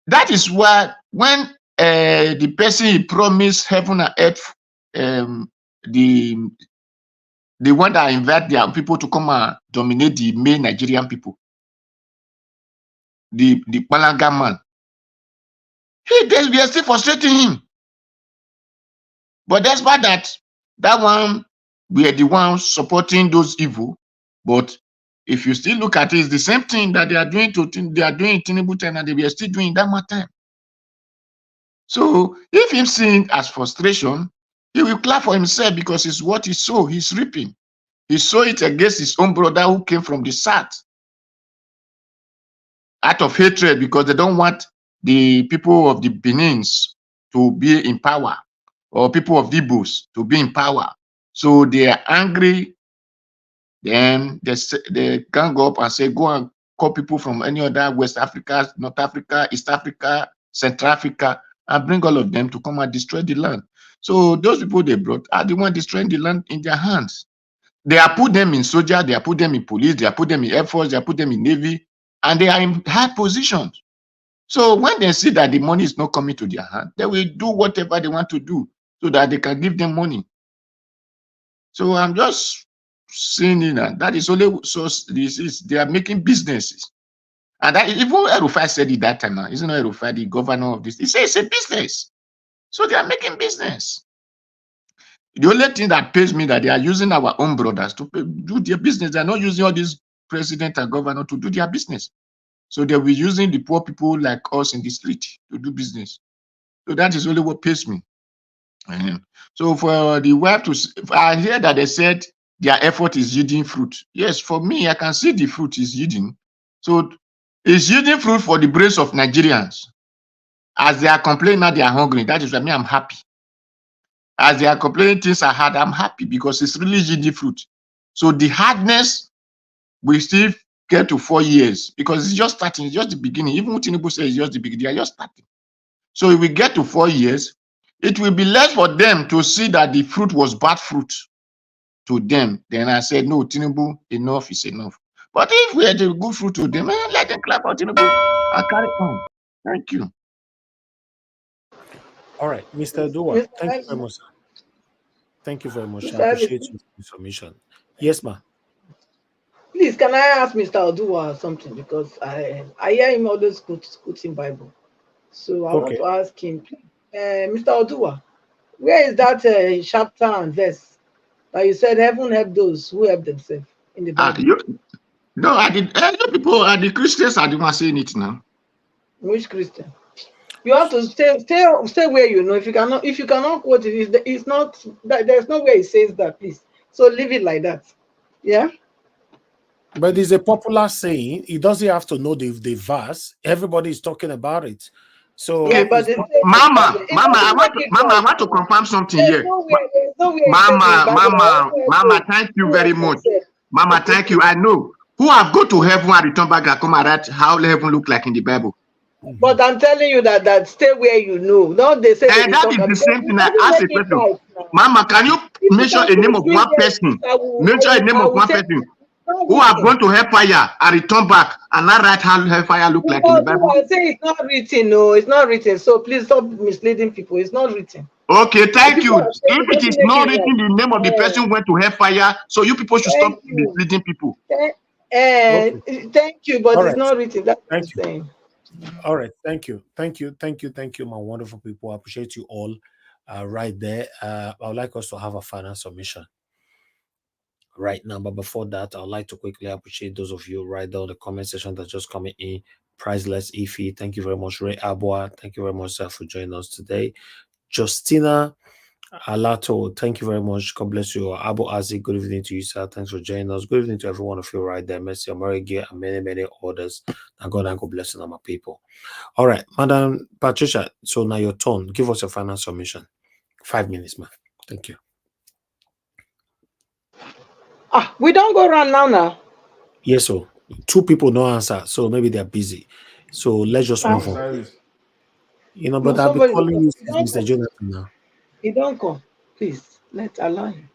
That is why when the person he promised heaven and earth, the one that invite their people to come and dominate the main Nigerian people, the Palanga man, we are still frustrating him. But despite that one, we are the ones supporting those evil. But if you still look at it, it's the same thing that they are doing in Tinubu time, and they were still doing that much time. So if him seeing as frustration, he will clap for himself because it's what he sow, he's reaping. He saw it against his own brother who came from the south out of hatred because they don't want the people of the Benins to be in power or people of the Igbos to be in power. So they are angry. Then they gang up and say, go and call people from any other West Africa, North Africa, East Africa, Central Africa, and bring all of them to come and destroy the land. So those people they brought are the ones destroying the land in their hands. They are put them in soldier, they are put them in police, they are put them in Air Force, they are put them in Navy, and they are in high positions. So when they see that the money is not coming to their hand, they will do whatever they want to do so that they can give them money. So I'm just saying that is only so this is they are making businesses. And that even El-Rufai said it that time. Isn't El-Rufai the governor of this? He says it's a business. So they are making business. The only thing that pays me that they are using our own brothers to do their business. They are not using all these president and governor to do their business. So they will be using the poor people like us in the street to do business. So that is only what pays me. So for the wife to, I hear that they said their effort is yielding fruit. Yes, for me, I can see the fruit is yielding. So it's yielding fruit for the brains of Nigerians. As they are complaining now, they are hungry. That is why I'm happy. As they are complaining things are hard, I'm happy because it's really yielding fruit. So the hardness will still get to 4 years because it's just starting, it's just the beginning. Even Tinubu says it's just the beginning, they are just starting. So if we get to 4 years, it will be less for them to see that the fruit was bad fruit to them. Then I said, no, Tinubu, enough is enough. But if we had a good fruit to them, let them clap for Tinubu and carry on. Thank you. All right, Mr. Dua, thank you very much. Thank you very much. I appreciate your information. Yes, ma. Please, can I ask Mr. Odua something? Because I hear him always quoting Bible. So I want to ask him, Mr. Odua, where is that chapter and verse that you said heaven help those who help themselves in the Bible? No, I did. You people, the Christians are the ones saying it now. Which Christian? You have to stay where you know. If you cannot quote it, it's not that there's no way it says that. Please, so leave it like that. Yeah. But it's a popular saying. It doesn't have to know the verse. Everybody is talking about it. So, yeah, but Mama, I want to confirm something here. Mama, thank you very much. Mama, thank you. I know who have go to heaven and return back and come and write how heaven look like in the Bible. But I'm telling you that stay where you know. Not they say and that is the same thing. I ask a question. Right, Mama, can you mention a name of one person? Mention a name of one person who have gone to hellfire and return back and not write how hellfire look like in the Bible? I say it's not written. No, it's not written. So please stop misleading people. It's not written. Okay, thank you. If it is not written, the name of the person who went to hellfire, so you people should stop misleading people. Thank you, but it's not written. That's what I'm saying. All right, thank you, my wonderful people. I appreciate you all right there. I would like us to have a final submission right now, but before that, I would like to quickly appreciate those of you right there in the comment section that just coming in. Priceless Ify, thank you very much. Ray Abua, thank you very much, sir, for joining us today. Justina Alato, thank you very much. God bless you. Abu Aziz, good evening to you, sir. Thanks for joining us. Good evening to every one of you right there. Mercy, America, and many others. And God bless you, my people. All right, Madam Patricia, so now your turn. Give us your final submission. 5 minutes, man. Thank you. We don't go around now. Yes, so 2 people no answer, so maybe they're busy. So let's just move on. You know, but I'll be calling you Mr. Jonathan now. He don't come. Please, let's allow him.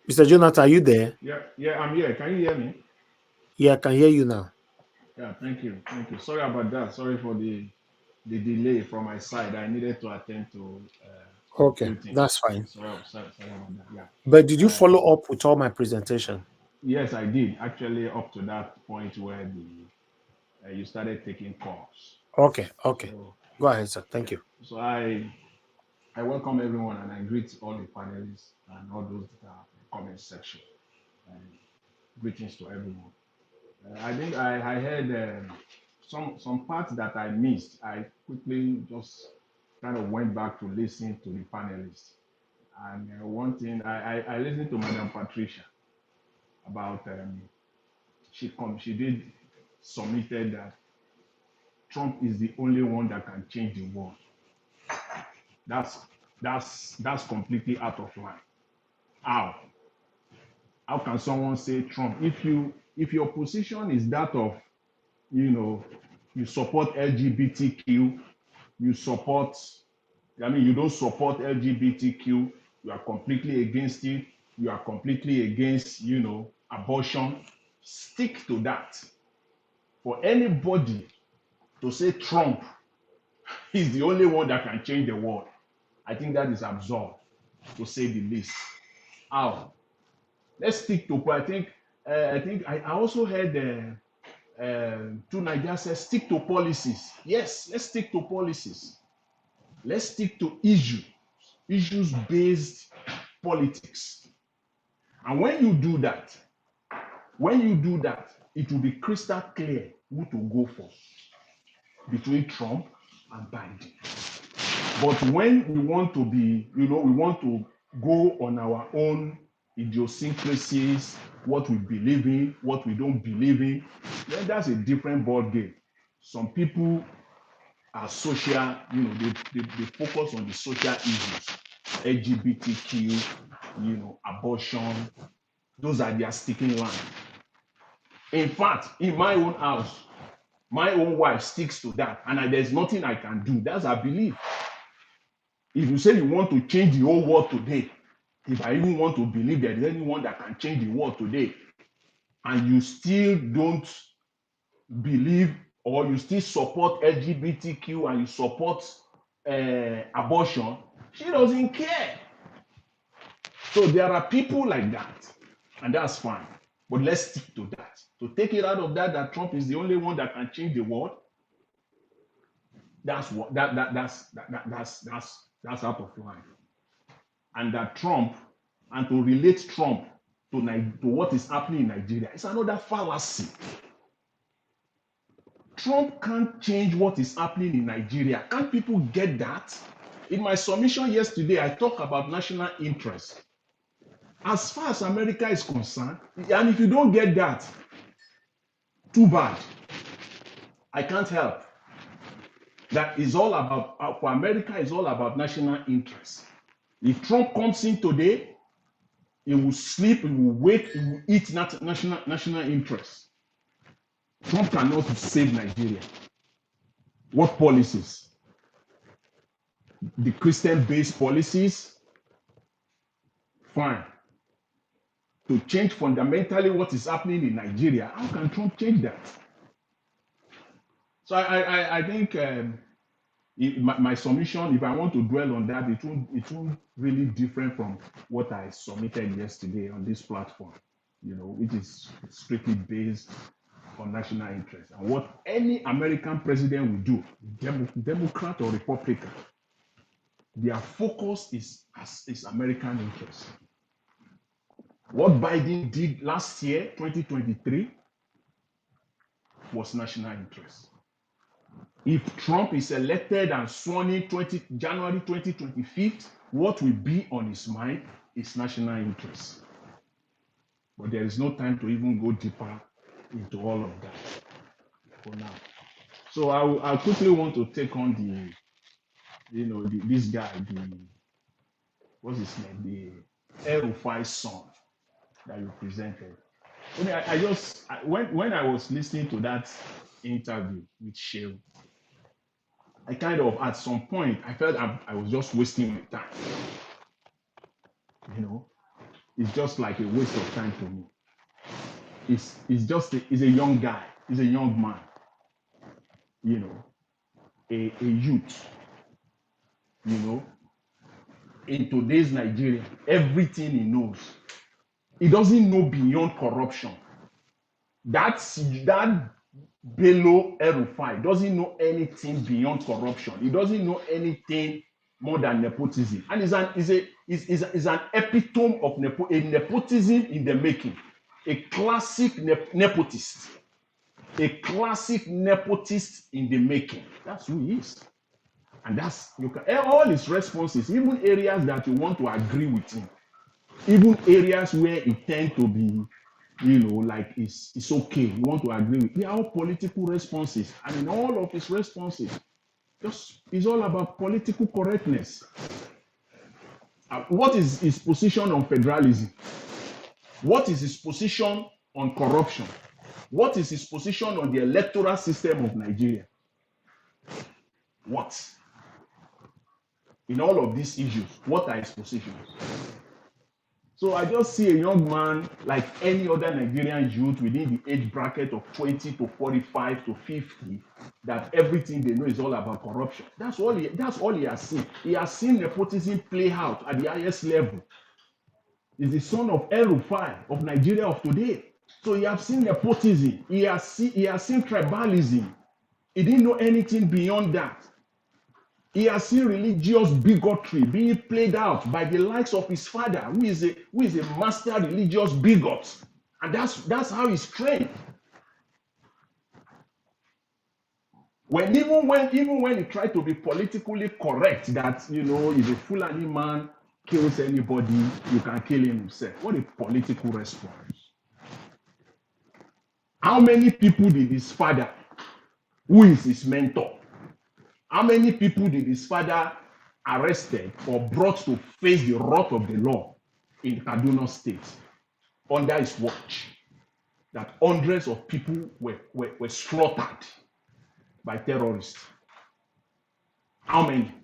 Mr. Jonathan, are you there? Yeah, I'm here. Can you hear me? Yeah, I can hear you now. Yeah, thank you. Sorry about that. Sorry for the delay from my side. I needed to attend to a Okay, few things. that's fine. Sorry about that. Yeah. But did you follow up with all my presentation? Yes, I did. Actually, up to that point where you started taking calls. Okay. So, Go ahead, sir. Thank you. So I welcome everyone and I greet all the panelists and all those that are in the comment section. And greetings to everyone. I think I heard some parts that I missed. I quickly just kind of went back to listen to the panelists. And one thing, I listened to Madam Patricia about she did submitted that Trump is the only one that can change the world. That's completely out of line. How can someone say Trump if your position is that of you support LGBTQ, you don't support LGBTQ, you are completely against it, you are completely against abortion. Stick to that. For anybody to say Trump is the only one that can change the world, I think that is absurd, to say the least. How? Let's stick to. I think I also heard two Nigerians say stick to policies. Yes, let's stick to policies. Let's stick to issues-based politics. And when you do that, it will be crystal clear who to go for between Trump and Biden. But when we want to we want to go on our own idiosyncrasies, what we believe in, what we don't believe in, then that's a different ball game. Some people are social, they focus on the social issues, LGBTQ, abortion. Those are their sticking line. In fact, in my own house, my own wife sticks to that, and there's nothing I can do. That's her belief. If you say you want to change the whole world today, if I even want to believe there is anyone that can change the world today, and you still don't believe or you still support LGBTQ and you support abortion, she doesn't care. So there are people like that, and that's fine. But let's stick to that. To take it out of that Trump is the only one that can change the world, that's out of line. And that Trump, and to relate Trump to what is happening in Nigeria, it's another fallacy. Trump can't change what is happening in Nigeria. Can't people get that? In my submission yesterday, I talked about national interest. As far as America is concerned, and if you don't get that, too bad. I can't help. That is all about, for America, is all about national interest. If Trump comes in today, he will sleep, he will wake, he will eat national interest. Trump cannot save Nigeria. What policies? The Christian-based policies? Fine. To change fundamentally what is happening in Nigeria, how can Trump change that? So I think my submission, if I want to dwell on that, it won't really different from what I submitted yesterday on this platform, which is strictly based on national interest. And what any American president will do, Democrat or Republican, their focus is American interest. What Biden did last year, 2023, was national interest. If Trump is elected and sworn in January 2025, what will be on his mind is national interest. But there is no time to even go deeper into all of that for now. So I quickly want to take on this guy, what's his name, the El-Rufai son that you presented. When I was listening to that interview with Shehu, I kind of, at some point, I felt I was just wasting my time. It's just like a waste of time to me. He's a young guy. He's a young man. A youth. In today's Nigeria, everything he knows, he doesn't know beyond corruption. That Bello El-Rufai doesn't know anything beyond corruption. He doesn't know anything more than nepotism. And is an epitome of nepotism in the making. A classic nepotist. A classic nepotist in the making. That's who he is. And all his responses, even areas that you want to agree with him, even areas where he tend to be, like it's okay, you want to agree with, they are all political responses. And in all of his responses, it's all about political correctness. What is his position on federalism? What is his position on corruption? What is his position on the electoral system of Nigeria? What? In all of these issues, what are his positions? So I just see a young man like any other Nigerian youth within the age bracket of 20 to 45 to 50, that everything they know is all about corruption. That's all he has seen. He has seen nepotism play out at the highest level. He's the son of El-Rufai of Nigeria of today. So he has seen nepotism. He has seen tribalism. He didn't know anything beyond that. He has seen religious bigotry being played out by the likes of his father, who is a master religious bigot. And that's how he's trained. Even when he tried to be politically correct, that if a Fulani man kills anybody, you can kill him himself. What a political response. How many people did his father, who is his mentor, how many people did his father arrested or brought to face the wrath of the law in Kaduna State under his watch? That hundreds of people were slaughtered by terrorists. How many?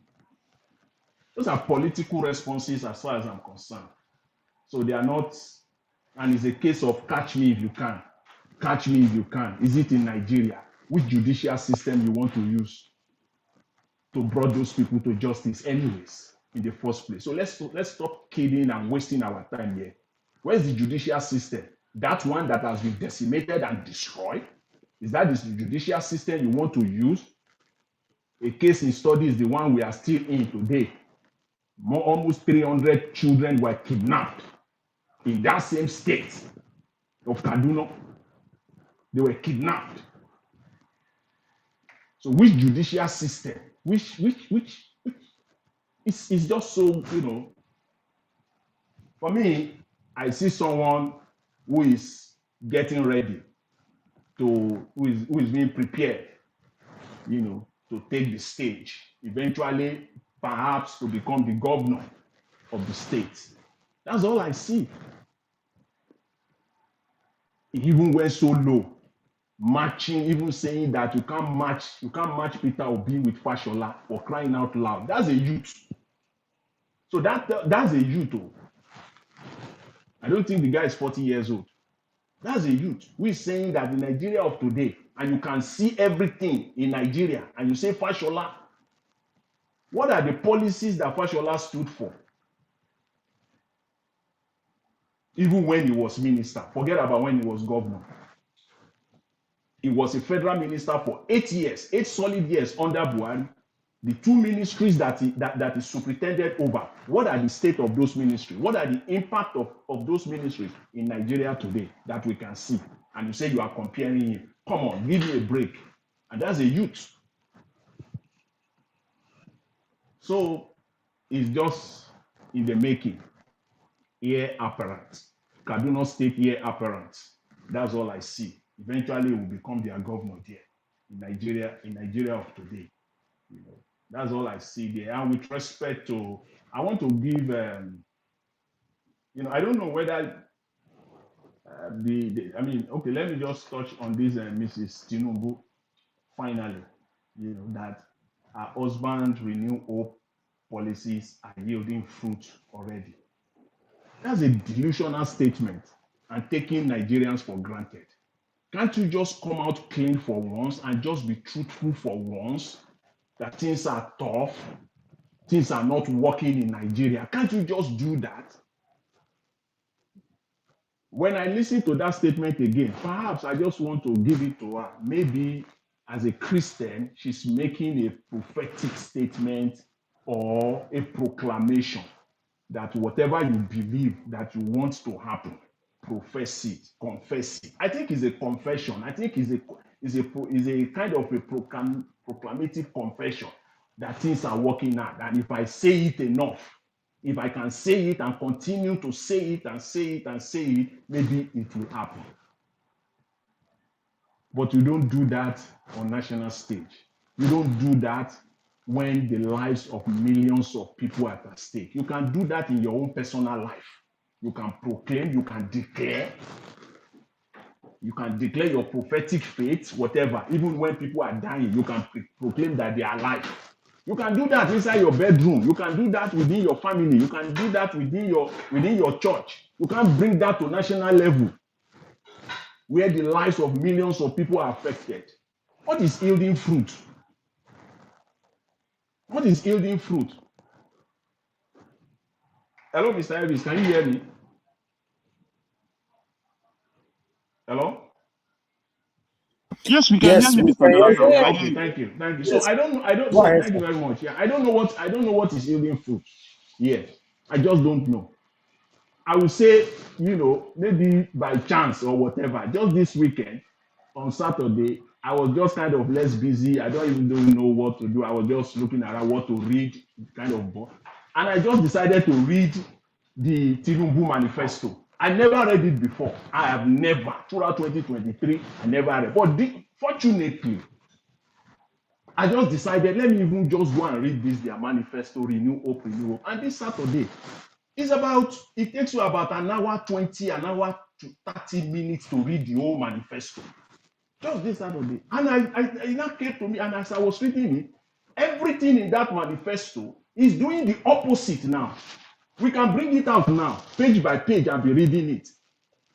Those are political responses as far as I'm concerned. So they are not, and it's a case of catch me if you can. Catch me if you can. Is it in Nigeria? Which judicial system you want to use to bring those people to justice anyways in the first place? So let's stop kidding and wasting our time here. Where's the judicial system? That one that has been decimated and destroyed? Is that the judicial system you want to use? A case in study is the one we are still in today. Almost 300 children were kidnapped in that same state of Kaduna. They were kidnapped. So which judicial system? Which it's just so, for me, I see someone who is getting ready who is being prepared, to take the stage, eventually perhaps to become the governor of the state. That's all I see. He even went so low, matching, even saying that you can't match Peter Obi with Fashola, for crying out loud. That's a youth. So that's a youth. I don't think the guy is 40 years old. That's a youth who is saying that the Nigeria of today, and you can see everything in Nigeria, and you say Fashola. What are the policies that Fashola stood for? Even when he was minister, forget about when he was governor. He was a federal minister for 8 solid years under Buhari. The 2 ministries that he superintended over, what are the state of those ministries? What are the impact of those ministries in Nigeria today that we can see? And you say you are comparing him. Come on, give me a break. And that's a youth. So it's just in the making, heir apparent. Kaduna State heir apparent. That's all I see. Eventually, it will become their governor there in Nigeria of today. You know, that's all I see there. And with respect to, I want to give, I don't know whether okay, let me just touch on this Mrs. Tinubu. Finally, that her husband renew hope policies are yielding fruit already. That's a delusional statement and taking Nigerians for granted. Can't you just come out clean for once and just be truthful for once that things are tough, things are not working in Nigeria? Can't you just do that? When I listen to that statement again, perhaps I just want to give it to her. Maybe as a Christian, she's making a prophetic statement or a proclamation that whatever you believe that you want to happen, profess it, confess it. I think it's a confession. I think it's a kind of a proclamative confession that things are working out. And if I say it enough, if I can say it and continue to say it and say it and say it, maybe it will happen. But you don't do that on national stage. You don't do that when the lives of millions of people are at stake. You can do that in your own personal life. You can proclaim, you can declare your prophetic faith, whatever. Even when people are dying, you can proclaim that they are alive. You can do that inside your bedroom. You can do that within your family. You can do that within your church. You can bring that to national level where the lives of millions of people are affected. What is yielding fruit? What is yielding fruit? Hello, Mr. Elvis, can you hear me? Hello? Yes, we can hear you, Mr. Director. Okay, thank you. So I don't thank you very much. Yeah, I don't know what is yielding fruit. Yeah, I just don't know. I would say, maybe by chance or whatever, just this weekend on Saturday, I was just kind of less busy. I don't even know what to do. I was just looking around what to read, kind of book. And I just decided to read the Tinubu manifesto. I never read it before. I have never, throughout 2023, I never read it. But fortunately, I just decided, let me even just go and read their manifesto, Renew Hope. And this Saturday, it takes you about an hour 20, an hour to 30 minutes to read the whole manifesto. Just this Saturday. And it now came to me, and as I was reading it, everything in that manifesto is doing the opposite now. We can bring it out now, page by page, and be reading it.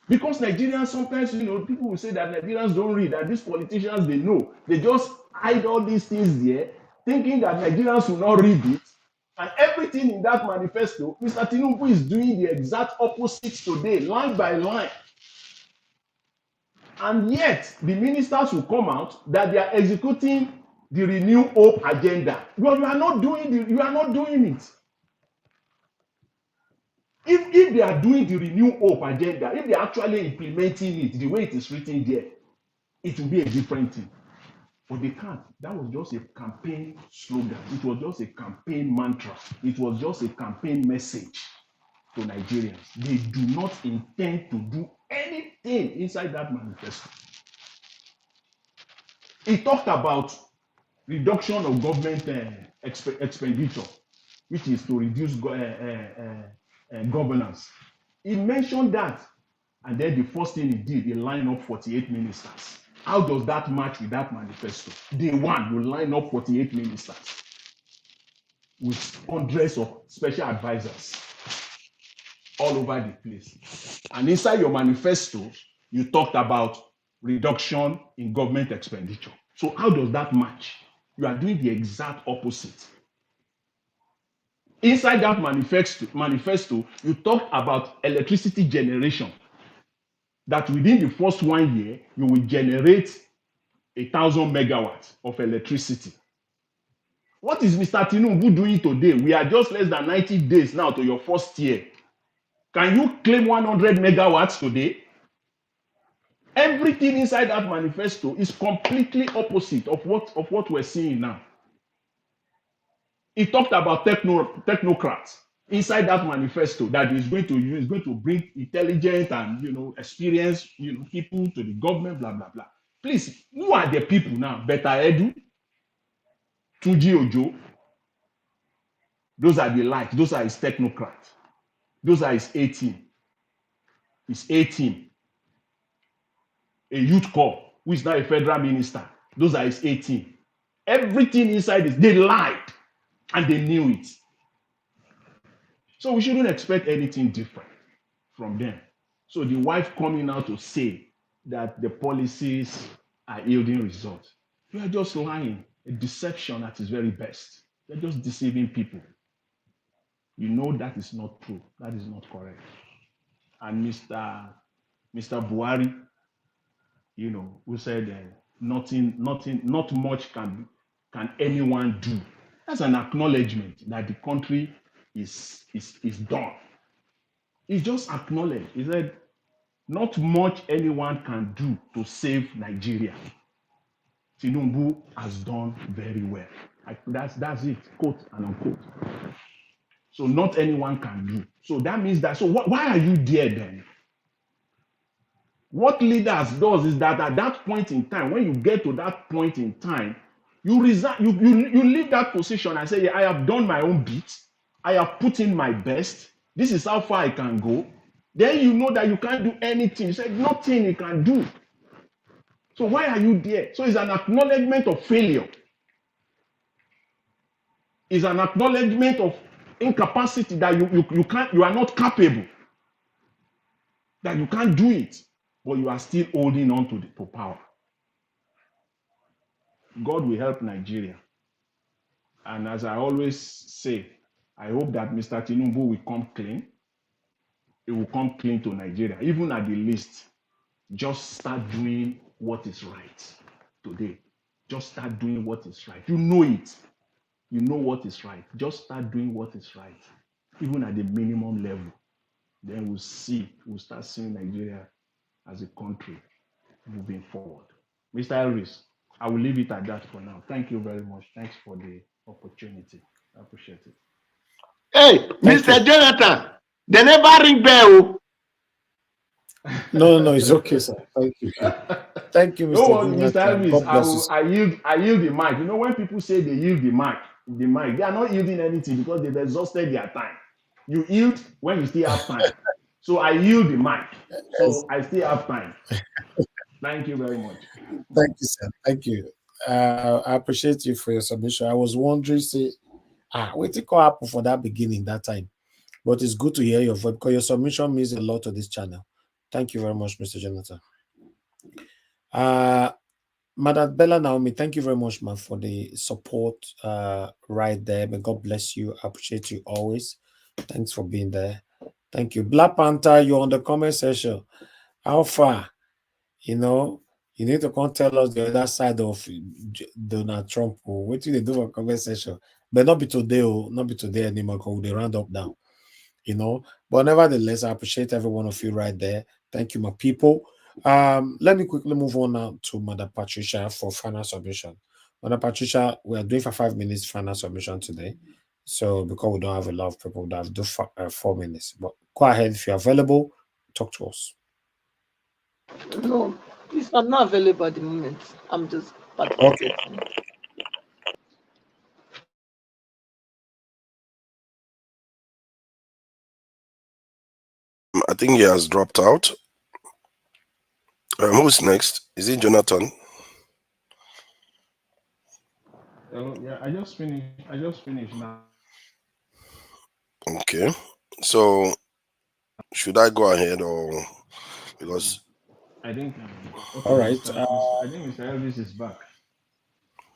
Because Nigerians sometimes, people will say that Nigerians don't read, and these politicians, they know. They just hide all these things there, thinking that Nigerians will not read it. And everything in that manifesto, Mr. Tinubu is doing the exact opposite today, line by line. And yet, the ministers will come out that they are executing the Renew Hope agenda. Well, you are not doing it. If they are doing the Renew Hope agenda, if they are actually implementing it the way it is written there, it will be a different thing. But they can't. That was just a campaign slogan. It was just a campaign mantra. It was just a campaign message to Nigerians. They do not intend to do anything inside that manifesto. It talked about reduction of government expenditure, which is to reduce governance. He mentioned that, and then the first thing he did, he lined up 48 ministers. How does that match with that manifesto? Day one, you line up 48 ministers with hundreds of special advisors all over the place. And inside your manifesto, you talked about reduction in government expenditure. So how does that match? You are doing the exact opposite. Inside that manifesto, you talk about electricity generation. That within the first 1 year, you will generate 1,000 megawatts of electricity. What is Mr. Tinubu doing today? We are just less than 90 days now to your first year. Can you claim 100 megawatts today? Everything inside that manifesto is completely opposite of what we're seeing now. He talked about technocrats inside that manifesto that is going to use, going to bring intelligent and experienced people to the government, blah blah blah. Please, who are the people now? Beta Edu, Tunji Ojo. Those are the lights. Those are his technocrats. Those are his 18. His 18. A youth corps, who is now a federal minister. Those are his 18. Everything inside is, they lied and they knew it. So we shouldn't expect anything different from them. So the wife coming out to say that the policies are yielding results. You are just lying, a deception at its very best. You're just deceiving people. You know that is not true. That is not correct. And Mr. Buhari, who said not much can anyone do. That's an acknowledgement that the country is done. He just acknowledged. He said, not much anyone can do to save Nigeria. Tinubu has done very well. That's it, quote and unquote. So not anyone can do. So that means that, so why are you there then? What leaders does is that at that point in time, when you get to that point in time, you resign, you leave that position and say, yeah, I have done my own bit. I have put in my best. This is how far I can go. Then you know that you can't do anything. You say nothing you can do. So why are you there? So it's an acknowledgement of failure. It's an acknowledgement of incapacity, that you are not capable. That you can't do it. But you are still holding on to power. God will help Nigeria. And as I always say, I hope that Mr. Tinubu will come clean. He will come clean to Nigeria. Even at the least, just start doing what is right today. Just start doing what is right. You know it. You know what is right. Just start doing what is right. Even at the minimum level. Then we'll start seeing Nigeria as a country moving forward. Mr. Elvis, I will leave it at that for now. Thank you very much. Thanks for the opportunity. I appreciate it. Hey, Mr. Jonathan, they never ring bell. No, it's okay, sir. Thank you. Thank you, Mr. Mr. Elvis, I yield the mic. When people say they yield the mic, they are not yielding anything because they've exhausted their time. You yield when you still have time. So I yield the mic. So I still have time. Thank you very much. Thank you, sir. Thank you. I appreciate you for your submission. I was wondering, what did happen for that beginning that time? But it's good to hear your voice because your submission means a lot to this channel. Thank you very much, Mr. Jonathan. Madam Bella Naomi, thank you very much, man, for the support right there. May God bless you. I appreciate you always. Thanks for being there. Thank you. Black Panther, you're on the comment section. How far? You need to come tell us the other side of Donald Trump. What do they do for comment section? But not be today, not be today anymore, because they round up now. But nevertheless, I appreciate every one of you right there. Thank you, my people. Let me quickly move on now to Mother Patricia for final submission. Mother Patricia, we are doing for 5 minutes final submission today. So because we don't have a lot of people, that have do 4 minutes. But go ahead if you're available, talk to us. No, please, I'm not available at the moment. I'm just okay. I think he has dropped out. Who's next? Is it Jonathan? Yeah, I just finished now. Okay. So should I go ahead or because I think all right. I think Mr. Elvis is back.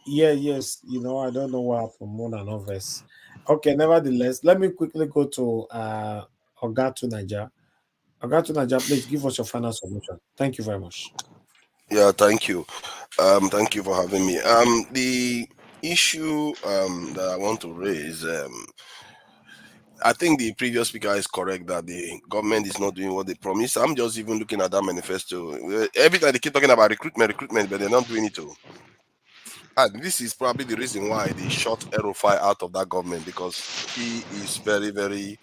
Yes. I don't know what happened more than others. Okay, nevertheless, let me quickly go to Ogatu Niger. Ogatu Niger, please give us your final submission. Thank you very much. Yeah, thank you. Thank you for having me. The issue that I want to raise, I think the previous speaker is correct that the government is not doing what they promised. I'm just even looking at that manifesto. Every time they keep talking about recruitment, but they're not doing it too. And this is probably the reason why they shot El-Rufai out of that government, because he is very, very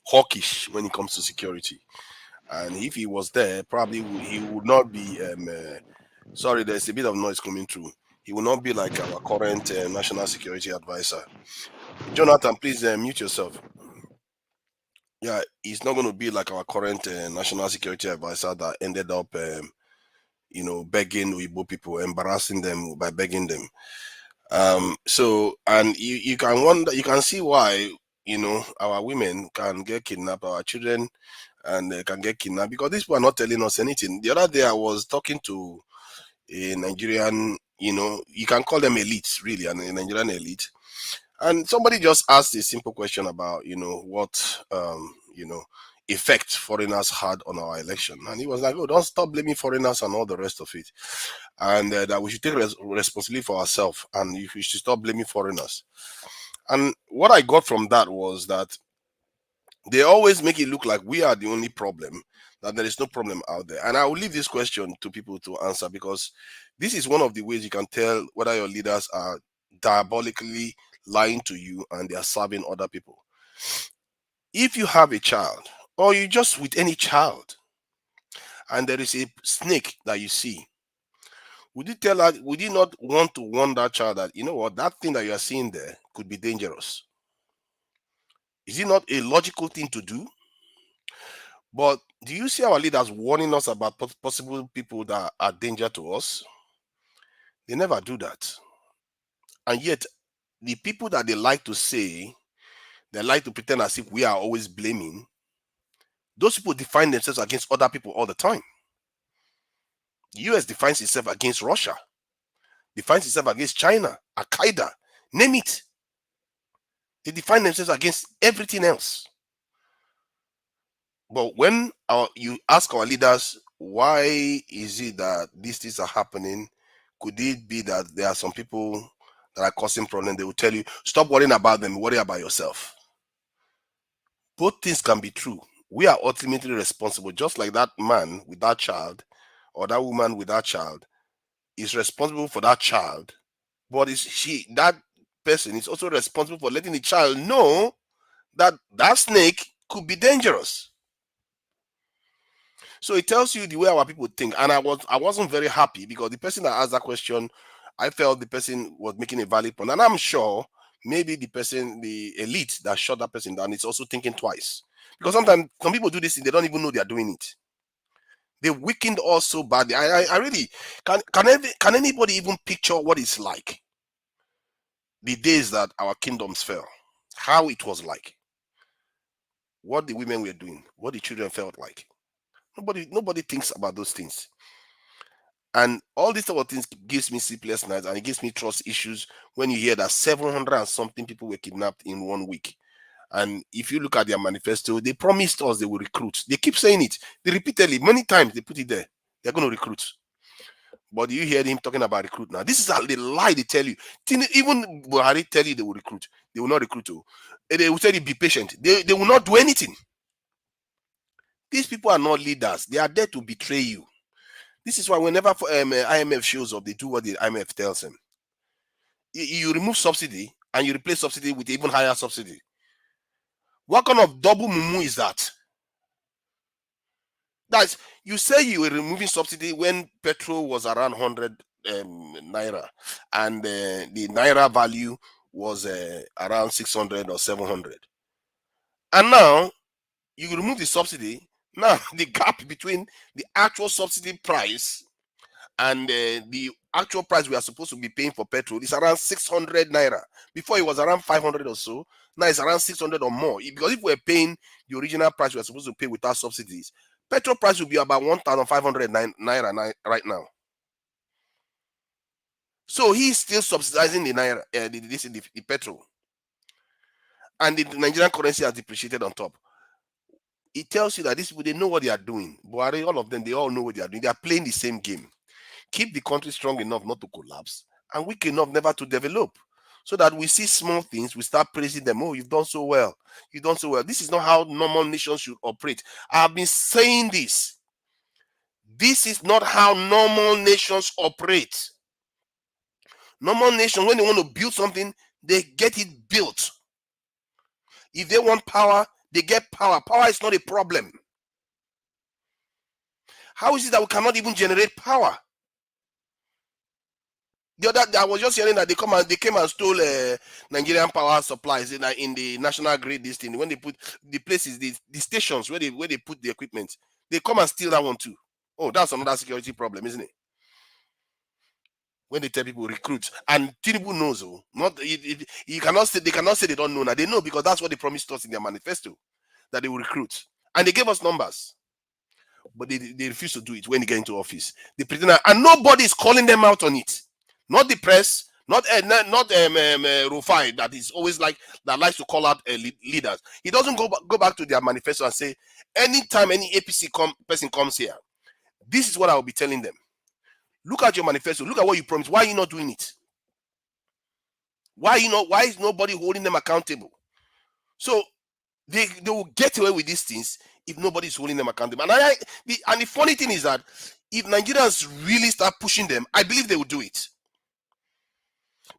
hawkish when it comes to security. And if he was there, probably he would not be. Sorry, there's a bit of noise coming through. He will not be like our current national security advisor. Jonathan, please mute yourself. Yeah, he's not going to be like our current national security advisor that ended up, begging Igbo people, embarrassing them by begging them. So, and you can wonder, you can see why, our women can get kidnapped, our children, and they can get kidnapped, because these people are not telling us anything. The other day I was talking to a Nigerian, you can call them elites, really, and a Nigerian elite. And somebody just asked a simple question about, what, effect foreigners had on our election. And he was like, oh, don't stop blaming foreigners and all the rest of it. And that we should take responsibility for ourselves, and we should stop blaming foreigners. And what I got from that was that they always make it look like we are the only problem, that there is no problem out there. And I will leave this question to people to answer, because this is one of the ways you can tell whether your leaders are diabolically lying to you and they are serving other people. If you have a child, or you just with any child, and there is a snake that you see, would you not want to warn that child that, you know what, that thing that you are seeing there could be dangerous? Is it not a logical thing to do? But do you see our leaders warning us about possible people that are danger to us? They never do that. And yet, the people that they like to say, they like to pretend as if we are always blaming, those people define themselves against other people all the time. The US defines itself against Russia, defines itself against China, Al-Qaeda, name it. They define themselves against everything else. But when you ask our leaders, why is it that these things are happening? Could it be that there are some people that are causing problems? They will tell you, stop worrying about them, worry about yourself. Both things can be true. We are ultimately responsible, just like that man with that child, or that woman with that child is responsible for that child. But that person is also responsible for letting the child know that that snake could be dangerous. So it tells you the way our people think. And I wasn't very happy, because the person that asked that question, I felt the person was making a valid point. And I'm sure maybe the elite that shot that person down is also thinking twice. Because sometimes some people do this and they don't even know they are doing it. They weakened us so badly. I really can anybody even picture what it's like? The days that our kingdoms fell, how it was like, what the women were doing, what the children felt like. Nobody thinks about those things. And all these sort of things gives me sleepless nights, and it gives me trust issues when you hear that 700 and something people were kidnapped in 1 week. And if you look at their manifesto, they promised us they will recruit. They keep saying it. They repeatedly, many times they put it there. They're going to recruit. But you hear him talking about recruit now. This is the lie they tell you. Even Buhari tell you they will recruit. They will not recruit you. They will tell you be patient. They will not do anything. These people are not leaders. They are there to betray you. This is why whenever IMF shows up, they do what the IMF tells them. You remove subsidy and you replace subsidy with even higher subsidy. What kind of double mumu is that? That's, you say you were removing subsidy when petrol was around 100 naira, and the naira value was around 600 or 700. And now you remove the subsidy. Now the gap between the actual subsidy price and the actual price we are supposed to be paying for petrol is around 600 naira. Before it was around 500 or so. Now it's around 600 or more. Because if we're paying the original price we are supposed to pay without subsidies, petrol price will be about 1,500 naira right now. So he's still subsidizing the naira, the petrol, and the Nigerian currency has depreciated on top. It tells you that these people, they know what they are doing. Buhari, all of them, they all know what they are doing. They are playing the same game. Keep the country strong enough not to collapse and weak enough never to develop, so that we see small things, we start praising them. Oh, you've done so well. You've done so well. This is not how normal nations should operate. I have been saying this. This is not how normal nations operate. Normal nation, when they want to build something, they get it built. If they want power, they get power. Power is not a problem. How is it that we cannot even generate power? The other, I was just hearing that they came and stole Nigerian power supplies in the national grid. This thing, when they put the places, the stations where they put the equipment, they come and steal that one too. Oh, that's another security problem, isn't it? When they tell people recruit, and Tinubu knows, you cannot say they cannot say they don't know. Now they know, because that's what they promised us in their manifesto, that they will recruit, and they gave us numbers, but they refuse to do it when they get into office. They pretend, and nobody is calling them out on it. Not the press, not Rufai, that is always like that likes to call out leaders. He doesn't go back to their manifesto and say, anytime any APC person comes here, this is what I will be telling them. Look at your manifesto. Look at what you promised. Why are you not doing it? Why is nobody holding them accountable? So they will get away with these things if nobody is holding them accountable. And the funny thing is that if Nigerians really start pushing them, I believe they will do it.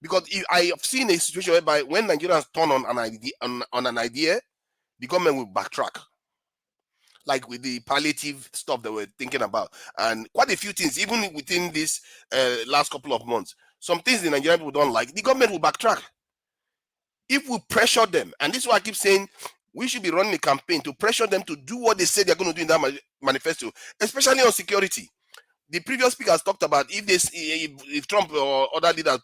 Because I have seen a situation whereby when Nigerians turn on an idea, the government will backtrack. Like with the palliative stuff that we're thinking about, and quite a few things, even within this last couple of months, some things the Nigerian people don't like, the government will backtrack. If we pressure them, and this is why I keep saying we should be running a campaign to pressure them to do what they say they're going to do in that manifesto, especially on security. The previous speakers talked about if Trump or other leaders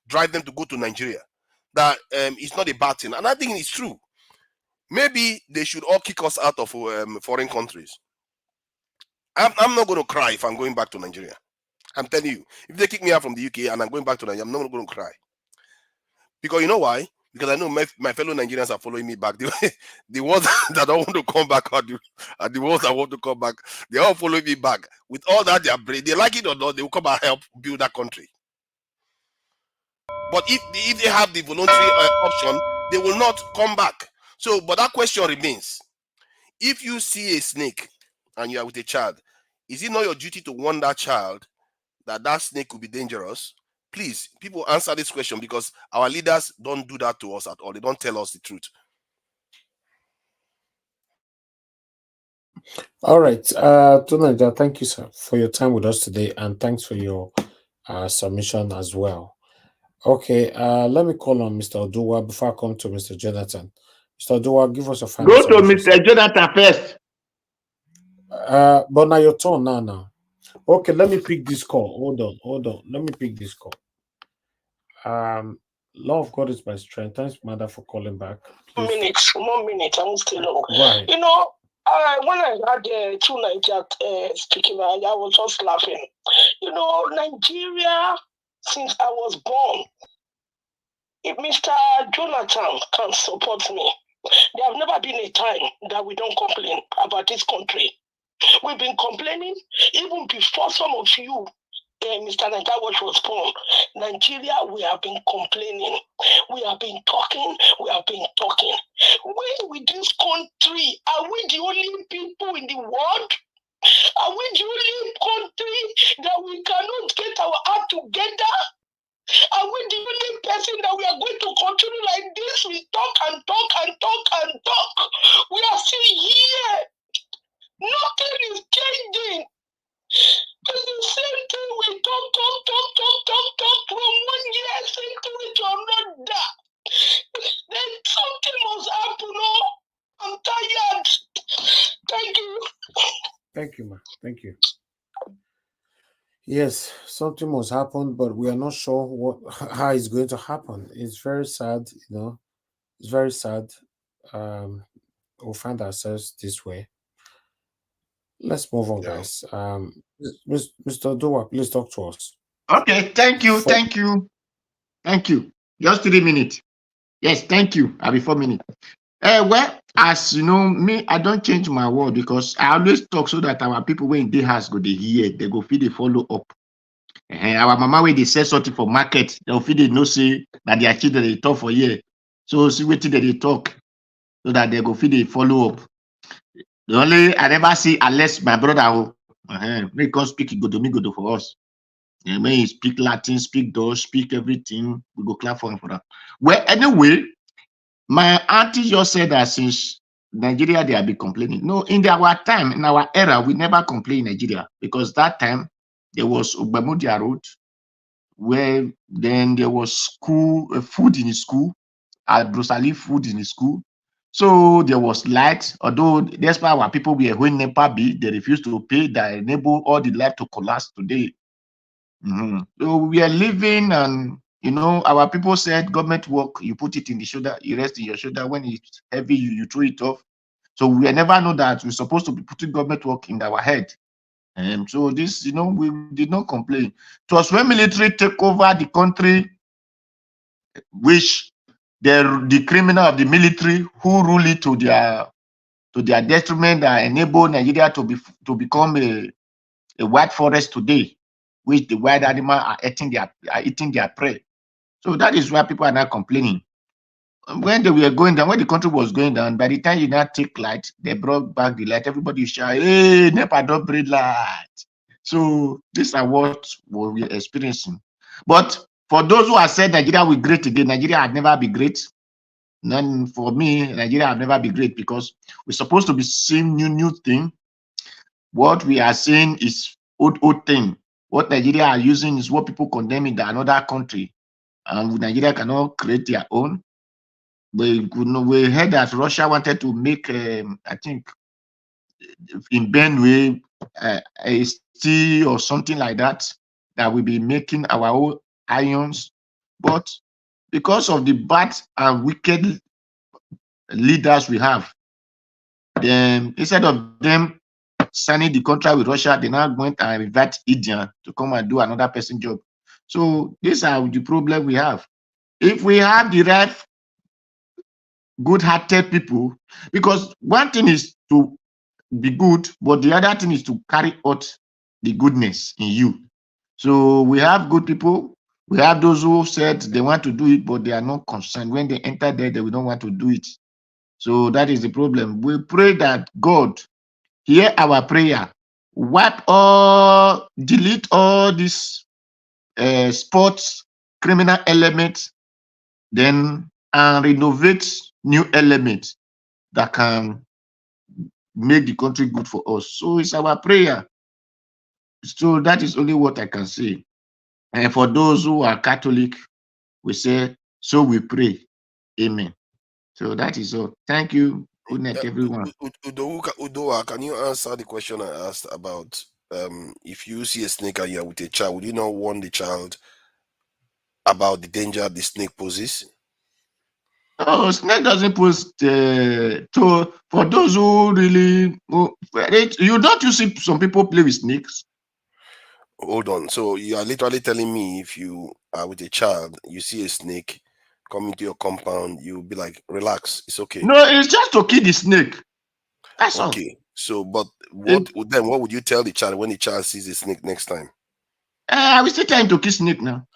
drive them to go to Nigeria, that it's not a bad thing, and I think it's true. Maybe they should all kick us out of foreign countries. I'm not going to cry if I'm going back to Nigeria. I'm telling you, if they kick me out from the UK and I'm going back to Nigeria, I'm not going to cry. Because you know why? Because I know my fellow Nigerians are following me back. The ones that don't want to come back are the ones that want to come back. They're all following me back. With all that, they like it or not, they will come and help build that country. But if they have the voluntary option, they will not come back. So, but that question remains. If you see a snake and you are with a child, is it not your duty to warn that child that snake could be dangerous? Please, people, answer this question, because our leaders don't do that to us at all. They don't tell us the truth. All right. Tunaja, thank you, sir, for your time with us today, and thanks for your submission as well. Okay, let me call on Mr. Oduwa before I come to Mr. Jonathan. Mr. Oduwa, give us a final Go to submission. Mr. Jonathan first. But now your turn now. Okay, let me pick this call. Hold on. Let me pick this call. Law of God is my strength. Thanks, Mother, for calling back. Please. 1 minute. I'm still long. Right. You know, when I had two Nigerians speaking, I was just laughing. You know, Nigeria, since I was born, if Mr. Jonathan can support me, there have never been a time that we don't complain about this country. We've been complaining even before some of you, Mr. Najawash was born. Nigeria, we have been complaining. We have been talking. When with this country, are we the only people in the world? Are we the only country that we cannot get our act together? Are we the only person that we are going to continue like this? We talk and talk and talk and talk. We are still here. Nothing is changing. It's the same thing. We talk from 1 year, same thing to another. Then something must happen. No, I'm tired. Thank you. Thank you, ma. Thank you. Yes, something must happen, but we are not sure how it's going to happen. It's very sad, you know. It's very sad. We'll find ourselves this way. Let's move on, guys. Mr. Oduwa, please talk to us. Okay, thank you. Just 3 minutes. Yes, thank you. I'll be 4 minutes. Well, as you know, me, I don't change my word, because I always talk so that our people when they has go they hear, they go feed the follow up. Our mama when they sell something for market, they'll feed they know say that their children they talk for year. So see what they talk so that they go feed the follow up. The only I never see unless my brother will may come speak go to me go to for us. And when he speak Latin, speak Dutch, speak everything, we go clap for him for that. Well, anyway, my auntie just said that since Nigeria, they have been complaining. No, in our time, in our era, we never complain in Nigeria because that time there was Ogbemudia Road, where then there was school, food in the school, Brusali food in the school. So there was light, although despite our people were when NEPA bill, they refused to pay that enable all the light to collapse today. So we are living, and you know, our people said government work, you put it in the shoulder, you rest in your shoulder. When it's heavy, you throw it off. So we never know that we're supposed to be putting government work in our head. And so this, you know, we did not complain. It was when military take over the country, which the criminal of the military who rule it to their detriment that enable Nigeria to become a white forest today, which the wild animal are eating their prey. So that is why people are not complaining. When they were going down, when the country was going down, by the time you not take light, they brought back the light. Everybody shout, "Hey, NEPA don't bring light." So these are what we're experiencing. But for those who have said Nigeria will be great again, Nigeria had never been great. None for me, Nigeria have never been great because we're supposed to be seeing new thing. What we are seeing is old thing. What Nigeria are using is what people condemn in another country, and Nigeria cannot create their own. We heard that Russia wanted to make, I think, in Benue, a steel or something like that, that will be making our own ions. But because of the bad and wicked leaders we have, then instead of them signing the contract with Russia, they now went and invite Indian to come and do another person job. So these are the problem we have. If we have the right good-hearted people, because one thing is to be good, but the other thing is to carry out the goodness in you. So we have good people. We have those who said they want to do it, but they are not concerned. When they enter there, they don't want to do it. So that is the problem. We pray that God hear our prayer, delete all these sports criminal elements, then and renovate new elements that can make the country good for us. So it's our prayer. So that is only what I can say. And for those who are Catholic, we say, so we pray. Amen. So that is all. Thank you. Good night, everyone. Udoa, can you answer the question I asked about if you see a snake and you're with a child, would you not warn the child about the danger the snake poses? Oh, snake doesn't pose for those who really you don't you see some people play with snakes. Hold on. So you are literally telling me if you are with a child, you see a snake come into your compound, you'll be like, relax, it's okay. No, it's just to kill the snake. That's all. Okay. So, but what would you tell the child when the child sees a snake next time? I will still tell him to kill snake now.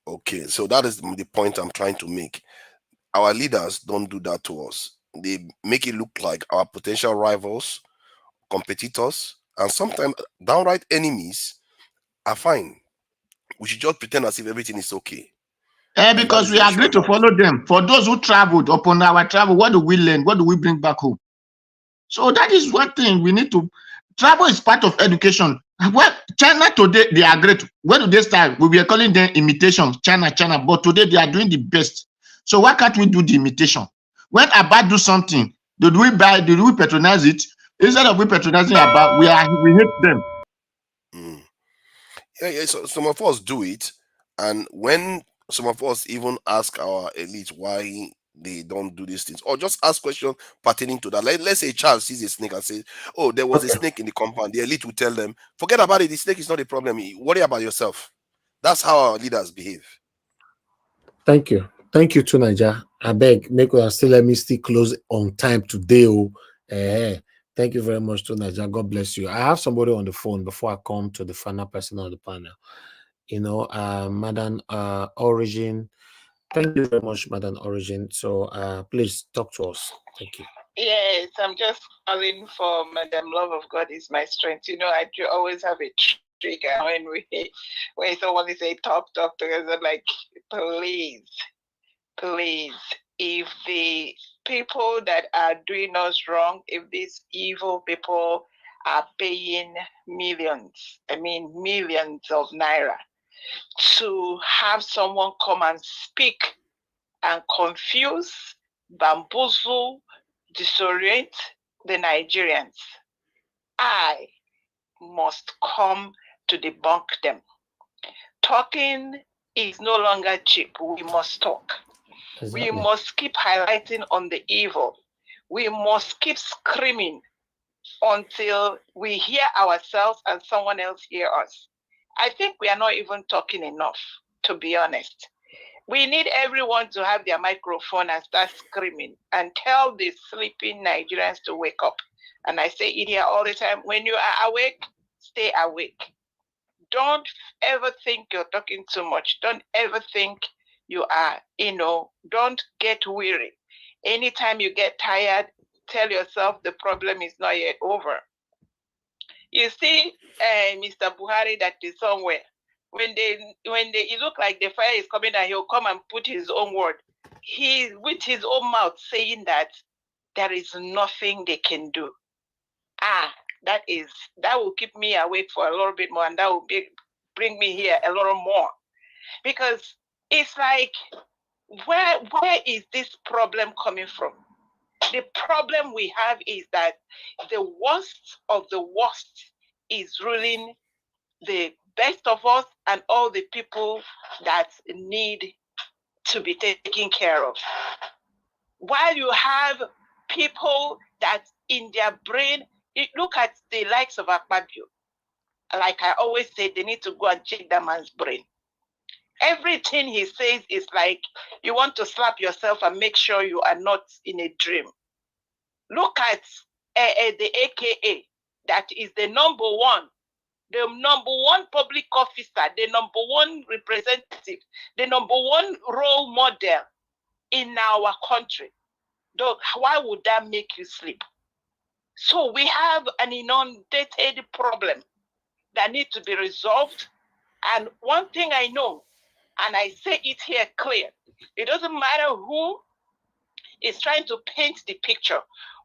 Okay, so that is the point I'm trying to make. Our leaders don't do that to us. They make it look like our potential rivals, competitors, and sometimes downright enemies are fine. We should just pretend as if everything is okay. Because we agree to follow them. For those who traveled upon our travel, what do we learn? What do we bring back home? So that is one thing we need to. Travel is part of education. Well, China today, they are great. When do they start? We were calling them imitation, China, but today they are doing the best. So why can't we do the imitation? When Abba do something, did we patronize it? Instead of we patronizing Abba, we hate them. Yeah, so some of us do it, and when some of us even ask our elite why they don't do these things, or just ask questions pertaining to that. Let's say a child sees a snake and says, "Oh, there was a snake in the compound." The elite will tell them, "Forget about it. The snake is not a problem. Worry about yourself." That's how our leaders behave. Thank you to Niger. I beg, make us still let me still close on time today. Thank you very much to Niger. God bless you. I have somebody on the phone before I come to the final person on the panel. You know, Madam Origin. Thank you very much, Madam Origin. So please talk to us. Thank you. Yes, I'm just calling for Madam Love of God is my strength. You know, I do always have a trigger when someone is a top doctor, it's like, please, if the people that are doing us wrong, if these evil people are paying millions of naira to have someone come and speak and confuse, bamboozle, disorient the Nigerians, I must come to debunk them. Talking is no longer cheap. We must talk. Exactly. We must keep highlighting on the evil. We must keep screaming until we hear ourselves and someone else hear us. I think we are not even talking enough, to be honest. We need everyone to have their microphone and start screaming and tell the sleeping Nigerians to wake up. And I say it here all the time, when you are awake, stay awake. Don't ever think you're talking too much. Don't ever think you are, don't get weary. Anytime you get tired, tell yourself the problem is not yet over. You see, Mr. Buhari that is somewhere. When it look like the fire is coming down, he'll come and put his own word. He with his own mouth saying that there is nothing they can do. That will keep me awake for a little bit more, and that will bring me here a little more. Because it's like, where is this problem coming from? The problem we have is that the worst of the worst is ruling the best of us and all the people that need to be taken care of. While you have people that in their brain, look at the likes of Akpabio. Like I always say, they need to go and check that man's brain. Everything he says is like you want to slap yourself and make sure you are not in a dream. Look at the AKA, that is the number one public officer, the number one representative, the number one role model in our country. Why would that make you sleep? So we have an inundated problem that needs to be resolved. And one thing I know, and I say it here clear, it doesn't matter who is trying to paint the picture.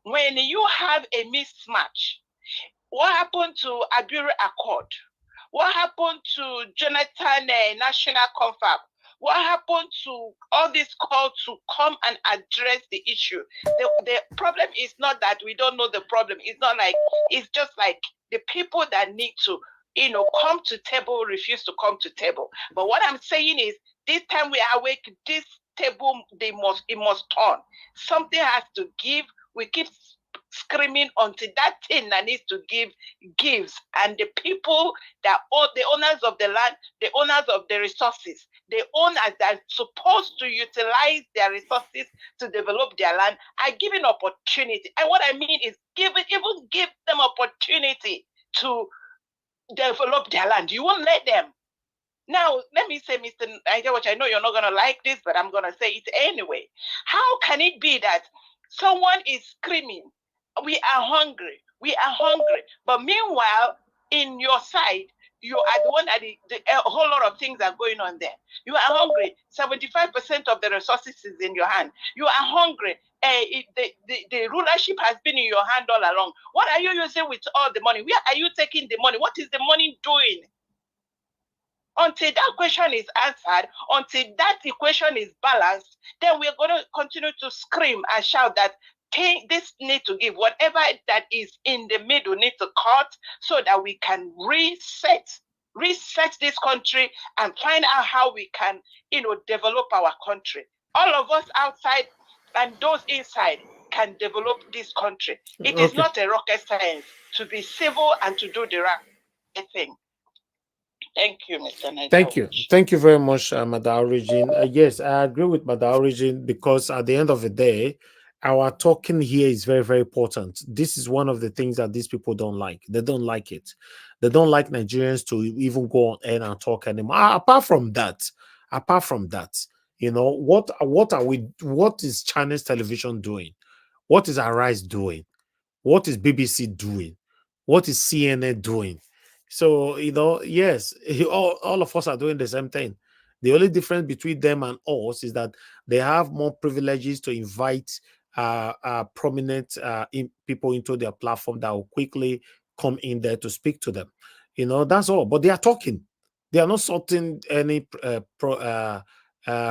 When you have a mismatch, what happened to Abure Accord? What happened to Jonathan National Confab? What happened to all this call to come and address the issue? The problem is not that we don't know the problem. It's just like the people that need to, come to table refuse to come to table. But what I'm saying is, this time we are awake, this table, it must turn. Something has to give. We keep screaming until that thing that needs to give gives, and the people that own, the owners of the land, the owners of the resources, the owners that are supposed to utilize their resources to develop their land are given opportunity. And what I mean is give them opportunity to develop their land. You won't let them. Now, let me say, Mr. Niger, which I know you're not going to like this, but I'm going to say it anyway. How can it be that someone is screaming, we are hungry, but meanwhile, in your side, you are the one that a whole lot of things are going on there. You are hungry. 75% of the resources is in your hand. You are hungry. The rulership has been in your hand all along. What are you using with all the money? Where are you taking the money? What is the money doing? Until that question is answered, until that equation is balanced, then we're going to continue to scream and shout that this need to give. Whatever that is in the middle needs to cut so that we can reset this country and find out how we can, develop our country. All of us outside and those inside can develop this country. It is not a rocket science to be civil and to do the right thing. Thank you, Mr. Niger. Thank you very much, Madam Origin. Yes, I agree with Madam Origin, because at the end of the day, our talking here is very, very important. This is one of the things that these people don't like. They don't like it. They don't like Nigerians to even go on air and talk anymore. Apart from that, what is Chinese television doing? What is Arise doing? What is BBC doing? What is CNN doing? So, yes, all of us are doing the same thing. The only difference between them and us is that they have more privileges to invite prominent people into their platform that will quickly come in there to speak to them. That's all. But they are talking. They are not sorting any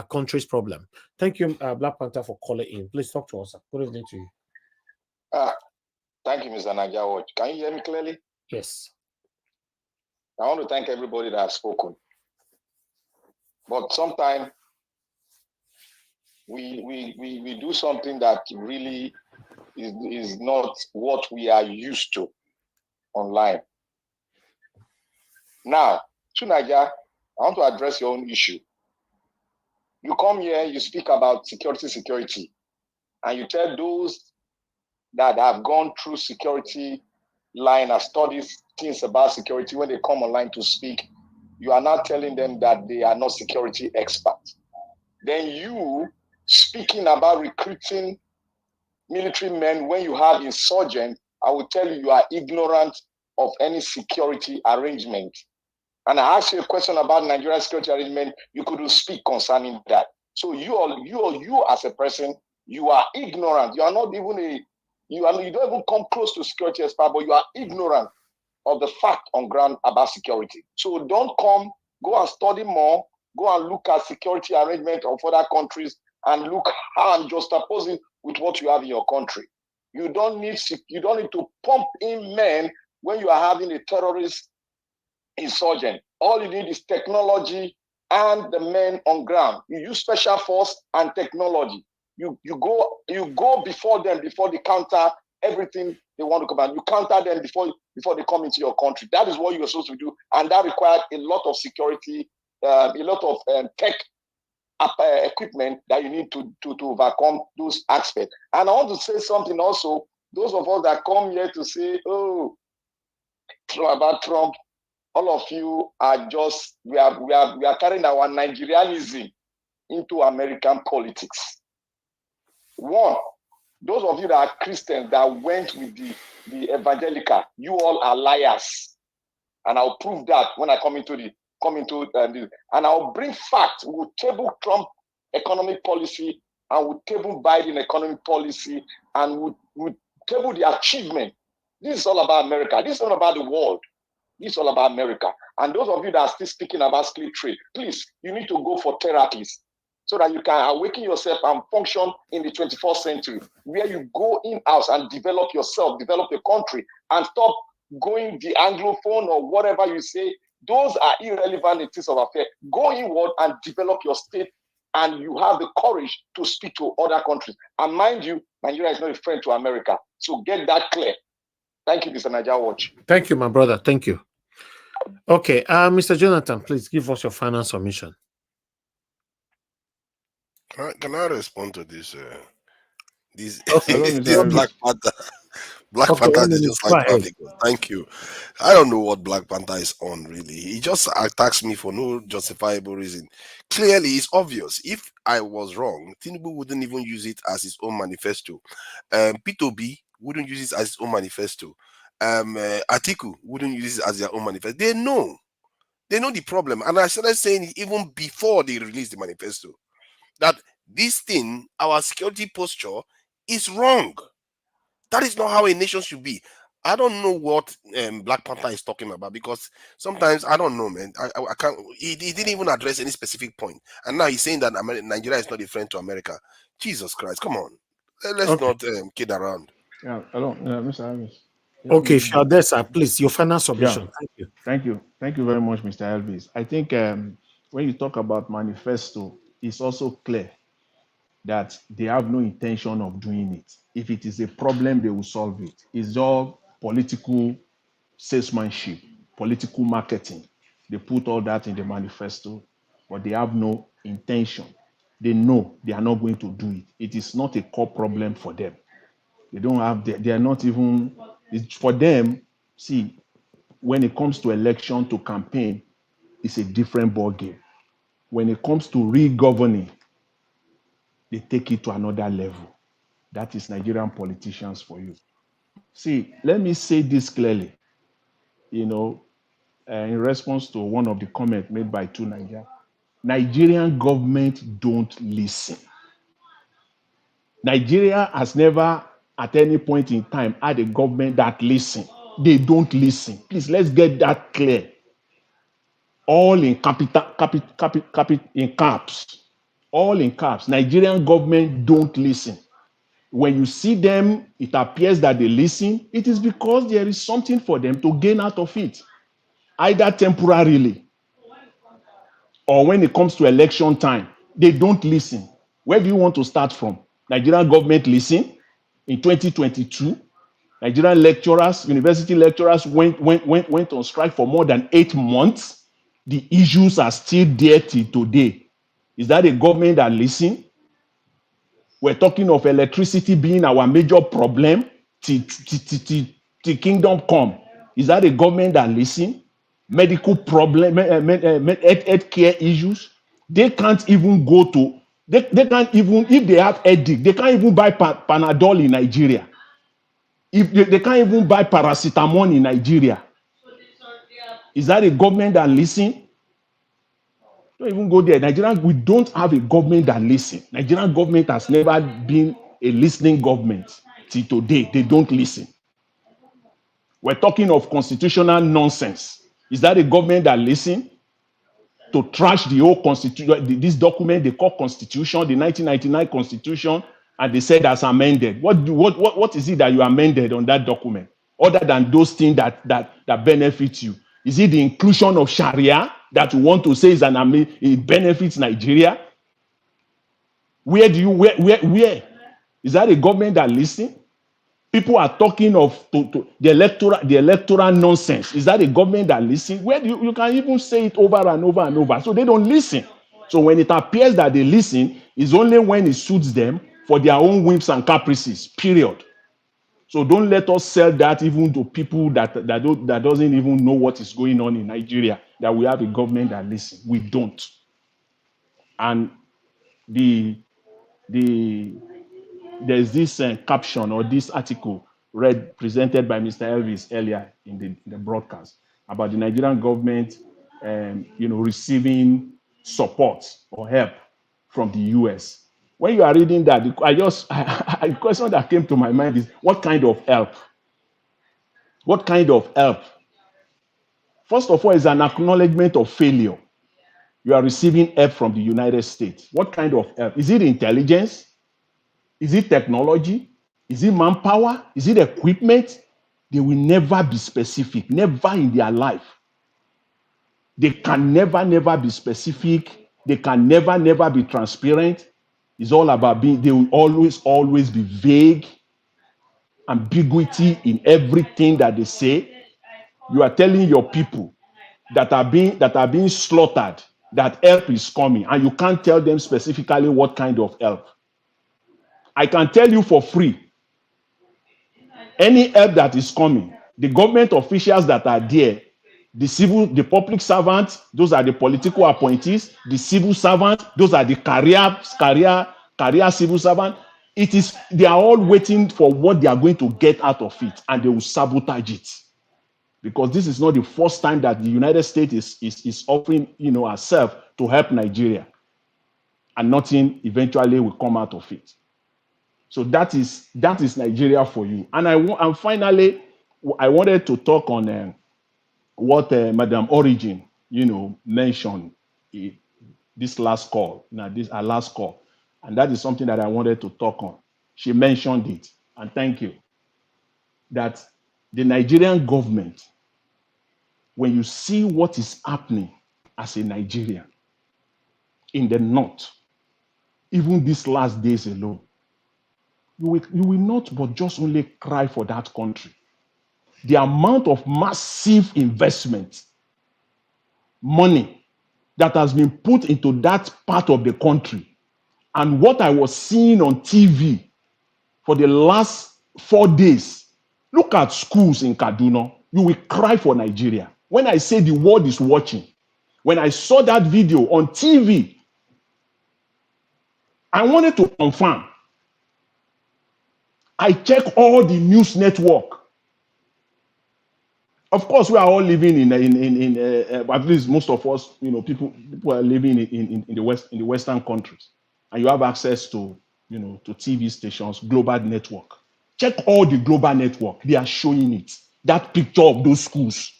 country's problem. Thank you, Black Panther, for calling in. Please talk to us. Good evening to you. Thank you, Mr. Najawa. Can you hear me clearly? Yes. I want to thank everybody that has spoken. But sometimes we do something that really is not what we are used to online. Now, to Naija, I want to address your own issue. You come here, you speak about security, and you tell those that have gone through security line and studied things about security, when they come online to speak, you are not telling them that they are not security experts. Then you speaking about recruiting military men when you have insurgents, I will tell you are ignorant of any security arrangement. And I asked you a question about Nigerian security arrangement, you couldn't speak concerning that. So you as a person, you are ignorant. You are not even you don't even come close to security expert, but you are ignorant of the fact on ground about security. So don't go and study more, go and look at security arrangement of other countries and look how I'm just opposing with what you have in your country. You don't need to pump in men when you are having a terrorist insurgent. All you need is technology and the men on ground. You use special force and technology. You go before them, before they counter everything they want to come out. You counter them before they come into your country. That is what you're supposed to do, and that requires a lot of security, a lot of tech equipment that you need to overcome those aspects. And I want to say something also. Those of us that come here to say, "Oh, about Trump," all of you are just we are carrying our Nigerianism into American politics. One, those of you that are Christians that went with the evangelical, you all are liars, and I'll prove that when I come into this, and I'll bring facts. We'll table Trump economic policy, and we'll table Biden economic policy, and we'll table the achievement. This is all about America. This is all about the world. This is all about America. And those of you that are still speaking about slave trade, please, you need to go for therapies so that you can awaken yourself and function in the 21st century, where you go in-house and develop yourself, develop the country, and stop going the Anglophone or whatever you say. Those are irrelevant in terms of affairs. Go inward and develop your state, and you have the courage to speak to other countries. And mind you, Nigeria is not a friend to America. So get that clear. Thank you, Mr. Naija Watch. Thank you, my brother. Thank you. Okay, Mr. Jonathan, please give us your final submission. Can I respond to this? Okay. This Black Panther. Black Panther is just like traffic. Thank you. I don't know what Black Panther is on, really. He just attacks me for no justifiable reason. Clearly, it's obvious. If I was wrong, Tinubu wouldn't even use it as his own manifesto. P2B wouldn't use it as his own manifesto. Atiku wouldn't use it as their own manifesto. They know the problem. And I started saying it even before they released the manifesto, that this thing, our security posture, is wrong. That is not how a nation should be. I don't know what Black Panther is talking about, because sometimes I don't know, man. I can't. He didn't even address any specific point, and now he's saying that Nigeria is not a friend to America. Jesus Christ, come on, let's not kid around. Yeah, hello, Mr. Elvis. Okay, if you're there, sir, please, your final submission. Yeah. Thank you. Thank you very much, Mr. Elvis. I think when you talk about manifesto, it's also clear that they have no intention of doing it. If it is a problem, they will solve it. It's all political salesmanship, political marketing. They put all that in the manifesto, but they have no intention. They know they are not going to do it. It is not a core problem for them. They don't have, they are not even, it's for them, see, when it comes to election, to campaign, it's a different ball game. When it comes to re-governing, they take it to another level. That is Nigerian politicians for you. See, let me say this clearly. You know, in response to one of the comments made by Two Nigeria. Nigerian government don't listen. Nigeria has never, at any point in time, had a government that listen. They don't listen. Please, let's get that clear. All in in caps. All in caps. Nigerian government don't listen. When you see them, it appears that they listen. It is because there is something for them to gain out of it, either temporarily or when it comes to election time. They don't listen. Where do you want to start from? Nigerian government listen in 2022. Nigerian lecturers, university lecturers went on strike for more than 8 months. The issues are still there till today. Is that a government that listen? We're talking of electricity being our major problem till kingdom come. Is that a government that listen? Medical problem, health care issues. They can't even go to, they can't even, if they have headache, they can't even buy Panadol in Nigeria. If they can't even buy paracetamol in Nigeria. Is that a government that listen? Don't even go there. Nigerian, we don't have a government that listen. Nigerian government has never been a listening government. Till today, they don't listen. We're talking of constitutional nonsense. Is that a government that listen? To trash the whole constitution, this document they call constitution, the 1999 constitution, and they said that's amended. What is it that you amended on that document, other than those things that benefit you? Is it the inclusion of Sharia that you want to say it benefits Nigeria? Where is that a government that listens? People are talking of the electoral nonsense. Is that a government that listens? Where you can even say it over and over and over. So they don't listen. So when it appears that they listen, it's only when it suits them for their own whims and caprices. Period. So don't let us sell that even to people that doesn't even know what is going on in Nigeria, that we have a government that listens. We don't. And there's this caption or this article presented by Mr. Elvis earlier in the broadcast about the Nigerian government, receiving support or help from the US. When you are reading that, the question that came to my mind is, what kind of help? What kind of help? First of all, it's an acknowledgement of failure. You are receiving help from the United States. What kind of help? Is it intelligence? Is it technology? Is it manpower? Is it equipment? They will never be specific, never in their life. They can never be specific. They can never be transparent. It's all about they will always be vague, ambiguity in everything that they say. You are telling your people that are being slaughtered that help is coming, and you can't tell them specifically what kind of help. I can tell you for free, any help that is coming, the government officials that are there, the public servants, those are the political appointees, the civil servants, those are the career civil servants. They are all waiting for what they are going to get out of it, and they will sabotage it. Because this is not the first time that the United States is offering, herself to help Nigeria, and nothing eventually will come out of it. So that is Nigeria for you. And finally, I wanted to talk on what Madam Origin, mentioned this last call. Our last call, and that is something that I wanted to talk on. She mentioned it, and thank you. That the Nigerian government, when you see what is happening as a Nigerian in the north, even these last days alone, you will not but just only cry for that country. The amount of massive investment, money that has been put into that part of the country, and what I was seeing on TV for the last 4 days. Look at schools in Kaduna. You will cry for Nigeria. When I say the world is watching, when I saw that video on TV, I wanted to confirm. I check all the news network. Of course, we are all living at least most of us, people are living in the Western countries, and you have access to, to TV stations, global network. Check all the global network; they are showing it. That picture of those schools.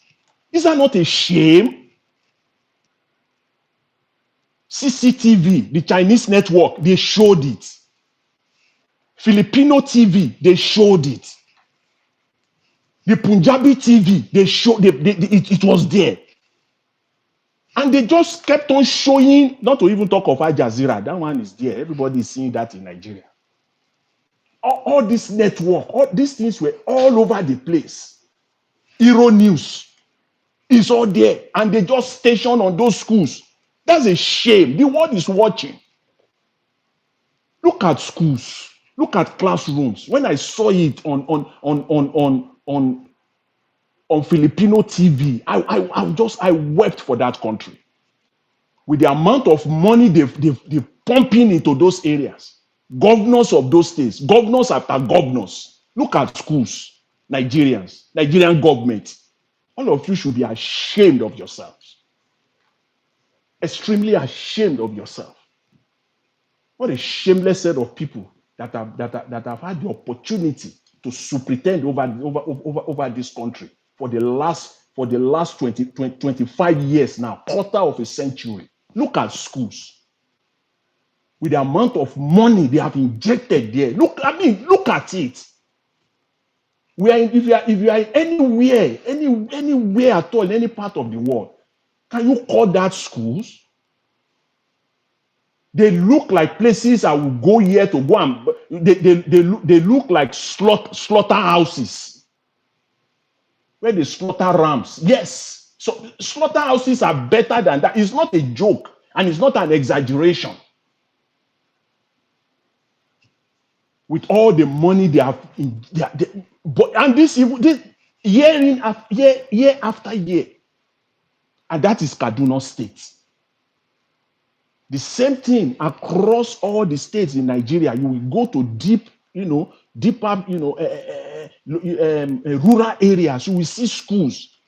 Is that not a shame? CCTV, the Chinese network, they showed it. Filipino TV, they showed it. The Punjabi TV, they showed it was there. And they just kept on showing, not to even talk of Al Jazeera, that one is there. Everybody is seeing that in Nigeria. All this network, all these things were all over the place. Hero News is all there. And they just station on those schools. That's a shame. The world is watching. Look at schools. Look at classrooms. When I saw it on Filipino TV, I wept for that country. With the amount of money they're pumping into those areas. Governors of those states, governors after governors. Look at schools, Nigerians, Nigerian government. All of you should be ashamed of yourselves. Extremely ashamed of yourself. What a shameless set of people that have had the opportunity to superintend over this country for the last 25 years now, quarter of a century. Look at schools. With the amount of money they have injected there. Look at it. If you are anywhere at all, in any part of the world, can you call that schools? They look like places I will go here to go and they look like slaughterhouses where they slaughter rams. Yes, so slaughterhouses are better than that. It's not a joke and it's not an exaggeration. With all the money they have, and this year after year, and that is Kaduna State. The same thing across all the states in Nigeria. You will go to deeper, rural areas. You will see schools.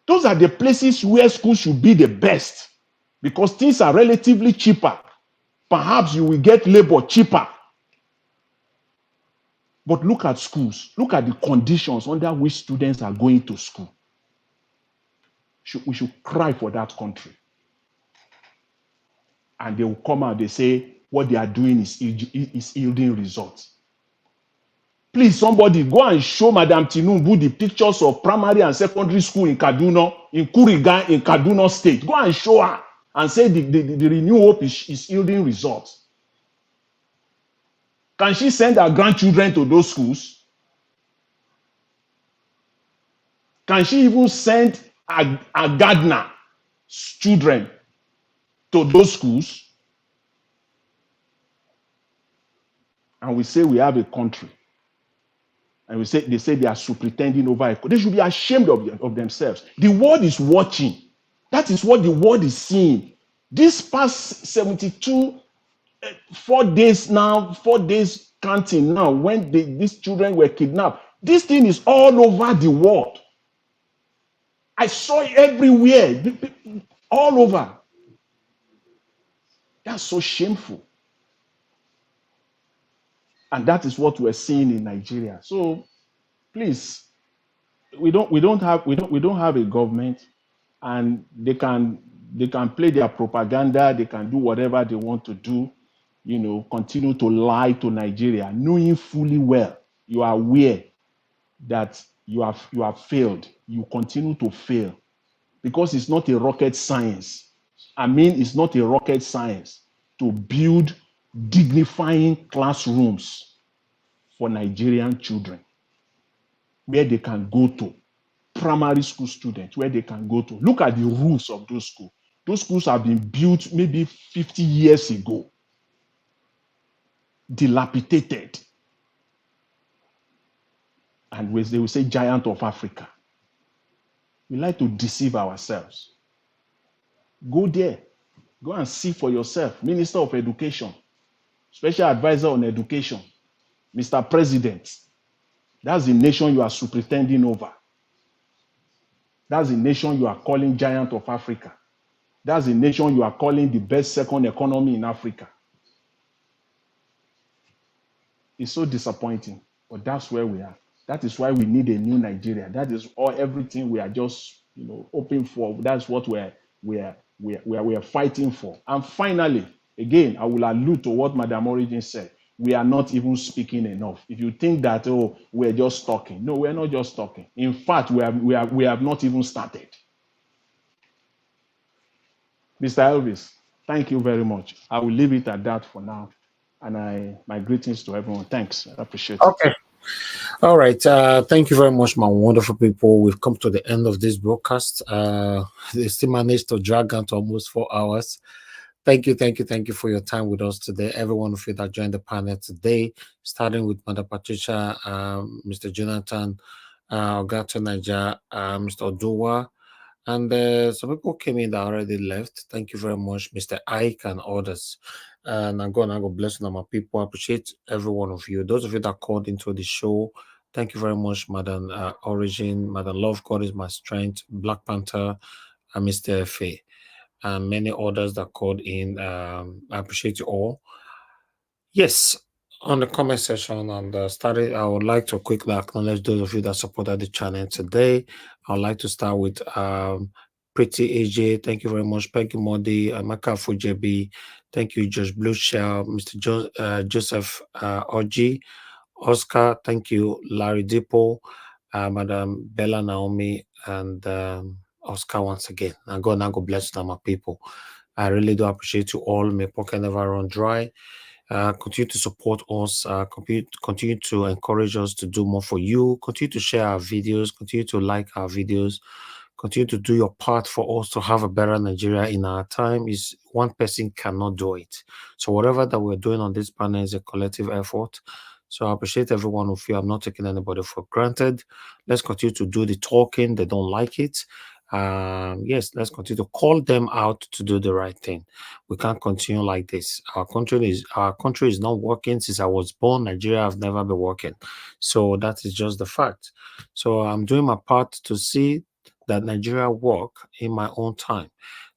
Those are the places where schools should be the best because things are relatively cheaper. Perhaps you will get labor cheaper. But look at schools. Look at the conditions under which students are going to school. We should cry for that country. And they will come out, they say what they are doing is yielding results. Please, somebody go and show Madam Tinubu the pictures of primary and secondary school in Kaduna, in Kuriga, in Kaduna State. Go and show her and say the Renew Hope is yielding results. Can she send her grandchildren to those schools? Can she even send a gardener children to those schools? And we say we have a country. And they say they are superintending over it. They should be ashamed of themselves. The world is watching. That is what the world is seeing. This past 72, 4 days counting now, when these children were kidnapped. This thing is all over the world. I saw it everywhere, all over. That's so shameful. And that is what we're seeing in Nigeria. So please, we don't have a government, and they can play their propaganda, they can do whatever they want to do, continue to lie to Nigeria, knowing fully well, you are aware that you have failed. You continue to fail because it's not a rocket science. It's not a rocket science to build dignifying classrooms for Nigerian children where they can go to, primary school students where they can go to. Look at the roofs of those schools. Those schools have been built maybe 50 years ago, dilapidated. And they will say giant of Africa. We like to deceive ourselves. Go there. Go and see for yourself. Minister of Education, Special Advisor on Education, Mr. President. That's the nation you are superintending over. That's a nation you are calling giant of Africa. That's a nation you are calling the best second economy in Africa. It's so disappointing, but that's where we are. That is why we need a new Nigeria. That is all everything we are just hoping for. That's what we are fighting for. And finally, again, I will allude to what Madam Origin said. We are not even speaking enough. If you think that we're just talking, no, we're not just talking. In fact, we have not even started. Mr. Elvis, thank you very much. I will leave it at that for now. And my greetings to everyone. Thanks. I appreciate it. Okay. All right. Thank you very much, my wonderful people. We've come to the end of this broadcast. They still managed to drag out almost 4 hours. Thank you for your time with us today. Everyone of you that joined the panel today, starting with Mother Patricia, Mr. Jonathan, Ogato Naija, Mr. Oduwa, and some people came in that already left. Thank you very much, Mr. Ike and others. And I'm going to bless my people. I appreciate every one of you. Those of you that called into the show, thank you very much, Madam Origin, Madam Love God is my strength, Black Panther, and Mr. F.A. and many others that called in. I appreciate you all. Yes, on the comment section and I would like to quickly acknowledge those of you that supported the channel today. I would like to start with Pretty AJ. Thank you very much. Peggy Modi, Amaka Fujebi. Thank you, Josh Blue Shell, Mr. Joseph Oji, Oscar. Thank you, Larry Dipo, Madam Bella Naomi, and Oscar once again. And God bless you, my people. I really do appreciate you all. May pocket never run dry. Continue to support us. Continue to encourage us to do more for you. Continue to share our videos. Continue to like our videos. Continue to do your part for us to have a better Nigeria in our time. Is one person cannot do it. So whatever that we're doing on this panel is a collective effort. So I appreciate every one of you. I'm not taking anybody for granted. Let's continue to do the talking. They don't like it. Yes, let's continue to call them out to do the right thing. We can't continue like this. Our country is not working. Since I was born, Nigeria have never been working. So that is just the fact. So I'm doing my part to see that Nigeria work in my own time.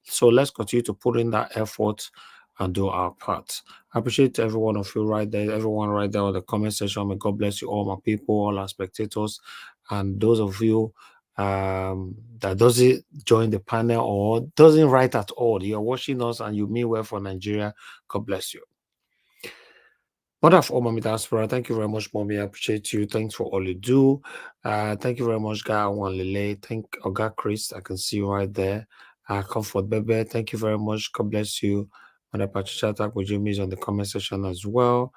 So let's continue to put in that effort and do our part. I appreciate every one of you right there, everyone right there on the comment section. May God bless you, all my people, all our spectators, and those of you that doesn't join the panel or doesn't write at all. You're watching us and you mean well for Nigeria. God bless you. Mother of all, Mommy Diaspora, thank you very much, Mommy. I appreciate you. Thanks for all you do. Thank you very much, Guy Lele. Thank Oga Chris. I can see you right there. Comfort Bebe, thank you very much. God bless you. Mother Patricia Takujimi is on the comment section as well.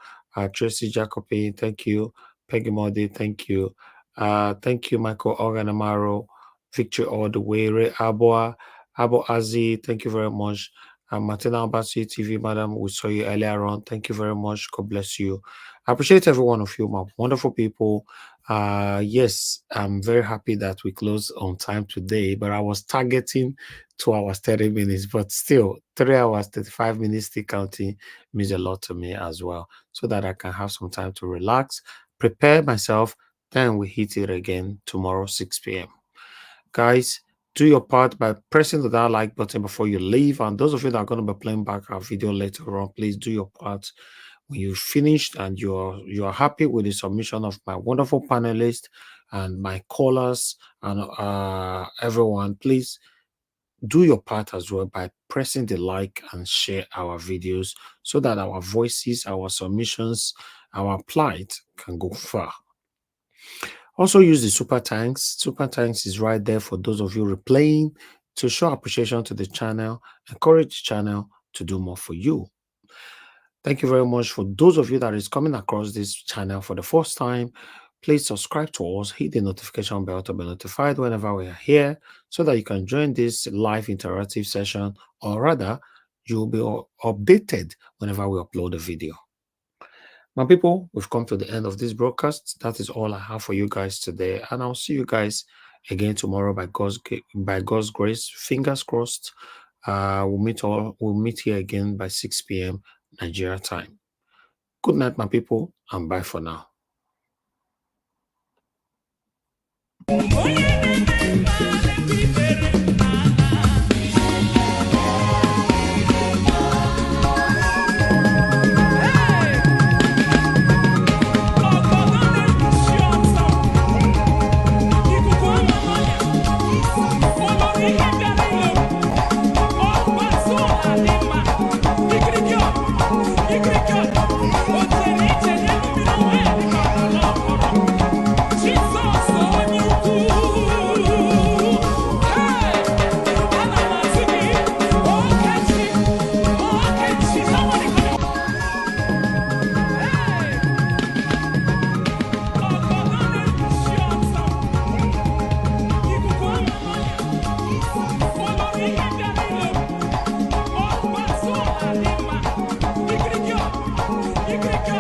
Tracy Jacobi, thank you. Peggy Modi, thank you. Thank you, Michael Organamaro. Victory all the way. Ray Abo Azi, thank you very much. Martina Abasi TV, madam, we saw you earlier on. Thank you very much. God bless you. I appreciate every one of you, my wonderful people. Yes, I'm very happy that we closed on time today, but I was targeting 2 hours, 30 minutes, but still 3 hours, 35 minutes still counting means a lot to me as well, so that I can have some time to relax, prepare myself, then we hit it again tomorrow, 6 p.m. Guys, do your part by pressing that like button before you leave. And those of you that are going to be playing back our video later on, please do your part. When you've finished and you are happy with the submission of my wonderful panelists and my callers and everyone, please do your part as well by pressing the like and share our videos so that our voices, our submissions, our plight can go far. Also use the super thanks. Super thanks is right there for those of you replaying to show appreciation to the channel, encourage the channel to do more for you. Thank you very much. For those of you that is coming across this channel for the first time, please subscribe to us, hit the notification bell to be notified whenever we are here so that you can join this live interactive session, or rather, you'll be updated whenever we upload a video. My people, we've come to the end of this broadcast. That is all I have for you guys today, and I'll see you guys again tomorrow by God's grace. Fingers crossed. We'll meet here again by 6 p.m. Nigeria time. Good night, my people, and bye for now. Nigeria.